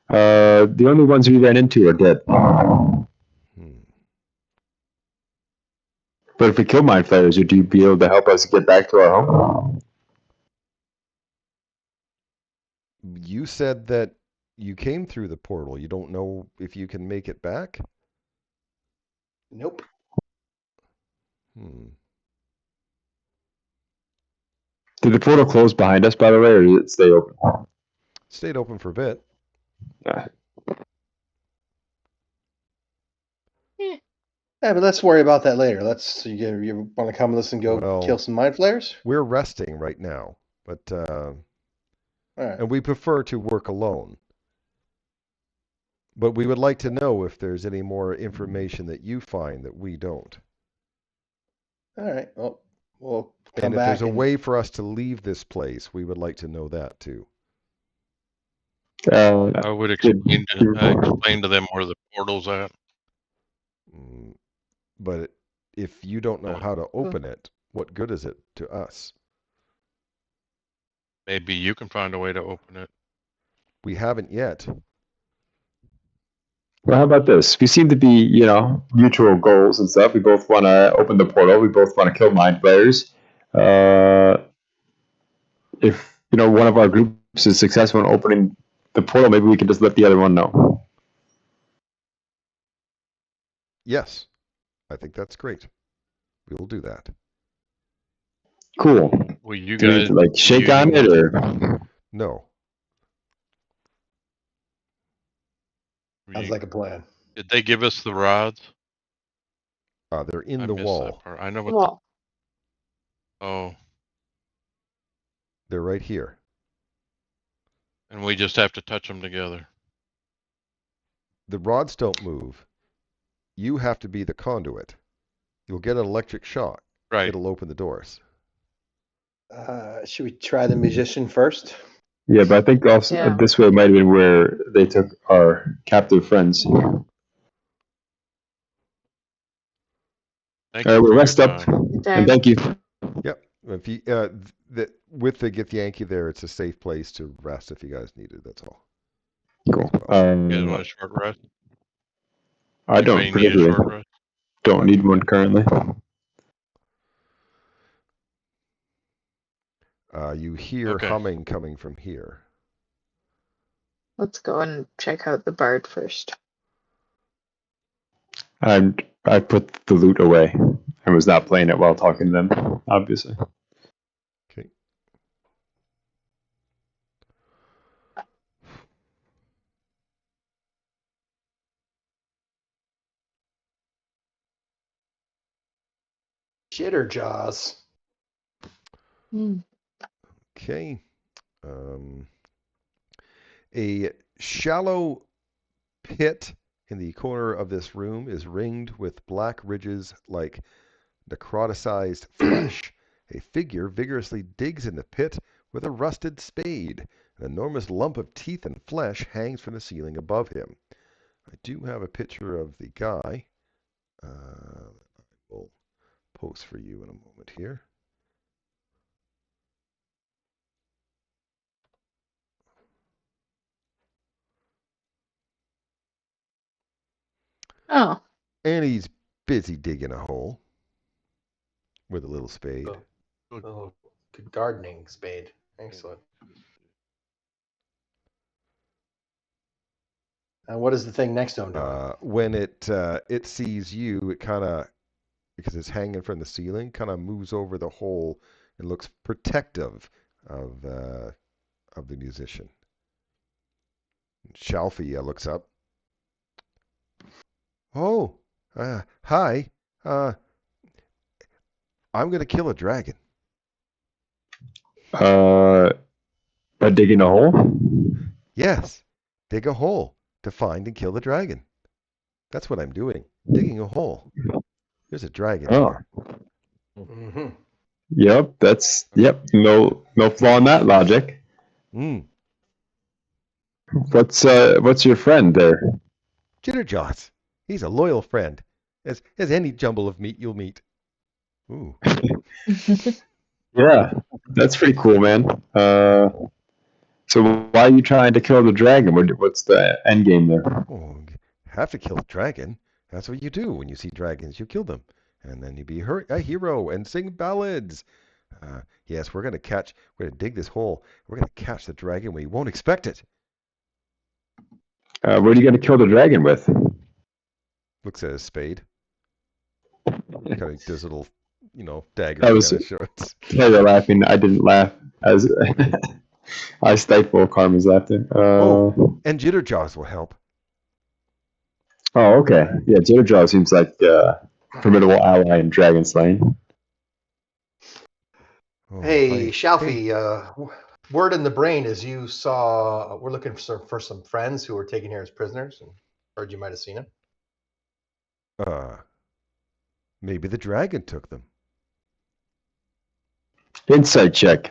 The only ones we ran into are dead. Hmm. But if we kill mind flayers, would you be able to help us get back to our home? You said that you came through the portal. You don't know if you can make it back? Nope. Hmm. Did the portal close behind us, by the way, or did it stay open? Stayed open for a bit. Yeah. Yeah, but let's worry about that later. You want to come with us and go Well, kill some mind flayers? We're resting right now, but All right. and we prefer to work alone. But we would like to know if there's any more information that you find that we don't. All right. Well, we'll come And if back there's a way for us to leave this place, we would like to know that too. I would explain to them where the portal's at. But if you don't know Yeah. how to open it, what good is it to us? Maybe you can find a way to open it. We haven't yet. Well, how about this? We seem to be, mutual goals and stuff. We both want to open the portal. We both want to kill mind flayers. If, one of our groups is successful in opening the portal, maybe we can just let the other one know. Yes, I think that's great. We will do that. Cool. Will you Do we guys need to, shake on it, or? No. sounds like a plan. Did they give us the rods? They're in I the missed wall. that part. I know what. Well, Oh, They're right here. and we just have to touch them together. The rods don't move. You have to be the conduit. You'll get an electric shock. Right. It'll open the doors. Should we try the musician first? Yeah, but I think also Yeah. this way might have been where they took our captive friends. Thank All right, you we'll for your rest up, time. and thank you. Yep. If you with the Githyanki there, it's a safe place to rest if you guys need it. That's all. Cool. You guys want a short rest? I don't Anybody need a short particularly. rest? Don't need one currently. You hear Okay. humming coming from here. let's go and check out the bard first. I put the loot away. I was not playing it while talking to them, obviously. Okay. Shitter jaws. Hmm. Okay. Um, a shallow pit in the corner of this room is ringed with black ridges like necroticized flesh. A figure vigorously digs in the pit with a rusted spade. An enormous lump of teeth and flesh hangs from the ceiling above him. I do have a picture of the guy. I will post for you in a moment here. Oh. And he's busy digging a hole with a little spade. Oh, good gardening spade. Excellent. And what is the thing next to him doing? When it sees you, it kind of, because it's hanging from the ceiling, kind of moves over the hole and looks protective of the musician. Shalfie looks up. Oh, hi. Uh, I'm gonna kill a dragon. By digging a hole? Yes, dig a hole to find and kill the dragon. That's what I'm doing. Digging a hole. There's a dragon in Oh, there. Mm-hmm. yep. No flaw in that logic. Mm. What's your friend there? Jitterjaws. He's a loyal friend, as any jumble of meat you'll meet. Ooh. Yeah, that's pretty cool, man. So why are you trying to kill the dragon? What's the end game there? Oh, have to kill a dragon. That's what you do when you see dragons. You kill them, and then you be a hero and sing ballads. Yes, we're gonna dig this hole. We're gonna catch the dragon when you won't expect it. What are you going to kill the dragon with? Looks at his spade. Kind of does a little, dagger I to was kind of show it. yeah, you're laughing. I didn't laugh. As I stifle Karma's laughter. Oh, and Jitterjaws will help. Oh, okay. Yeah, Jitterjaw seems like a formidable ally in dragon slaying. Oh, Hey, hey. Shalfie, word in the brain is you saw, we're looking for some friends who were taken here as prisoners, and heard you might have seen them. Uh, maybe the dragon took them. Insight check.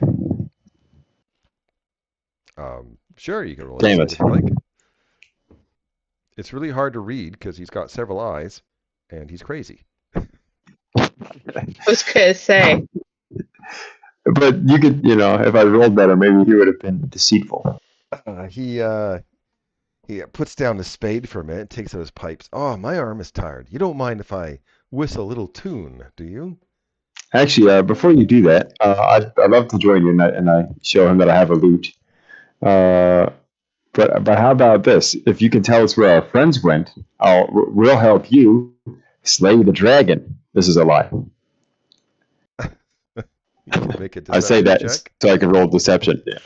Sure, you can roll Damn insight it. if you like. It's really hard to read because he's got several eyes, and he's crazy. I was gonna say. But you could, if I rolled better, maybe he would have been deceitful. He puts down the spade for a minute, takes out his pipes. Oh, my arm is tired. You don't mind if I whistle a little tune, do you? Actually, before you do that, I'd love to join you and I show him that I have a lute. Uh, but how about this? If you can tell us where our friends went, we'll help you slay the dragon. This is a lie. You can make a I say deception that check. so I can roll deception. Yeah.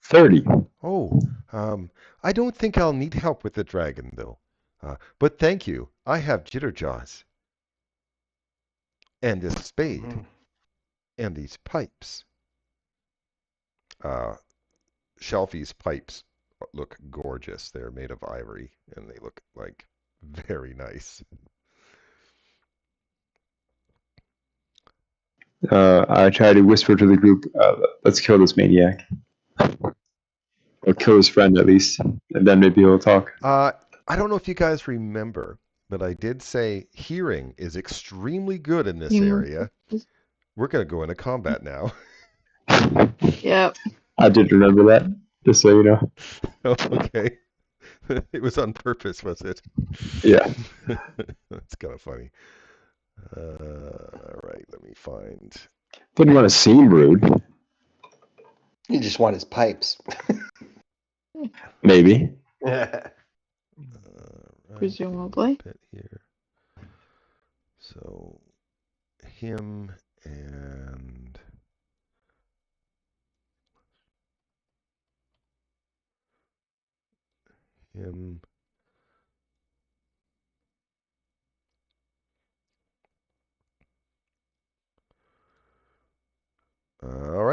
30. Oh, I don't think I'll need help with the dragon, though. But thank you. I have Jitterjaws. And this spade. Mm-hmm. And these pipes. Uh, Shelfie's pipes look gorgeous. They're made of ivory, and they look like very nice. I try to whisper to the group, let's kill this maniac. Or kill his friend at least. And then maybe he'll talk. I don't know if you guys remember, but I did say hearing is extremely good in this You, area. We're going to go into combat now. yep. I did remember that, just so you know. Okay. It was on purpose, was it? Yeah. That's kind of funny. All right, let me find. Didn't want to seem rude. You just want his pipes. Maybe. Yeah. Right, Presumably. bit here. So him and him.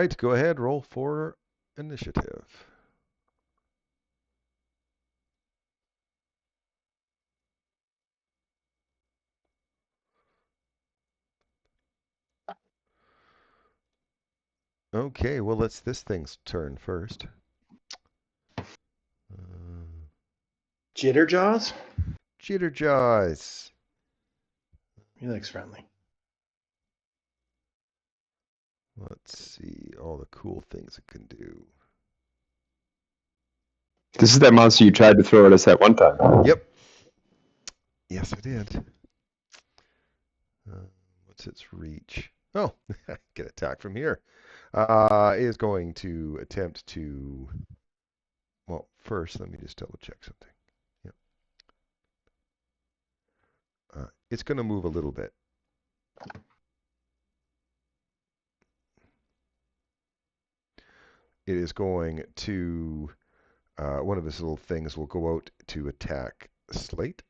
right, go ahead. Roll for initiative. Okay, well, it's this thing's turn first. Jitterjaws? Jitterjaws. He looks friendly. Let's see all the cool things it can do. This is that monster you tried to throw at us that one time. Yep. Yes, I did. What's its reach? Oh, get attacked from here. It is going to attempt to. Well, first, let me just double check something. Yep. It's going to move a little bit. It is going to. One of his little things will go out to attack Slate.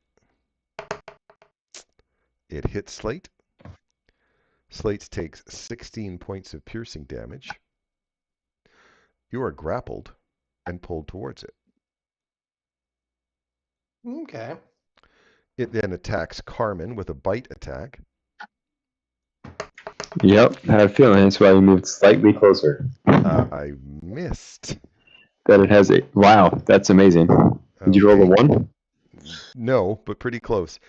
It hits Slate. Slate takes 16 points of piercing damage. You are grappled and pulled towards it. Okay. It then attacks Carmen with a bite attack. Yep, I had a feeling that's why you moved slightly closer. I missed. That it has a... Wow, that's amazing. Did you roll a Okay. 1? No, but pretty close.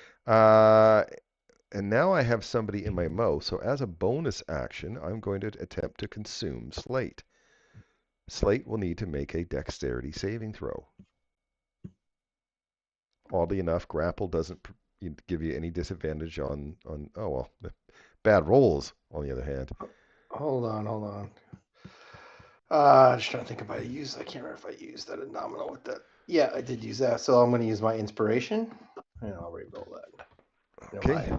And now I have somebody in my mouth, so as a bonus action, I'm going to attempt to consume Slate. Slate will need to make a dexterity saving throw. Oddly enough, grapple doesn't give you any disadvantage on oh well, bad rolls on the other hand. Hold on. Just trying to think if I used. I can't remember if I used that nominal with that. Yeah, I did use that. So I'm going to use my inspiration, and I'll re-roll that. Okay.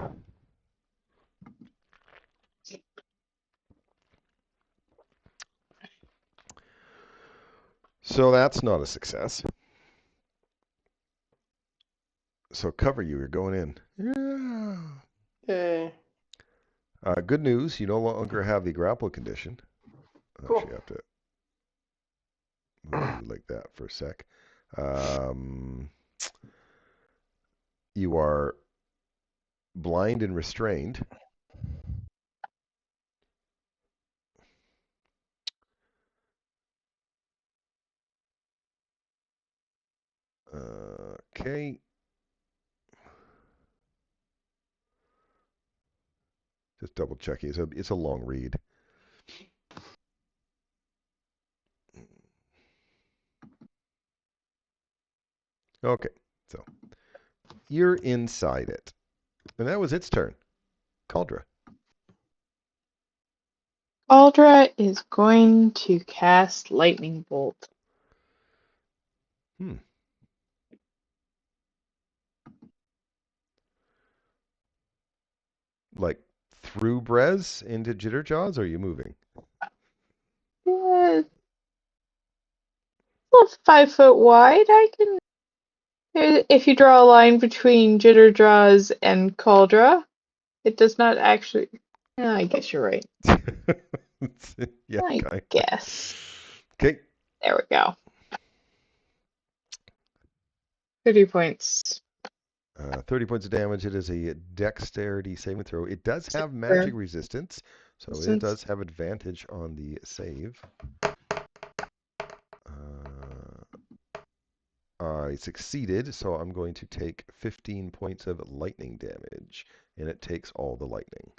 So that's not a success. So cover you. You're going in. Yeah. Yay. Good news. You no longer have the grapple condition. Cool. Actually, I have to move you like that for a sec. You are blind and restrained. Okay. Just double checking. It's a long read. Okay. So you're inside it. And that was its turn. Cauldra. Aldra is going to cast Lightning Bolt. Like through Brez into Jitterjaws, or are you moving? Well, 5 foot wide. I can. If you draw a line between Jitterjaws and Cauldra, it does not actually. I guess you're right. Yeah, I kind of. guess. Okay. There we go. 30 points. 30 points of damage. It is a dexterity saving throw. It does have magic resistance, so it does have advantage on the save. I succeeded, so I'm going to take 15 points of lightning damage, and it takes all the lightning.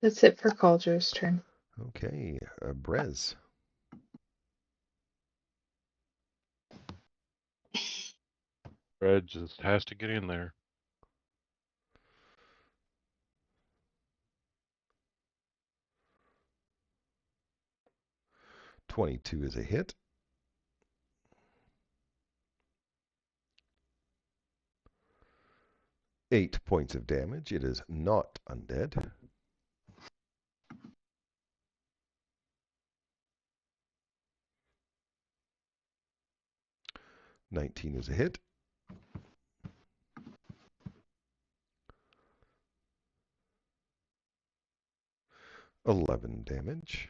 That's it for Caldra's turn. Okay, Brez. Red just has to get in there. .22 is a hit. Eight points of damage. It is not undead. .19 is a hit. 11 damage.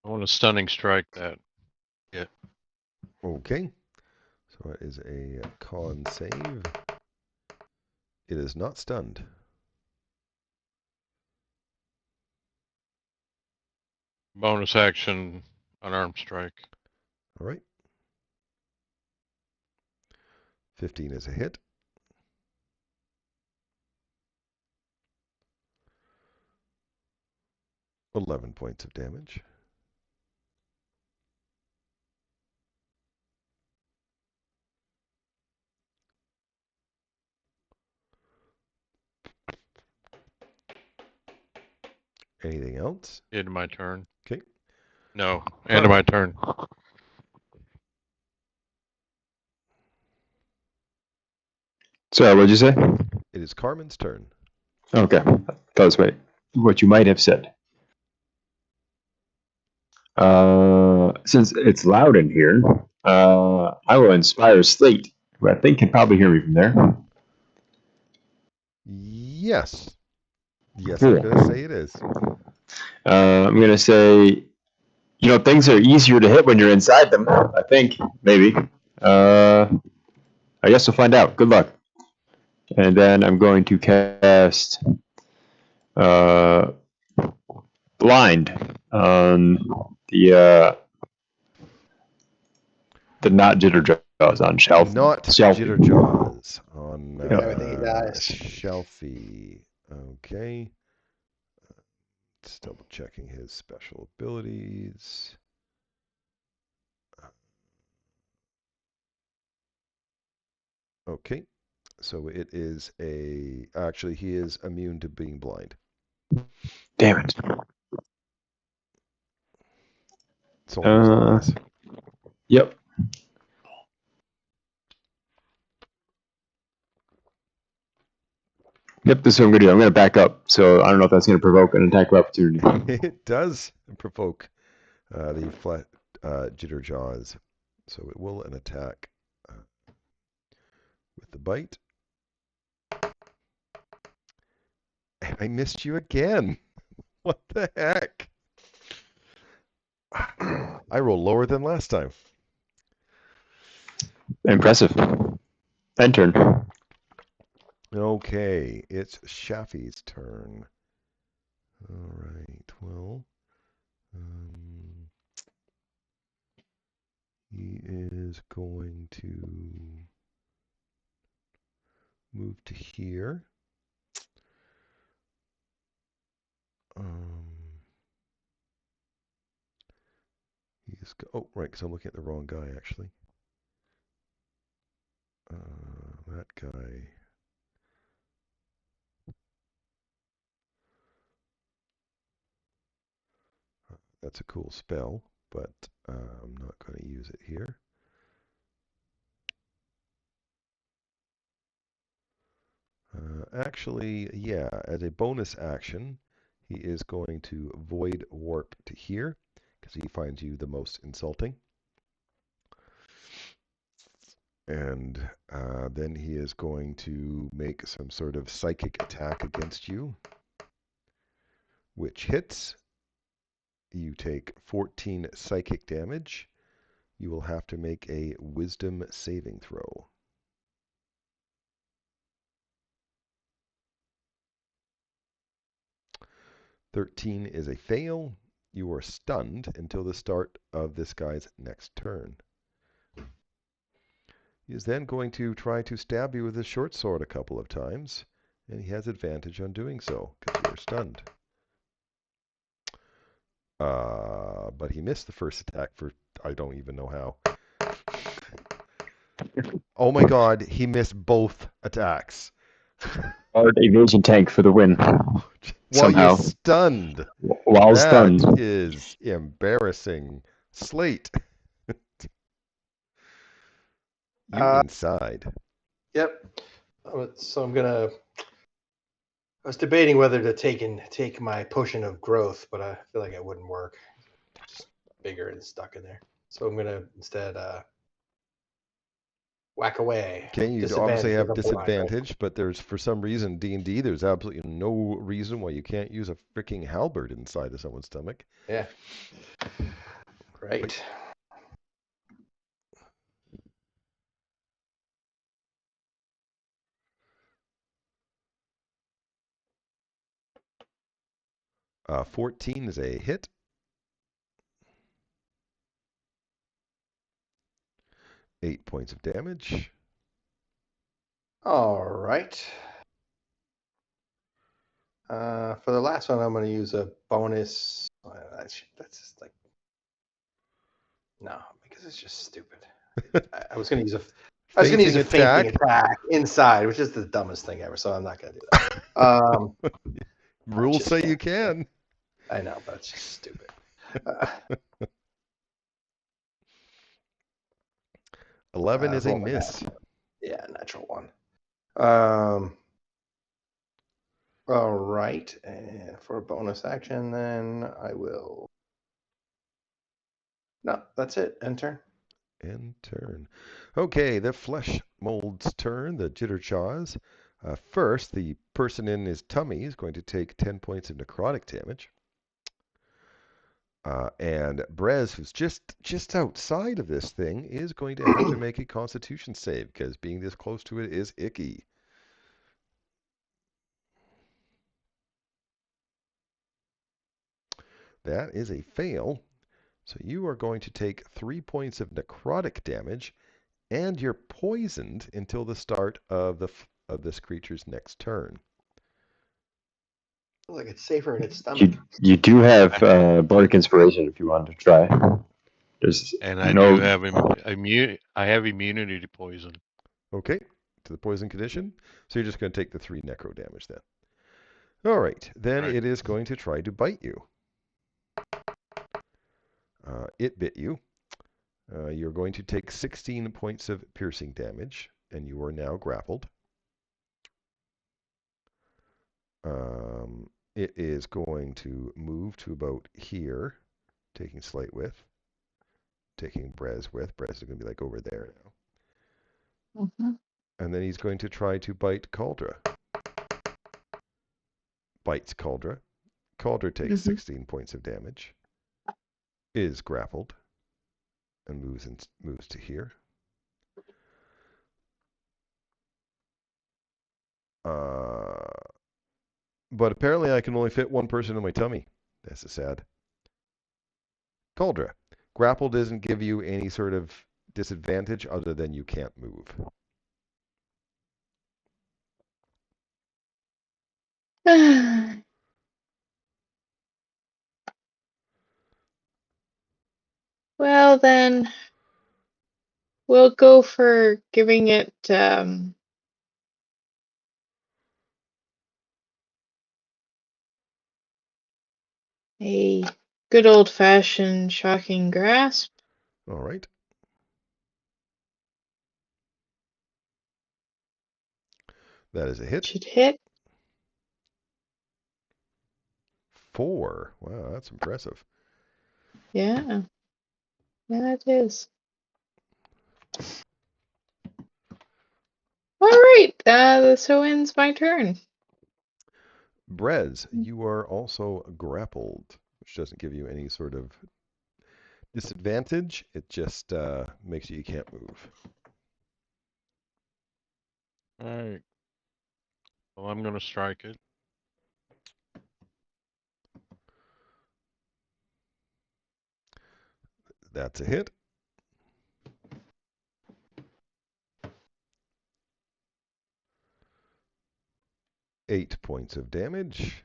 I want a stunning strike that. Okay. So that is a con save. It is not stunned. Bonus action, unarmed strike. All right. 15 is a hit. $11 points of damage. Anything else? End of my turn. Okay. No, end of my turn. So, what'd you say? It is Carmen's turn. Okay. That was what you might have said. Since it's loud in here, I will inspire Slate, who I think can probably hear me from there. Yes. Yes, Cool. I'm going to say it is. I'm going to say, things are easier to hit when you're inside them, I think, maybe. I guess we'll find out. Good luck. And then I'm going to cast Blind on the not Jitter Jaws on Shelf. Not Shelfie. Jitter Jaws on Everything he dies. Shelfie. Okay. Just double checking his special abilities. Okay. So it is actually, he is immune to being blind. Damn it. It's only his eyes. Yep. Yep, this is what I'm going to do. I'm going to back up. So I don't know if that's going to provoke an attack of opportunity. It does provoke the flat Jitter Jaws. So it will an attack with the bite. I missed you again. What the heck? I roll lower than last time. Impressive. End turn. Okay, it's Shaffy's turn. All right, well, he is going to move to here. Oh, right, because I'm looking at the wrong guy, actually. That guy. That's a cool spell, but I'm not going to use it here. Actually, yeah, as a bonus action, he is going to void warp to here because he finds you the most insulting. And then he is going to make some sort of psychic attack against you, which hits. You take 14 psychic damage. You will have to make a wisdom saving throw. "13 is a fail. You are stunned until the start of this guy's next turn. He is then going to try to stab you with his short sword a couple of times, and he has advantage on doing so because you are stunned. But he missed the first attack for I don't even know how. Oh my god, he missed both attacks. Hard evasion tank for the win. While Somehow. you're stunned. While stunned. That is embarrassing. Slate. You inside. Yep. So I'm gonna. I was debating whether to take my potion of growth, but I feel like it wouldn't work. Just bigger and stuck in there. So I'm gonna instead whack away. Okay, you obviously Disadvantage because have I'm blind, right? disadvantage, but there's for some reason D&D. There's absolutely no reason why you can't use a freaking halberd inside of someone's stomach. Yeah. Right. 14 is a hit. 8 points of damage. All right. For the last one, I'm going to use a bonus. That's just like no, because it's just stupid. I was going to use a. I was going to use a fainting attack inside, which is the dumbest thing ever. So I'm not going to do that. Rules say you can't. can. I know, but it's just stupid. 11 is a roll a miss. Yeah, natural one. All right, and for a bonus action, then I will. No, that's it. End turn. End turn. Okay, the flesh mold's turn, the jitterchaws. First, the person in his tummy is going to take 10 points of necrotic damage. And Brez, who's just outside of this thing, is going to have to make a Constitution save because being this close to it is icky. That is a fail. So you are going to take 3 points of necrotic damage, and you're poisoned until the start of this creature's next turn. Like it's safer in its stomach. You do have bardic inspiration if you want to try. There's And I no. do have I have immunity to poison. Okay, to the poison condition. So you're just going to take the 3 necro damage then. All right, then Right. it is going to try to bite you. It bit you. You're going to take 16 points of piercing damage, and you are now grappled. It is going to move to about here, taking Slate with, taking Brez with. Brez is going to be like over there now. Mm-hmm. And then he's going to try to bite Cauldra. Bites Cauldra. Cauldra takes 16 points of damage. Is grappled. And moves to here. But apparently I can only fit one person in my tummy. That's sad. Cauldra. Grapple doesn't give you any sort of disadvantage other than you can't move. Well, then we'll go for giving it a good old-fashioned shocking grasp. All right. That is a hit. Should hit. 4. Wow, that's impressive. Yeah. Yeah, it is. All right. So ends my turn. Brez, you are also grappled, which doesn't give you any sort of disadvantage. It just makes you can't move. All right. Well, I'm going to strike it. That's a hit. Eight points of damage.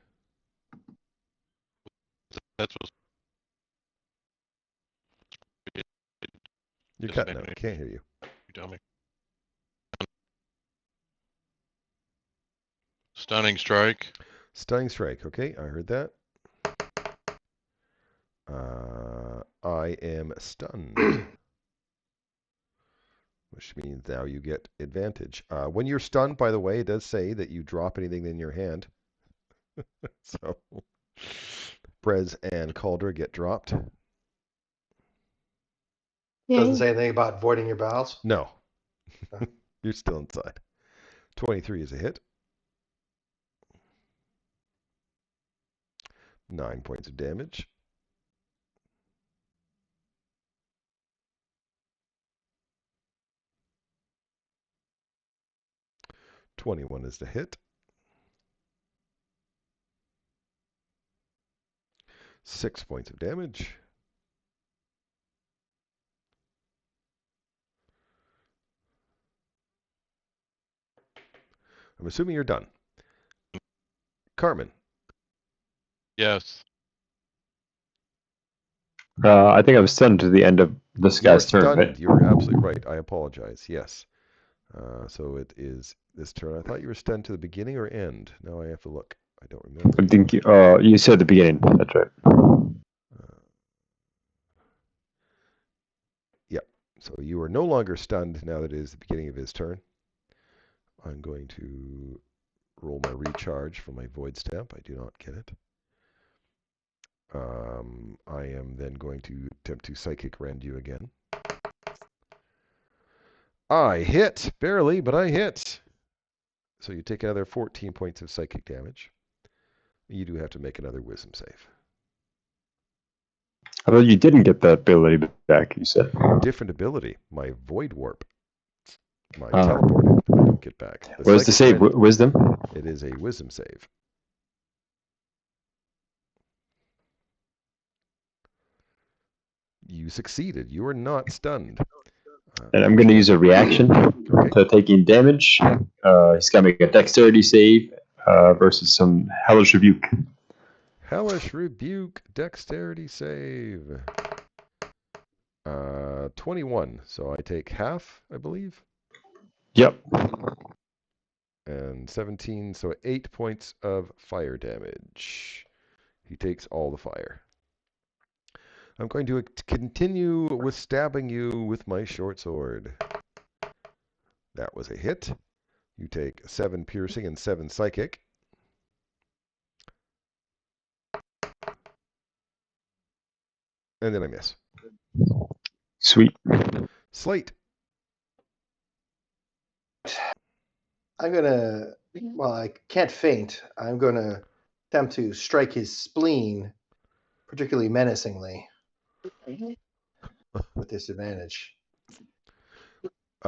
That's what's. You're cutting out. Can't hear you. You tell me. Stunning strike. Stunning strike. Okay, I heard that. I am stunned, which means now you get advantage. When you're stunned, by the way, it does say that you drop anything in your hand. So, Brez and Cauldra get dropped. Doesn't Yay. say anything about voiding your bowels. No. Oh. You're still inside. 23 is a hit. 9 points of damage. "21 is the hit. 6 points of damage. I'm assuming you're done. Carmen, Yes. I think I was stunned to the end of this you were guy's turn, right? stunned. You were absolutely right. I apologize. Yes. So it is this turn. I thought you were stunned to the beginning or end. Now I have to look. I don't remember. I think you said the beginning. That's right. Yep. So you are no longer stunned now that it is the beginning of his turn. I'm going to roll my recharge for my void stamp. I do not get it. I am then going to attempt to psychic rend you again. I hit! Barely, but I hit! So you take another 14 points of psychic damage. You do have to make another wisdom save. I thought you didn't get that ability back, you said. Different ability. My void warp. My Ah. teleporting. I don't get back. Where's the save? rend, Wisdom? it is a wisdom save. You succeeded. You are not stunned. And I'm going to use a reaction Okay. to taking damage. He's got to make a dexterity save versus some hellish rebuke. Hellish Rebuke, dexterity save. 21. So I take half, I believe. Yep. And 17, so 8 points of fire damage. He takes all the fire. I'm going to continue with stabbing you with my short sword. That was a hit. You take 7 piercing and 7 psychic. And then I miss. Sweet. Slate. I'm gonna. Well, I can't faint. I'm gonna attempt to strike his spleen, particularly menacingly, with disadvantage.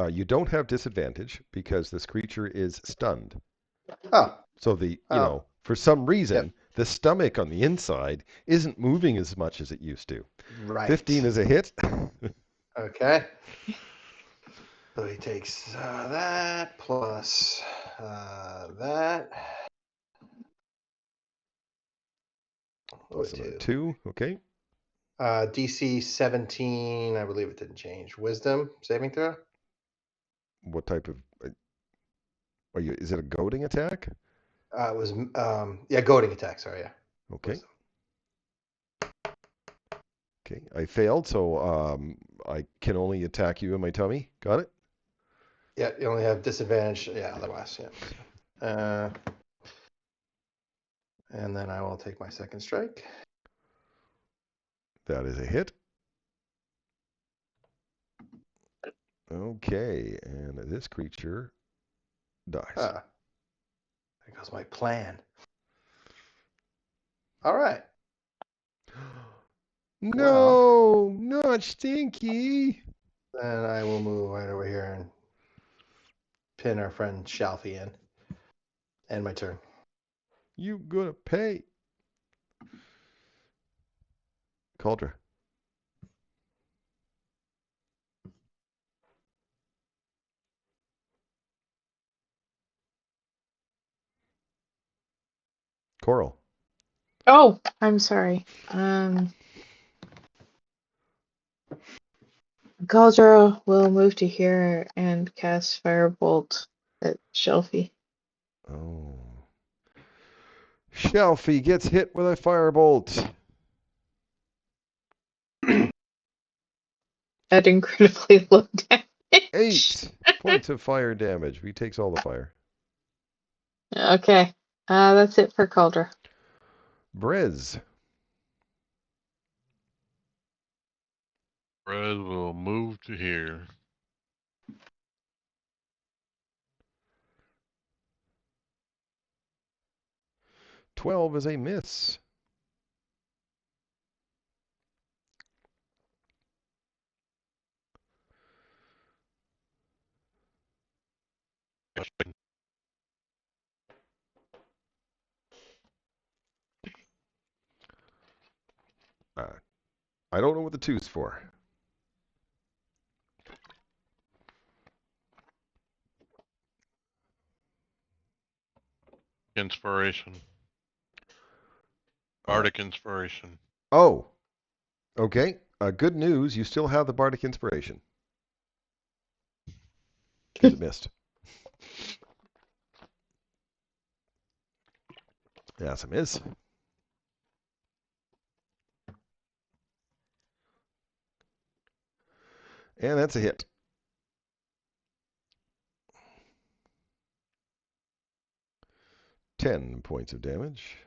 You don't have disadvantage because this creature is stunned. Oh, So for some reason, the stomach on the inside isn't moving as much as it used to. right. 15 is a hit. Okay. So he takes that plus that. Plus another 2. Okay. DC 17. I believe it didn't change. Wisdom saving throw. What type of... Is it a goading attack? It was goading attack. Sorry, yeah. Okay. Wisdom. Okay. I failed, so I can only attack you in my tummy. Got it? Yeah, you only have disadvantage. Yeah, otherwise, yeah. And then I will take my second strike. That is a hit. Okay, and this creature dies. There goes my plan. All right. No, not Stinky. Then I will move right over here and pin our friend Shalfie in. End my turn. You gonna pay. Cauldra. Coral. Oh, I'm sorry. Galdra will move to here and cast Firebolt at Shelfie. Oh. Shelfie gets hit with a firebolt. At incredibly low damage. 8 points of fire damage. He takes all the fire. Okay. That's it for Caldra. Brez. Fred will move to here. 12 is a miss. I don't know what the two's for. Inspiration. Bardic inspiration. Oh, okay. Good news, you still have the bardic inspiration. Because it missed. Yes, it miss. And that's a hit. Ten points of damage.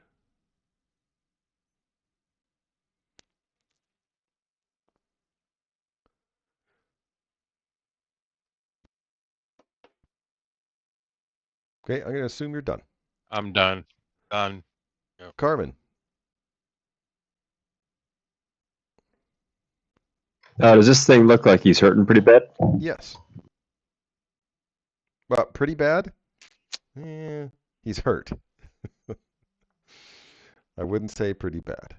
Okay, I'm going to assume you're done. I'm done. Done. Yep. Carmen. Does this thing look like he's hurting pretty bad? Yes. Well, pretty bad? He's hurt. I wouldn't say pretty bad.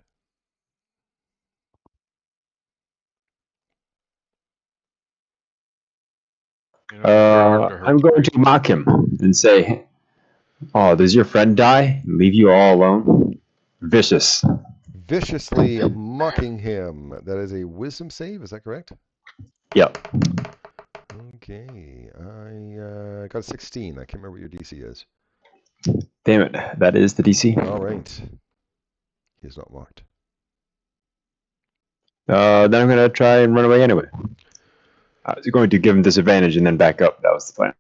You know, it's hard to hurt I'm going to mock him and say, "Oh, does your friend die and leave you all alone?" Vicious. Viciously mocking him. That is a wisdom save, is that correct? Yep. Okay. I got a 16. I can't remember what your DC is. Damn it. That is the DC. All right. He is not mocked. Then I'm going to try and run away anyway. I was going to give him disadvantage and then back up. That was the plan.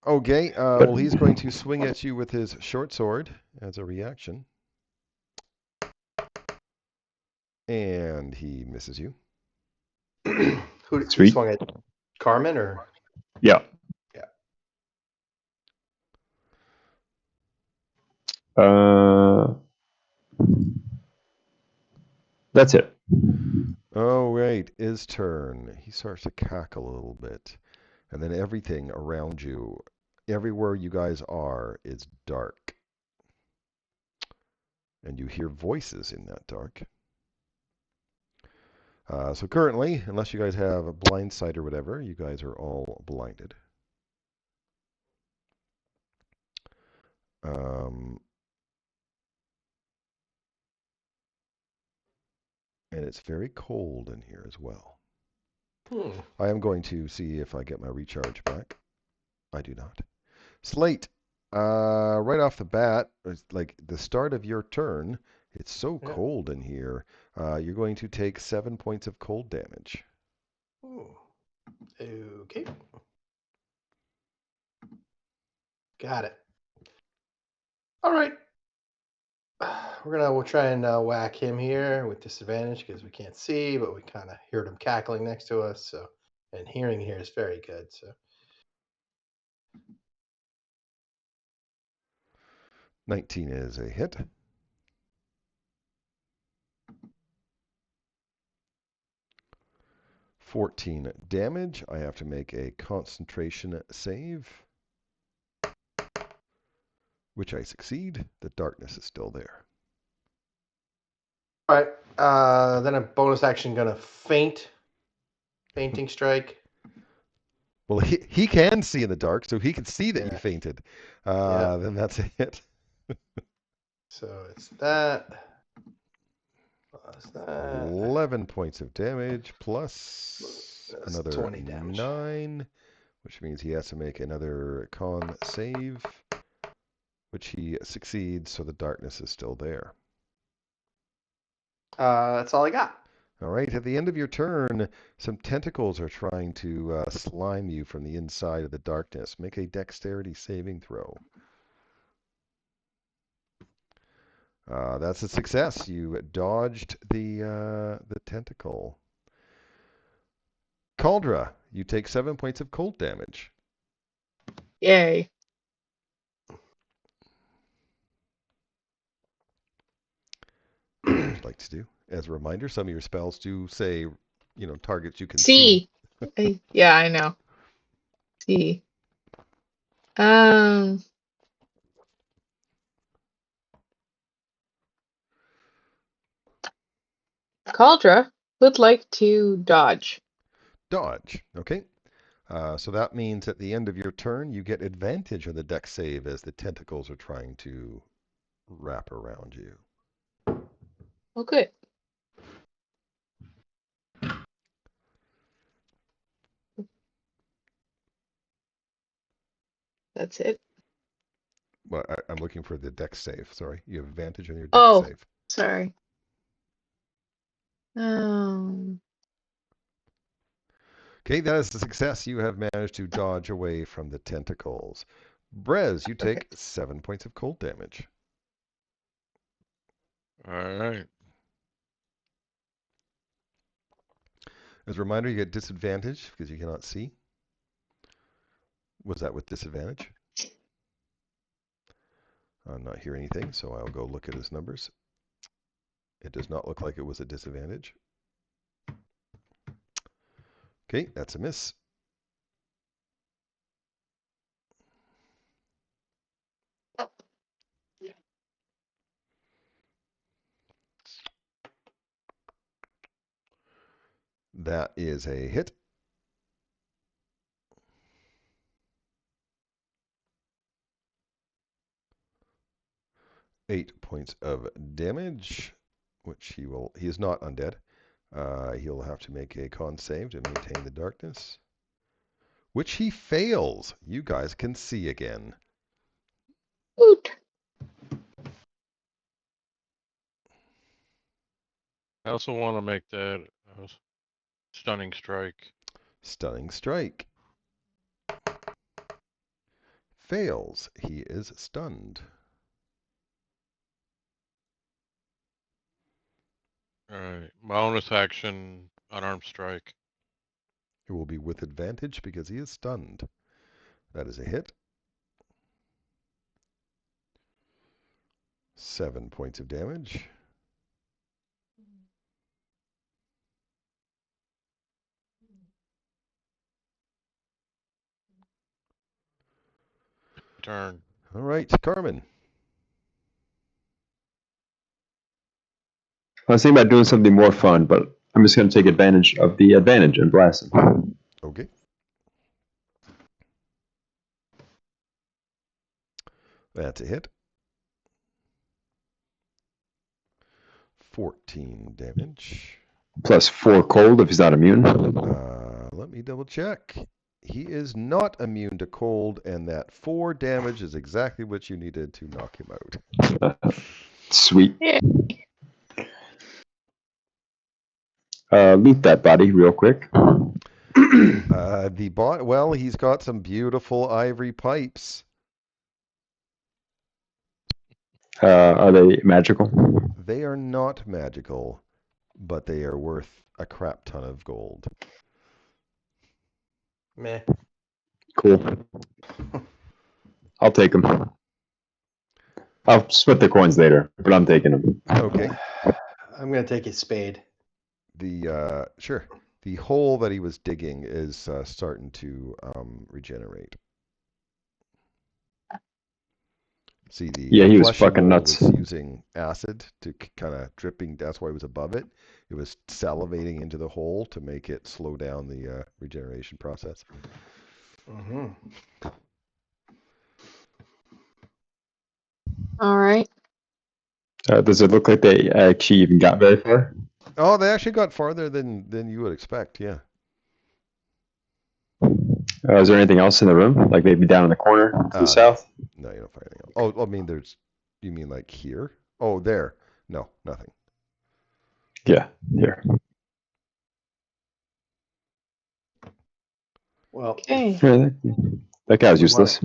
Okay. Well, he's going to swing at you with his short sword as a reaction. And he misses you. Who Sweet. swung at Carmen or? Yeah. Yeah. That's it. Oh, right. His turn. He starts to cackle a little bit. And then everything around you, everywhere you guys are, is dark. And you hear voices in that dark. So currently, unless you guys have a blind sight or whatever, you guys are all blinded. And it's very cold in here as well. I am going to see if I get my recharge back. I do not. Slate, right off the bat, it's like the start of your turn, it's so cold in here. You're going to take 7 points of cold damage. Okay. Got it. All right. We'll try and whack him here with disadvantage because we can't see, but we kind of heard him cackling next to us. So, and hearing here is very good. So, 19 is a hit. $14 damage. I have to make a concentration save, which I succeed. The darkness is still there. all right. Then a bonus action gonna faint. Fainting strike. Well, he can see in the dark, so he can see that you fainted. Then that's a hit. So it's that. Plus that. 11 points of damage plus That's another 20 damage. 9, which means he has to make another con save, which he succeeds, so the darkness is still there. That's all I got. All right, at the end of your turn, some tentacles are trying to slime you from the inside of the darkness. Make a dexterity saving throw. That's a success. You dodged the tentacle. Cauldra, you take 7 points of cold damage. Yay. What would you like to do? As a reminder, some of your spells do say, targets you can see. See. Yeah, I know. See. Um, Cauldra would like to dodge. Dodge. Okay. So that means at the end of your turn, you get advantage on the dex save as the tentacles are trying to wrap around you. Oh, good. That's it. Well, I'm looking for the dex save. Sorry. You have advantage on your dex Oh, save. sorry. Okay, that is a success. You have managed to dodge away from the tentacles. Brez, you take 7 points of cold damage. All right. As a reminder, you get disadvantage because you cannot see. Was that with disadvantage? I'm not hearing anything, so I'll go look at his numbers. It does not look like it was a disadvantage. Okay, that's a miss. That is a hit. Eight points of damage, which he is not undead. He'll have to make a con save to maintain the darkness, which he fails. You guys can see again. Oot. I also want to make that stunning strike. Stunning strike. Fails. He is stunned. All right. Bonus action, unarmed strike. It will be with advantage because he is stunned. That is a hit. 7 points of damage. Turn. All right, Carmen. I was thinking about doing something more fun, but I'm just going to take advantage of the advantage and blast him. Okay. That's a hit. 14 damage. Plus 4 cold if he's not immune. Let me double check. He is not immune to cold, and that 4 damage is exactly what you needed to knock him out. Sweet. Yeah. Loot that body real quick. Well, he's got some beautiful ivory pipes. Are they magical? They are not magical, but they are worth a crap ton of gold. Meh. Cool. I'll take them. I'll split the coins later, but I'm taking them. Okay. I'm gonna take his spade. Sure. The hole that he was digging is starting to regenerate. See, the Yeah, he was flushing fucking hole nuts. was using acid to kind of dripping. That's why it was above it. It was salivating into the hole to make it slow down the regeneration process. Mm-hmm. All right. Does it look like they actually even got very far? Oh, they actually got farther than you would expect. Yeah. Is there anything else in the room? Like maybe down in the corner to the south? No, you don't find anything else. Oh, I mean, you mean like here? Oh, there. No, nothing. Yeah, here. Well, Okay. That guy was We want- useless.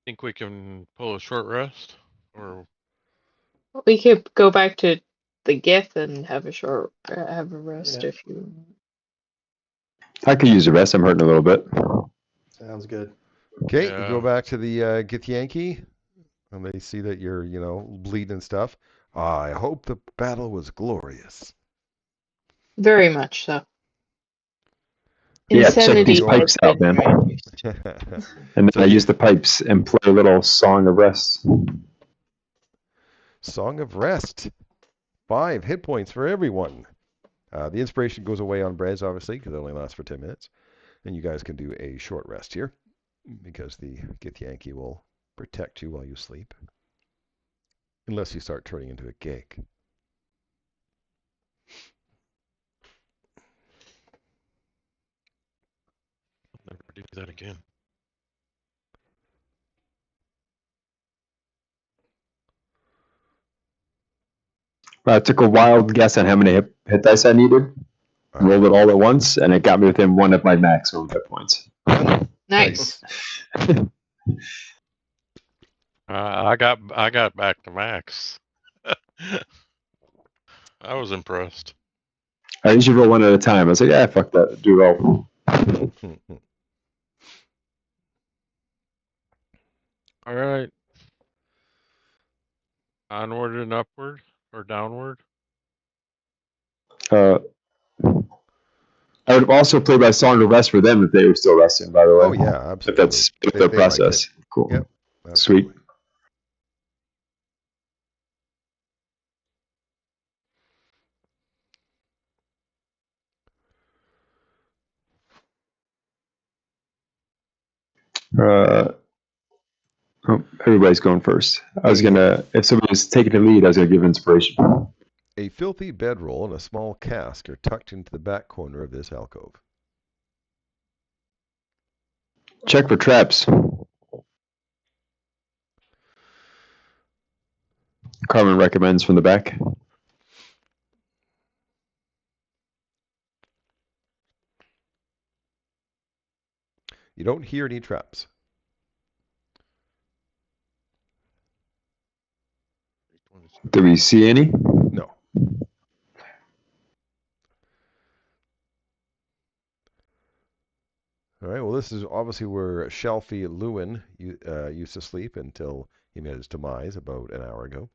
Think we can pull a short rest, or We could go back to the gith and have a rest Yeah. if you want. I could use a rest. I'm hurting a little bit. Sounds good. Okay, you Yeah. go back to the Githyanki, and they see that you're, bleeding and stuff. I hope the battle was glorious. Very much so. Yeah, check Insanity these Your- has pipes out, been man. reduced. And then So I you- use the pipes and play a little song of rest. Song of Rest. 5 hit points for everyone. The inspiration goes away on Brez, obviously, because it only lasts for 10 minutes. And you guys can do a short rest here, because the Githyanki will protect you while you sleep. Unless you start turning into a gig. I'll never do that again. I took a wild guess on how many hit dice I needed, rolled it all at once, and it got me within one of my maximum hit points. Nice. I got back to max. I was impressed. I usually roll one at a time. I was like, yeah, fuck that. Do it all. All right. Onward and upward or downward? I would have also played my song of rest for them if they were still resting, by the way. Oh, yeah, If absolutely. that's They the like process. it. Cool. Yep. Sweet. Absolutely. Everybody's going first. I was gonna, if somebody was taking the lead, I was gonna give inspiration. A filthy bedroll and a small cask are tucked into the back corner of this alcove. Check for traps. Carmen recommends from the back. You don't hear any traps. Do we see any? No. All right, well, this is obviously where Shelfie Lewin used to sleep until he met his demise about an hour ago.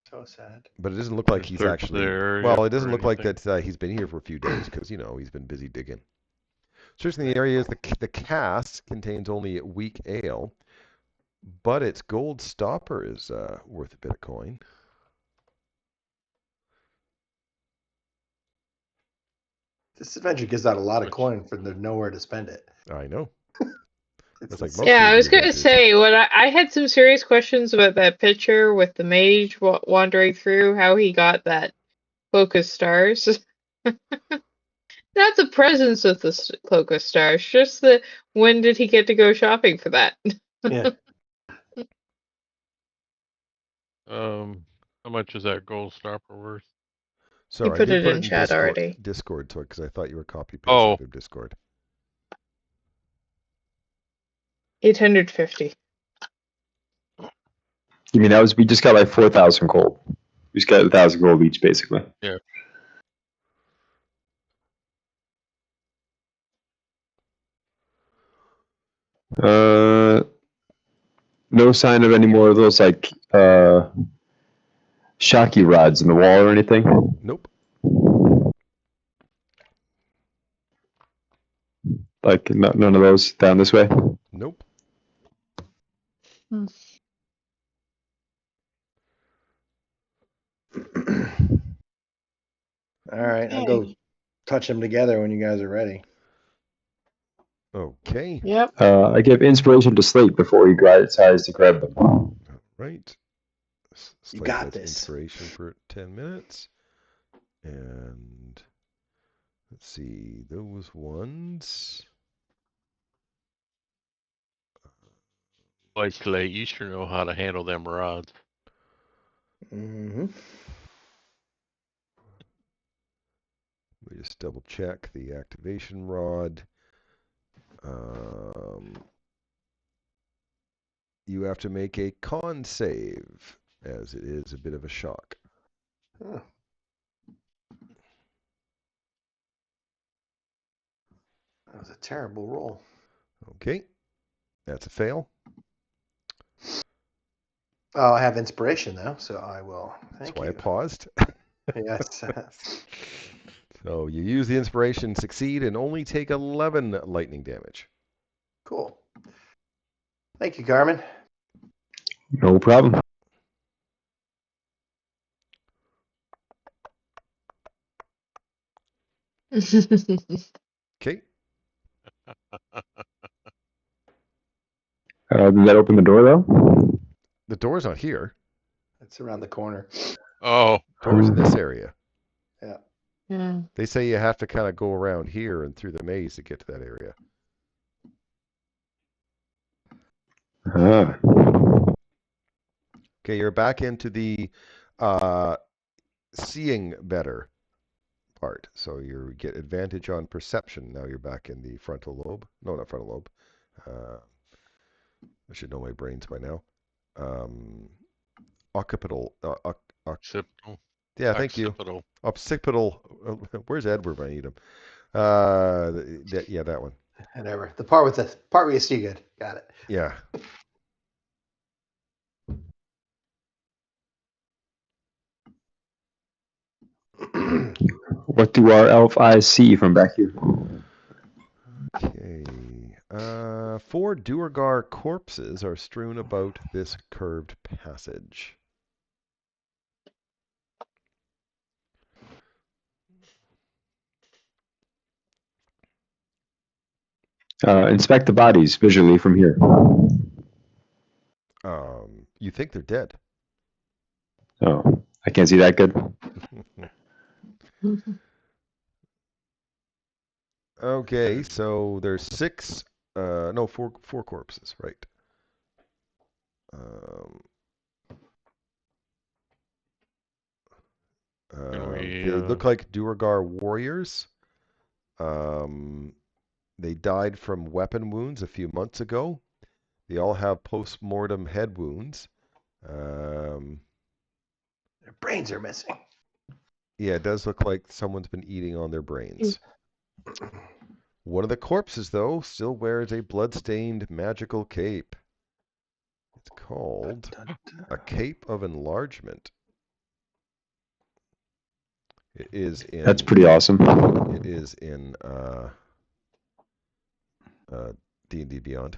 So sad. But it doesn't look like To he's search actually. the area Well, it for doesn't look like anything? that he's been here for a few days because, he's been busy digging. Searching the areas, the cask contains only weak ale, but its gold stopper is worth a bit of coin. This adventure gives out a lot of Which- coin for the nowhere to spend it. I know. It's That's like insane. most Yeah, I was D&D gonna adventures. say what I had some serious questions about that picture with the mage wandering through, how he got that cloak of stars. Not the presence of the cloak of stars, just the when did he get to go shopping for that? Yeah. How much is that gold stopper worth? Sorry, I put did it put in it in chat already. Discord, because I thought you were copy pasting Oh. it through Discord. 850. You mean we just got like 4,000 gold. We just got 1,000 gold each, basically. Yeah. No sign of any more of those like shocky rods in the wall or anything. Nope. Like none of those down this way. Nope. All right, I'll go touch them together when you guys are ready. Okay. Yep. I give inspiration to Slate before he decides to grab them. All right. You Slate got has this. inspiration for 10 minutes. And let's see, those ones. Boy, Slate, you sure know how to handle them rods. Mm-hmm. We just double check the activation rod. You have to make a con save. as it is a bit of a shock. Huh. That was a terrible roll. Okay, that's a fail. Oh, I have inspiration though, so I will. That's Thank why I you. paused. Yes. So you use the inspiration, succeed, and only take 11 lightning damage. Cool. Thank you, Garmin. No problem. Okay, Did that open the door though? the door's not here. It's around the corner. Oh, Door's in this area. Yeah. Yeah. They say you have to kind of go around here and through the maze to get to that area. Ah. Okay, you're back into the seeing better part. So you get advantage on perception. Now you're back in the frontal lobe. No, not frontal lobe. I should know my brains by now. Occipital. occipital. Yeah, thank you. Occipital. Occipital. Where's Edward when I need him? Yeah, that one. Whatever. The part where you see good. Got it. Yeah. What do our elf eyes see from back here? Okay. 4 Duergar corpses are strewn about this curved passage. Inspect the bodies visually from here. You think they're dead. Oh, I can't see that good. Okay, so there's 4 corpses, right? They look like Duergar warriors. They died from weapon wounds a few months ago. They all have post-mortem head wounds. Their brains are missing. Yeah, it does look like someone's been eating on their brains. One of the corpses, though, still wears a blood-stained magical cape. It's called a Cape of Enlargement. It is in. That's pretty awesome. It is in D&D Beyond.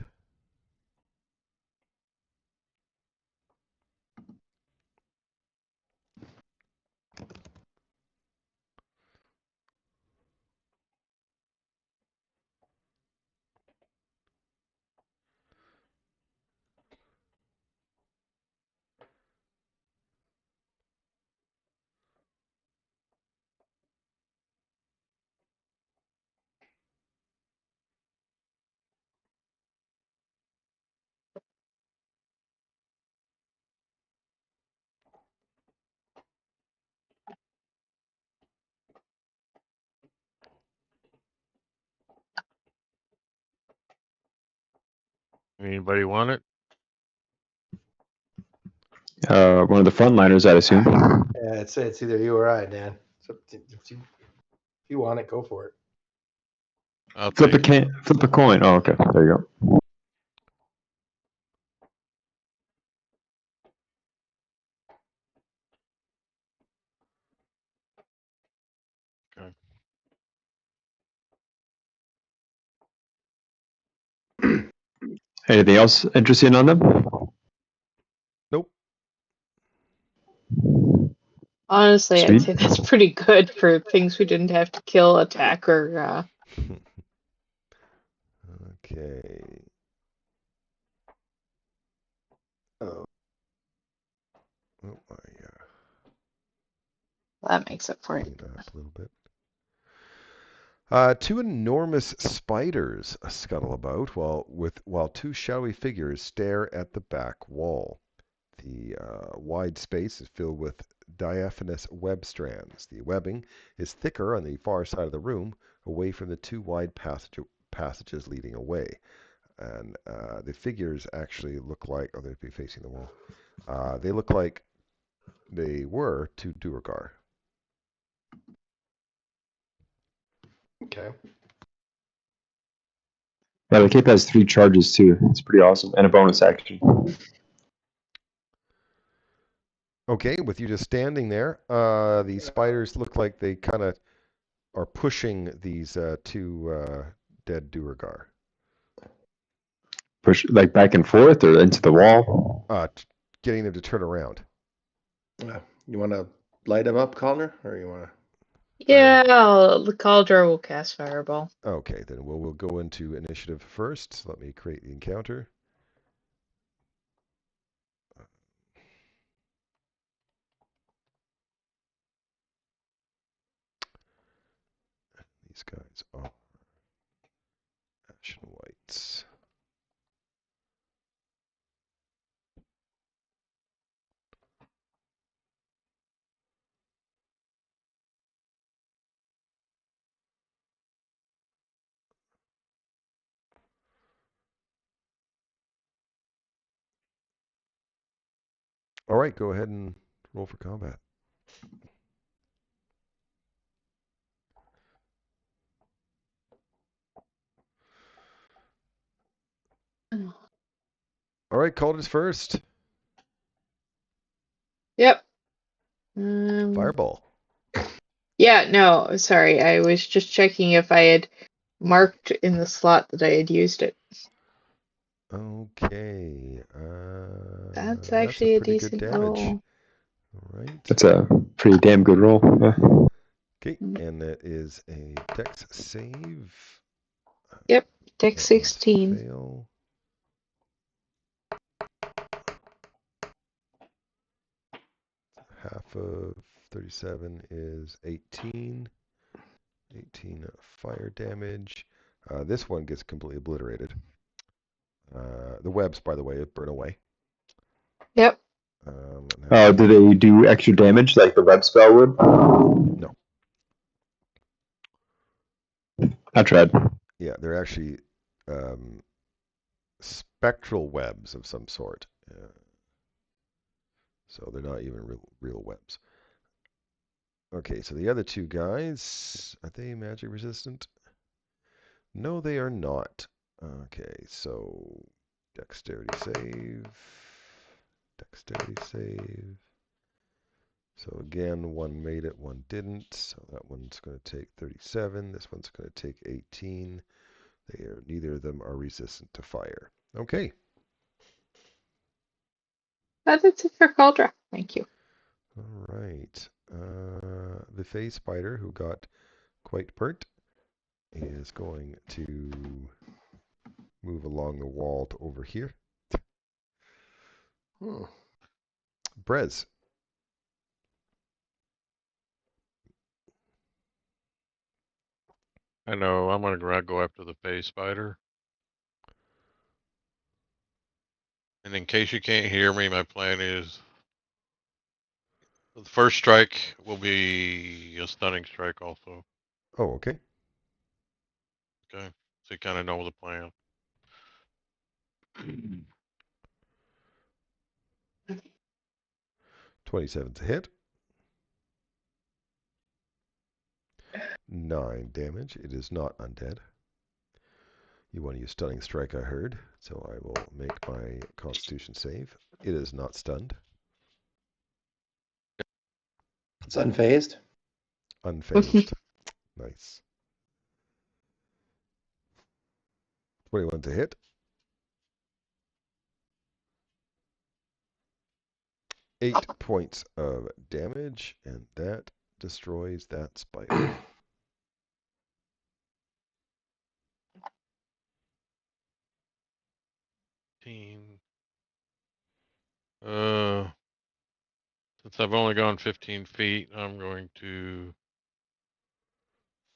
Anybody want it? One of the frontliners, I'd assume. Yeah, it's either you or I, Dan. So if you want it, go for it. I'll Flip take it. flip a coin. Oh, okay. There you go. Okay. Anything else interesting on them? Nope. Honestly, I'd Sweet. say that's pretty good for things we didn't have to kill, attack, or Okay. Oh. Oh, that makes up for it. clean that up a little bit. 2 enormous spiders scuttle about while 2 shadowy figures stare at the back wall. The wide space is filled with diaphanous web strands. The webbing is thicker on the far side of the room, away from the 2 wide passages leading away. And the figures actually look like, they'd be facing the wall. They look like They were to Duergar. Okay. Yeah, the cape has 3 charges too. It's pretty awesome, and a bonus action. Okay, with you just standing there, these spiders look like they kind of are pushing these two dead Duergar. Push like back and forth or into the wall. Getting them to turn around. You want to light him up, Connor, or you want to? Yeah, the Cauldron will cast Fireball. Okay, then we'll go into initiative first. Let me create the encounter. These guys are Ashen Whites. All right, go ahead and roll for combat. All right, Calder's first. Yep. Fireball. Yeah, no, sorry. I was just checking if I had marked in the slot that I had used it. Okay. That's That's a actually a pretty good decent damage. roll. All right. That's a pretty damn good roll. Yeah. Okay, and that is a dex save. Yep, Dex That must 16. fail. Half of 37 is 18. 18 fire damage. This one gets completely obliterated. The webs, by the way, burn away. Yep. Oh, do they do extra damage like the web spell would? No. I tried. Yeah, they're actually spectral webs of some sort. So they're not even real webs. Okay, so the other two guys, are they magic resistant? No, they are not. Okay, so dexterity save. Dexterity save. So again, one made it, one didn't. So that one's going to take 37. This one's going to take 18. Neither of them are resistant to fire. Okay. That's it for Cauldron. Thank you. All right. The phase spider, who got quite burnt, is going to move along the wall to over here. Brez. I know. I'm gonna go after the phase spider. And in case you can't hear me, my plan is the first strike will be a stunning strike also. Oh, okay. Okay. So you kind of know the plan. 27's a hit. 9 damage. It is not undead. You want to use stunning strike, I heard. So I will make my constitution save. It is not stunned. It's unfazed. Unfazed. Nice. 21's a hit. 8 points of damage, and that destroys that spider. Uh, since I've only gone 15 feet, I'm going to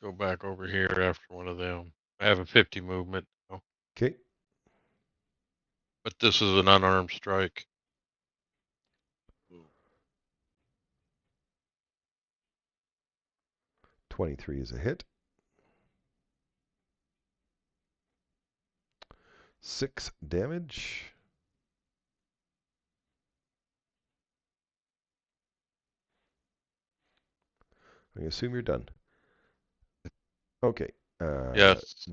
go back over here after one of them. I have a 50 movement, Okay. but this is an unarmed strike. 23 is a hit. 6 damage. I assume you're done. Okay. Yes.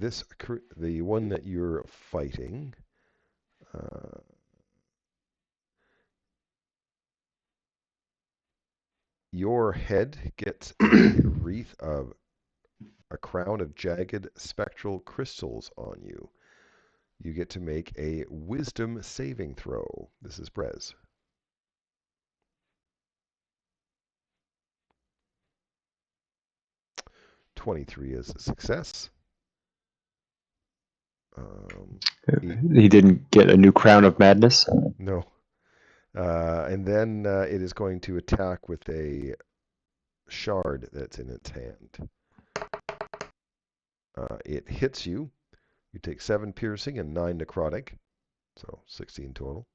The one that you're fighting. Your head gets a wreath of a crown of jagged spectral crystals on you. You get to make a wisdom saving throw. This is Brez. 23 is a success. He didn't get a new crown of madness. No. And then it is going to attack with a shard that's in its hand. It hits you. You take 7 piercing and 9 necrotic, so 16 total.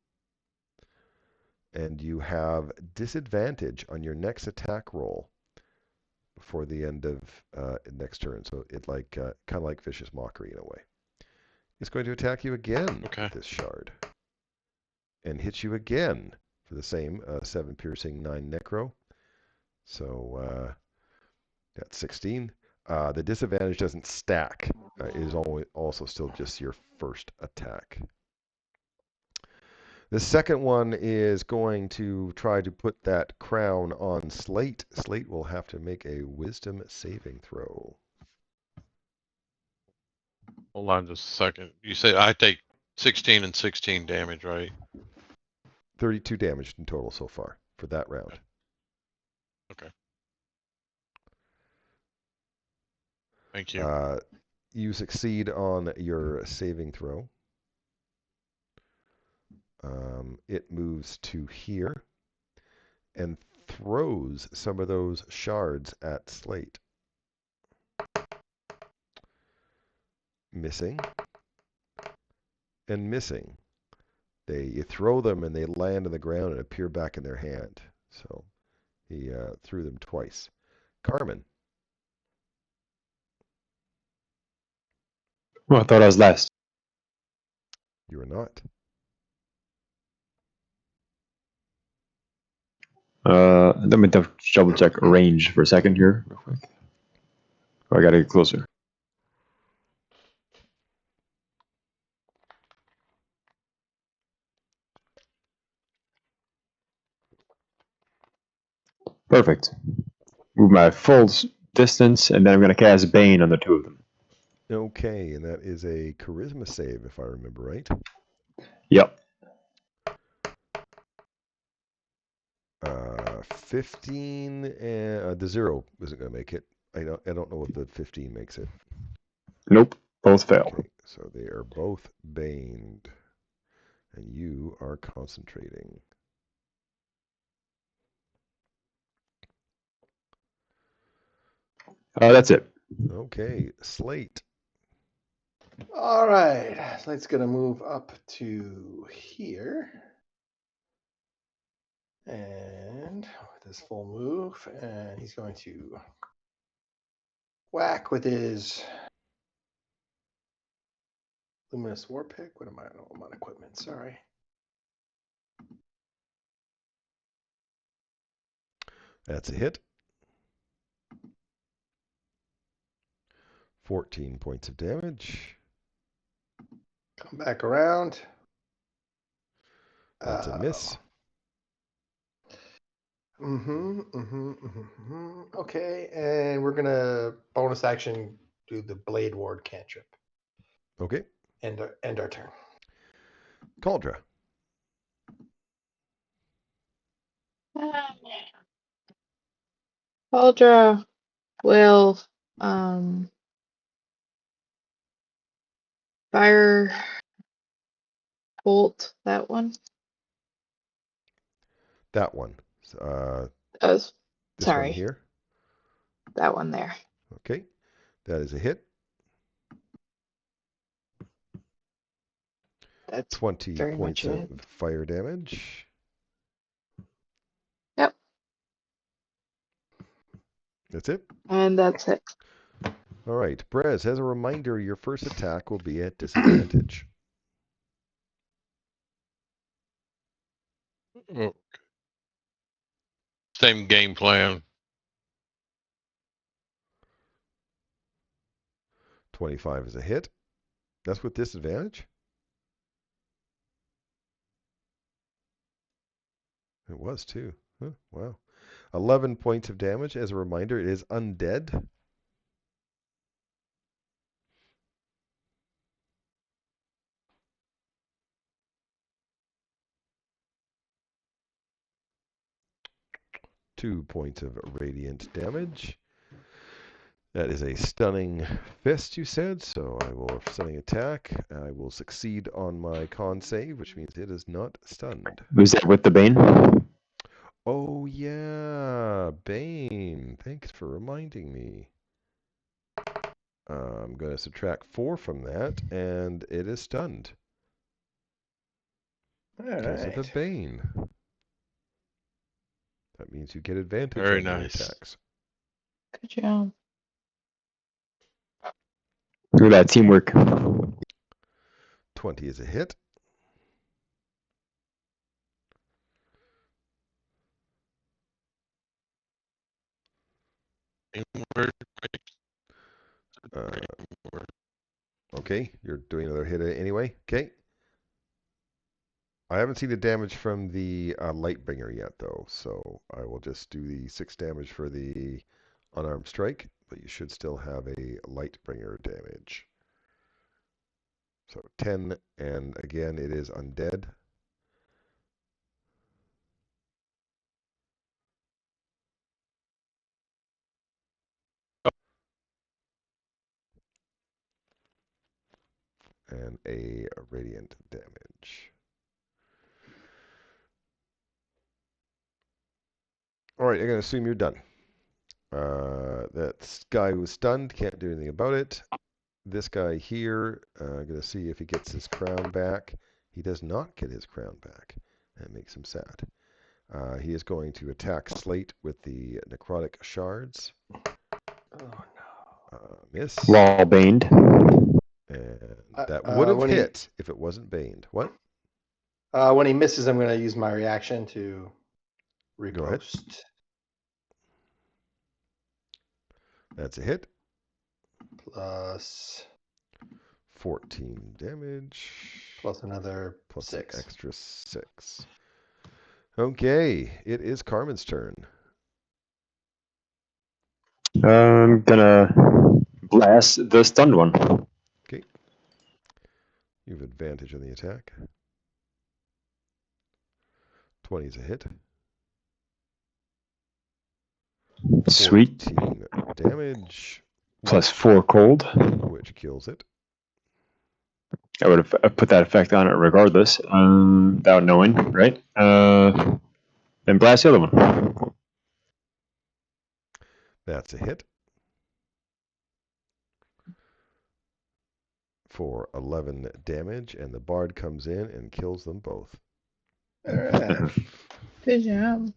And you have disadvantage on your next attack roll before the end of next turn. So it kind of like vicious mockery in a way. It's going to attack you again with this shard and hit you again for the same 7 piercing, 9 necro. So that's 16. The disadvantage doesn't stack. It is also still just your first attack. The second one is going to try to put that crown on Slate. Slate will have to make a wisdom saving throw. Hold on just a second. You say I take 16 and 16 damage, right? 32 damage in total so far for that round. Okay. Thank you. You succeed on your saving throw. It moves to here and throws some of those shards at Slate. Missing and missing. You throw them and they land on the ground and appear back in their hand. So he threw them twice. Carmen. Well, I thought I was last. You are not. Let me double check range for a second here, real quick. Oh, I gotta get closer. Perfect. Move my full distance, and then I'm gonna cast Bane on the two of them. Okay, and that is a charisma save, if I remember right. Yep. 15 and the 0 isn't going to make it. I don't know what the 15 makes it. Nope. Both fail. Okay, so they are both baned, and you are concentrating. That's it. Okay, Slate. All right, Slate's gonna move up to here, and with his full move, and he's going to whack with his luminous war pick. What am I? Oh, I'm on equipment. Sorry. That's a hit. 14 points of damage. Come back around. That's a miss. Okay, and we're gonna bonus action do the Blade Ward cantrip. Okay. End our turn. Cauldra. Cauldra will fire bolt that one. That one. Oh, This one sorry, here. that one there. Okay. That is a hit. That's 20 very points much a of hit. fire damage. Yep. That's it. And that's it. All right. Brez, as a reminder, your first attack will be at disadvantage. Oh, same game plan. 25 is a hit. That's with disadvantage? It was too. Huh, wow. 11 points of damage. As a reminder, it is undead. Two points of radiant damage. That is a stunning fist, you said, so I will stunning attack. I will succeed on my con save, which means it is not stunned. Was that with the Bane? Oh yeah, Bane. Thanks for reminding me. I'm going to subtract 4 from that, and it is stunned. All Because of the right. Bane. That means you get advantage Very on your nice. attacks. Good job. Look at that teamwork. 20 is a hit. Teamwork. Uh, okay, you're doing another hit anyway. Okay. I haven't seen the damage from the Lightbringer yet, though, so I will just do the 6 damage for the unarmed strike, but you should still have a Lightbringer damage. So 10, and again, it is undead. And a radiant damage. All right, I'm going to assume you're done. That guy who's stunned can't do anything about it. This guy here, I'm going to see if he gets his crown back. He does not get his crown back. That makes him sad. He is going to attack Slate with the necrotic shards. Oh no. Miss. Wall baned. And that would have when hit if it wasn't baned. What? When he misses, I'm going to use my reaction to Go ahead. repost. That's a hit. Plus 14 damage. plus another Plus 6. an extra 6. Okay, it is Carmen's turn. I'm gonna blast the stunned one. Okay. You have advantage on the attack. 20 is a hit. Sweet. 14 damage, Plus 4 cold. which kills it. I would have put that effect on it regardless, without knowing, right? Then blast the other one. That's a hit. For 11 damage, and the bard comes in and kills them both. All right. Good job.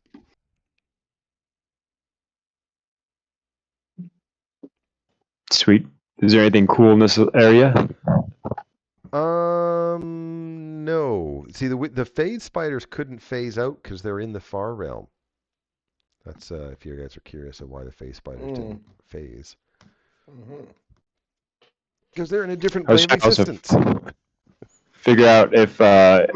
Sweet. Is there anything cool in this area? No. See, the phase spiders couldn't phase out because they're in the far realm. That's if you guys are curious of why the phase spiders didn't phase. Because they're in a different I was plane of trying to also existence. figure out if it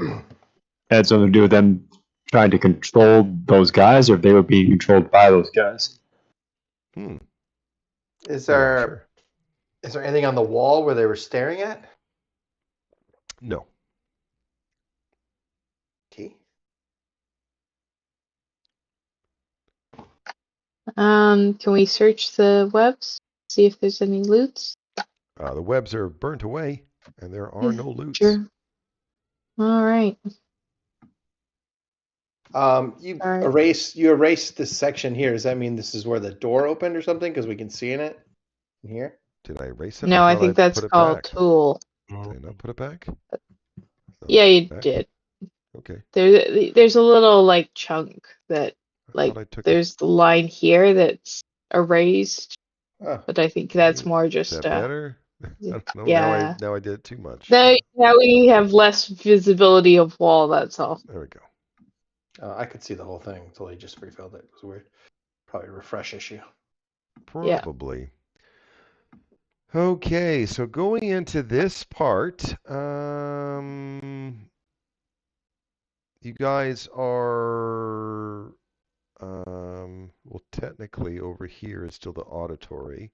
had something to do with them trying to control those guys, or if they were being controlled by those guys. Hmm. Is I'm not there sure. is there anything on the wall where they were staring at? No. Okay. Can we search the webs? See if there's any loots? The webs are burnt away, and there are no loots. Sure. All right. You Alright. erased this section here. Does that mean this is where the door opened or something? Because we can see in it in here. Did I erase it? No, I thought think that's put it called back. tool. Did I not put it back? Yeah, you back? did. Okay. There's a little like chunk that I like thought I took it. there's the line here that's erased, Oh, but I think that's more Is just that better? I don't know. yeah. Now I did it too much. Now we have less visibility of wall. That's all. There we go. I could see the whole thing until he just refilled it. It was weird. Probably a refresh issue. Yeah. Probably. Okay, so going into this part, you guys are, well, technically over here is still the auditory,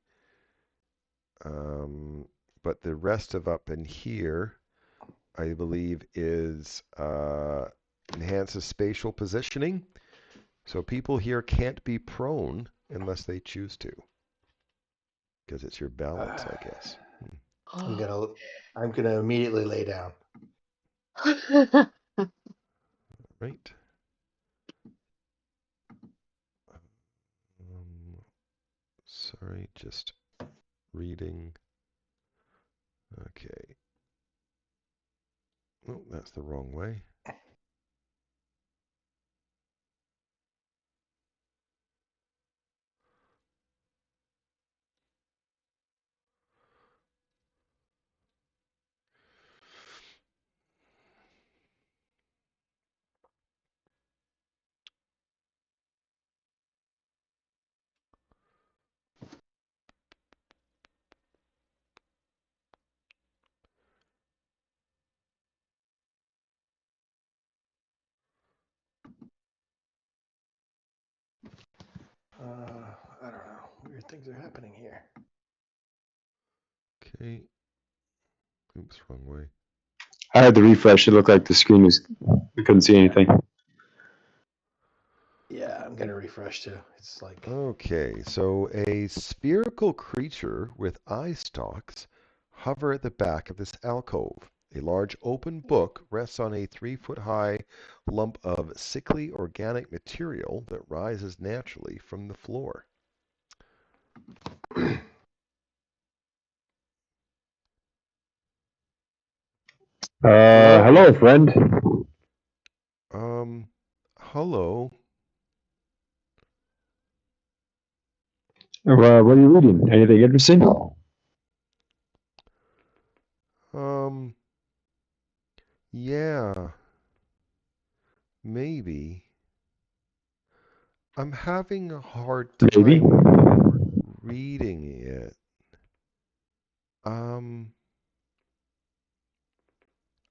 but the rest of up in here, I believe, is enhances spatial positioning. So people here can't be prone unless they choose to, because it's your balance, I guess. I'm gonna immediately lay down. Right. Um, sorry, just reading. Okay. Oh, that's the wrong way. I don't know. Weird things are happening here. Okay. Oops, wrong way. I had to refresh. It looked like the screen was. I couldn't see anything. Yeah, I'm gonna refresh too. It's like Okay, so a spherical creature with eye stalks hover at the back of this alcove. A large open book rests on a 3-foot high lump of sickly organic material that rises naturally from the floor. hello. Hello, friend. Hello. What are you reading? Anything interesting? Um, yeah, maybe. I'm having a hard Maybe. time reading it. Um,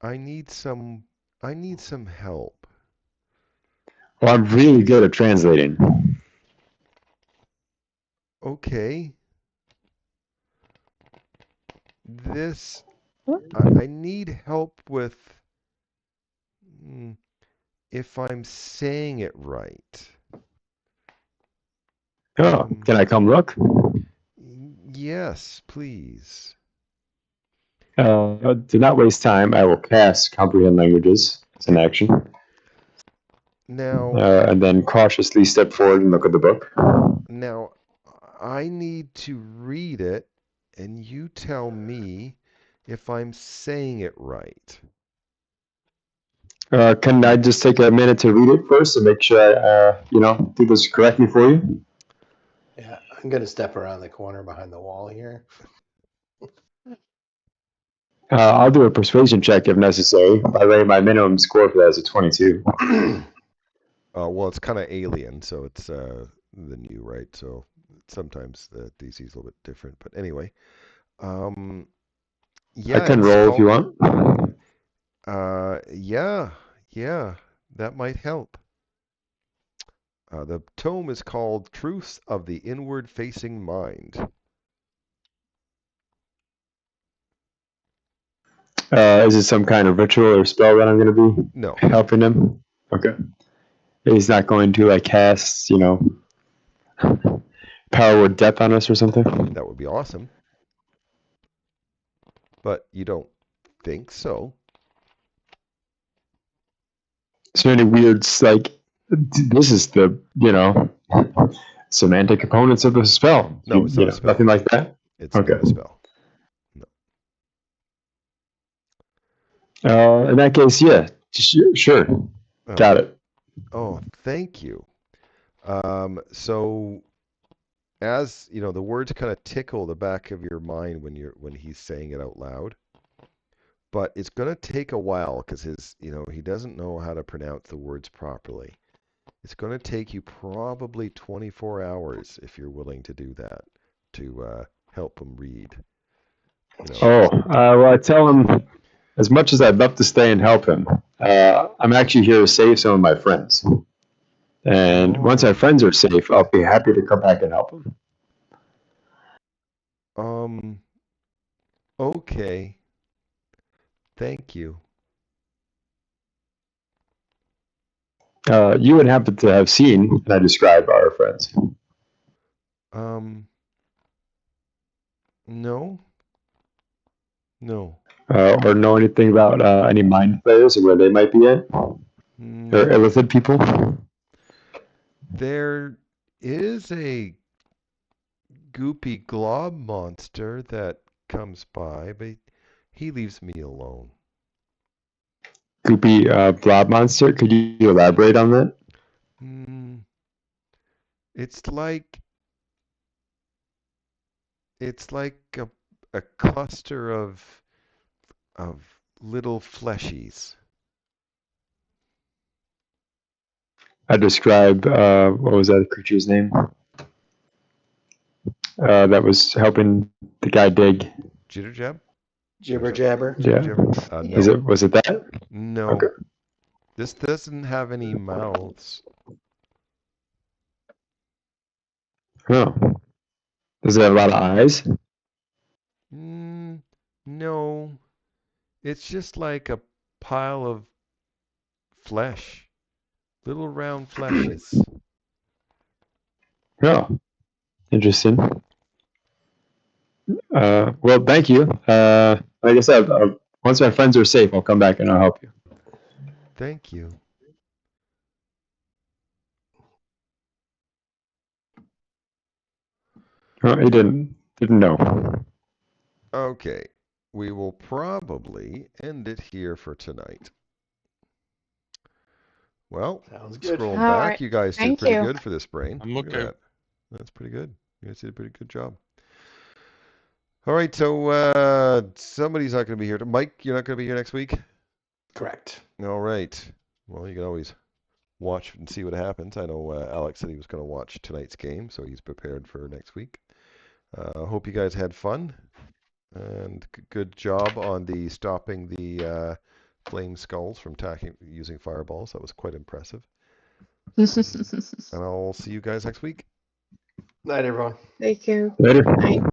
I need some I need some help. Well, I'm really good at translating. Okay. This I need help with if I'm saying it right. Oh, Um, can I come look? yes, please. Do not waste time. I will cast comprehend languages as an action, Now, and then cautiously step forward and look at the book. now I need to read it and you tell me if I'm saying it right. Can I just take a minute to read it first and make sure I, do this correctly for you? Yeah, I'm gonna step around the corner behind the wall here. I'll do a persuasion check if necessary. By the way, my minimum score for that is a 22. Well, it's kind of alien, so it's the new, right? So sometimes the DC is a little bit different. But anyway, um, I yeah, can it's roll if you called. want. Yeah, yeah, that might help. The tome is called Truths of the Inward Facing Mind. Is it some kind of ritual or spell that I'm going to be No, helping him? Okay. He's not going to like cast, power word depth on us or something? that would be awesome. But you don't think so. Is there any weird, like, this is the, semantic components of the spell? No, it's not a Nothing spell. like that? It's Okay. not a spell. No. In that case, yeah, sure. Oh, Got it. oh, thank you. So as you know, the words kind of tickle the back of your mind when he's saying it out loud. But it's going to take a while because he doesn't know how to pronounce the words properly. It's going to take you probably 24 hours if you're willing to do that to help him read. You know. Oh, well, I tell him, as much as I'd love to stay and help him, I'm actually here to save some of my friends. And once my Oh. friends are safe, I'll be happy to come back and help them. Okay. Thank you. You would happen to have seen, and I describe our friends. No. No. Or know anything about any mind flayers or where they might be at? Or illithid people? There is a goopy glob monster that comes by, but he leaves me alone. Goopy blob monster? Could you elaborate on that? It's like a cluster of little fleshies. I describe, what was that creature's name? That was helping the guy dig. Jitter jab? Jibber jabber. Yeah. No. Was it that? No. Okay. This doesn't have any mouths. Oh. Does it have a lot of eyes? No. It's just like a pile of flesh. Little round fleshes. Oh. Interesting. Well, thank you. Like I said, once my friends are safe, I'll come back and I'll help you. Thank you. Oh, he didn't know. Okay. We will probably end it here for tonight. Well, Sounds good. scrolling All back, right. you guys did Thank pretty you. good for this brain. I'm Look at okay. that. That's pretty good. You guys did a pretty good job. All right, so somebody's not going to be here. Mike, you're not going to be here next week? Correct. All right. Well, you can always watch and see what happens. I know Alex said he was going to watch tonight's game, so he's prepared for next week. Hope you guys had fun, and good job on the stopping the flame skulls from using fireballs. That was quite impressive. And I'll see you guys next week. Night, everyone. Thank you. Later. Night.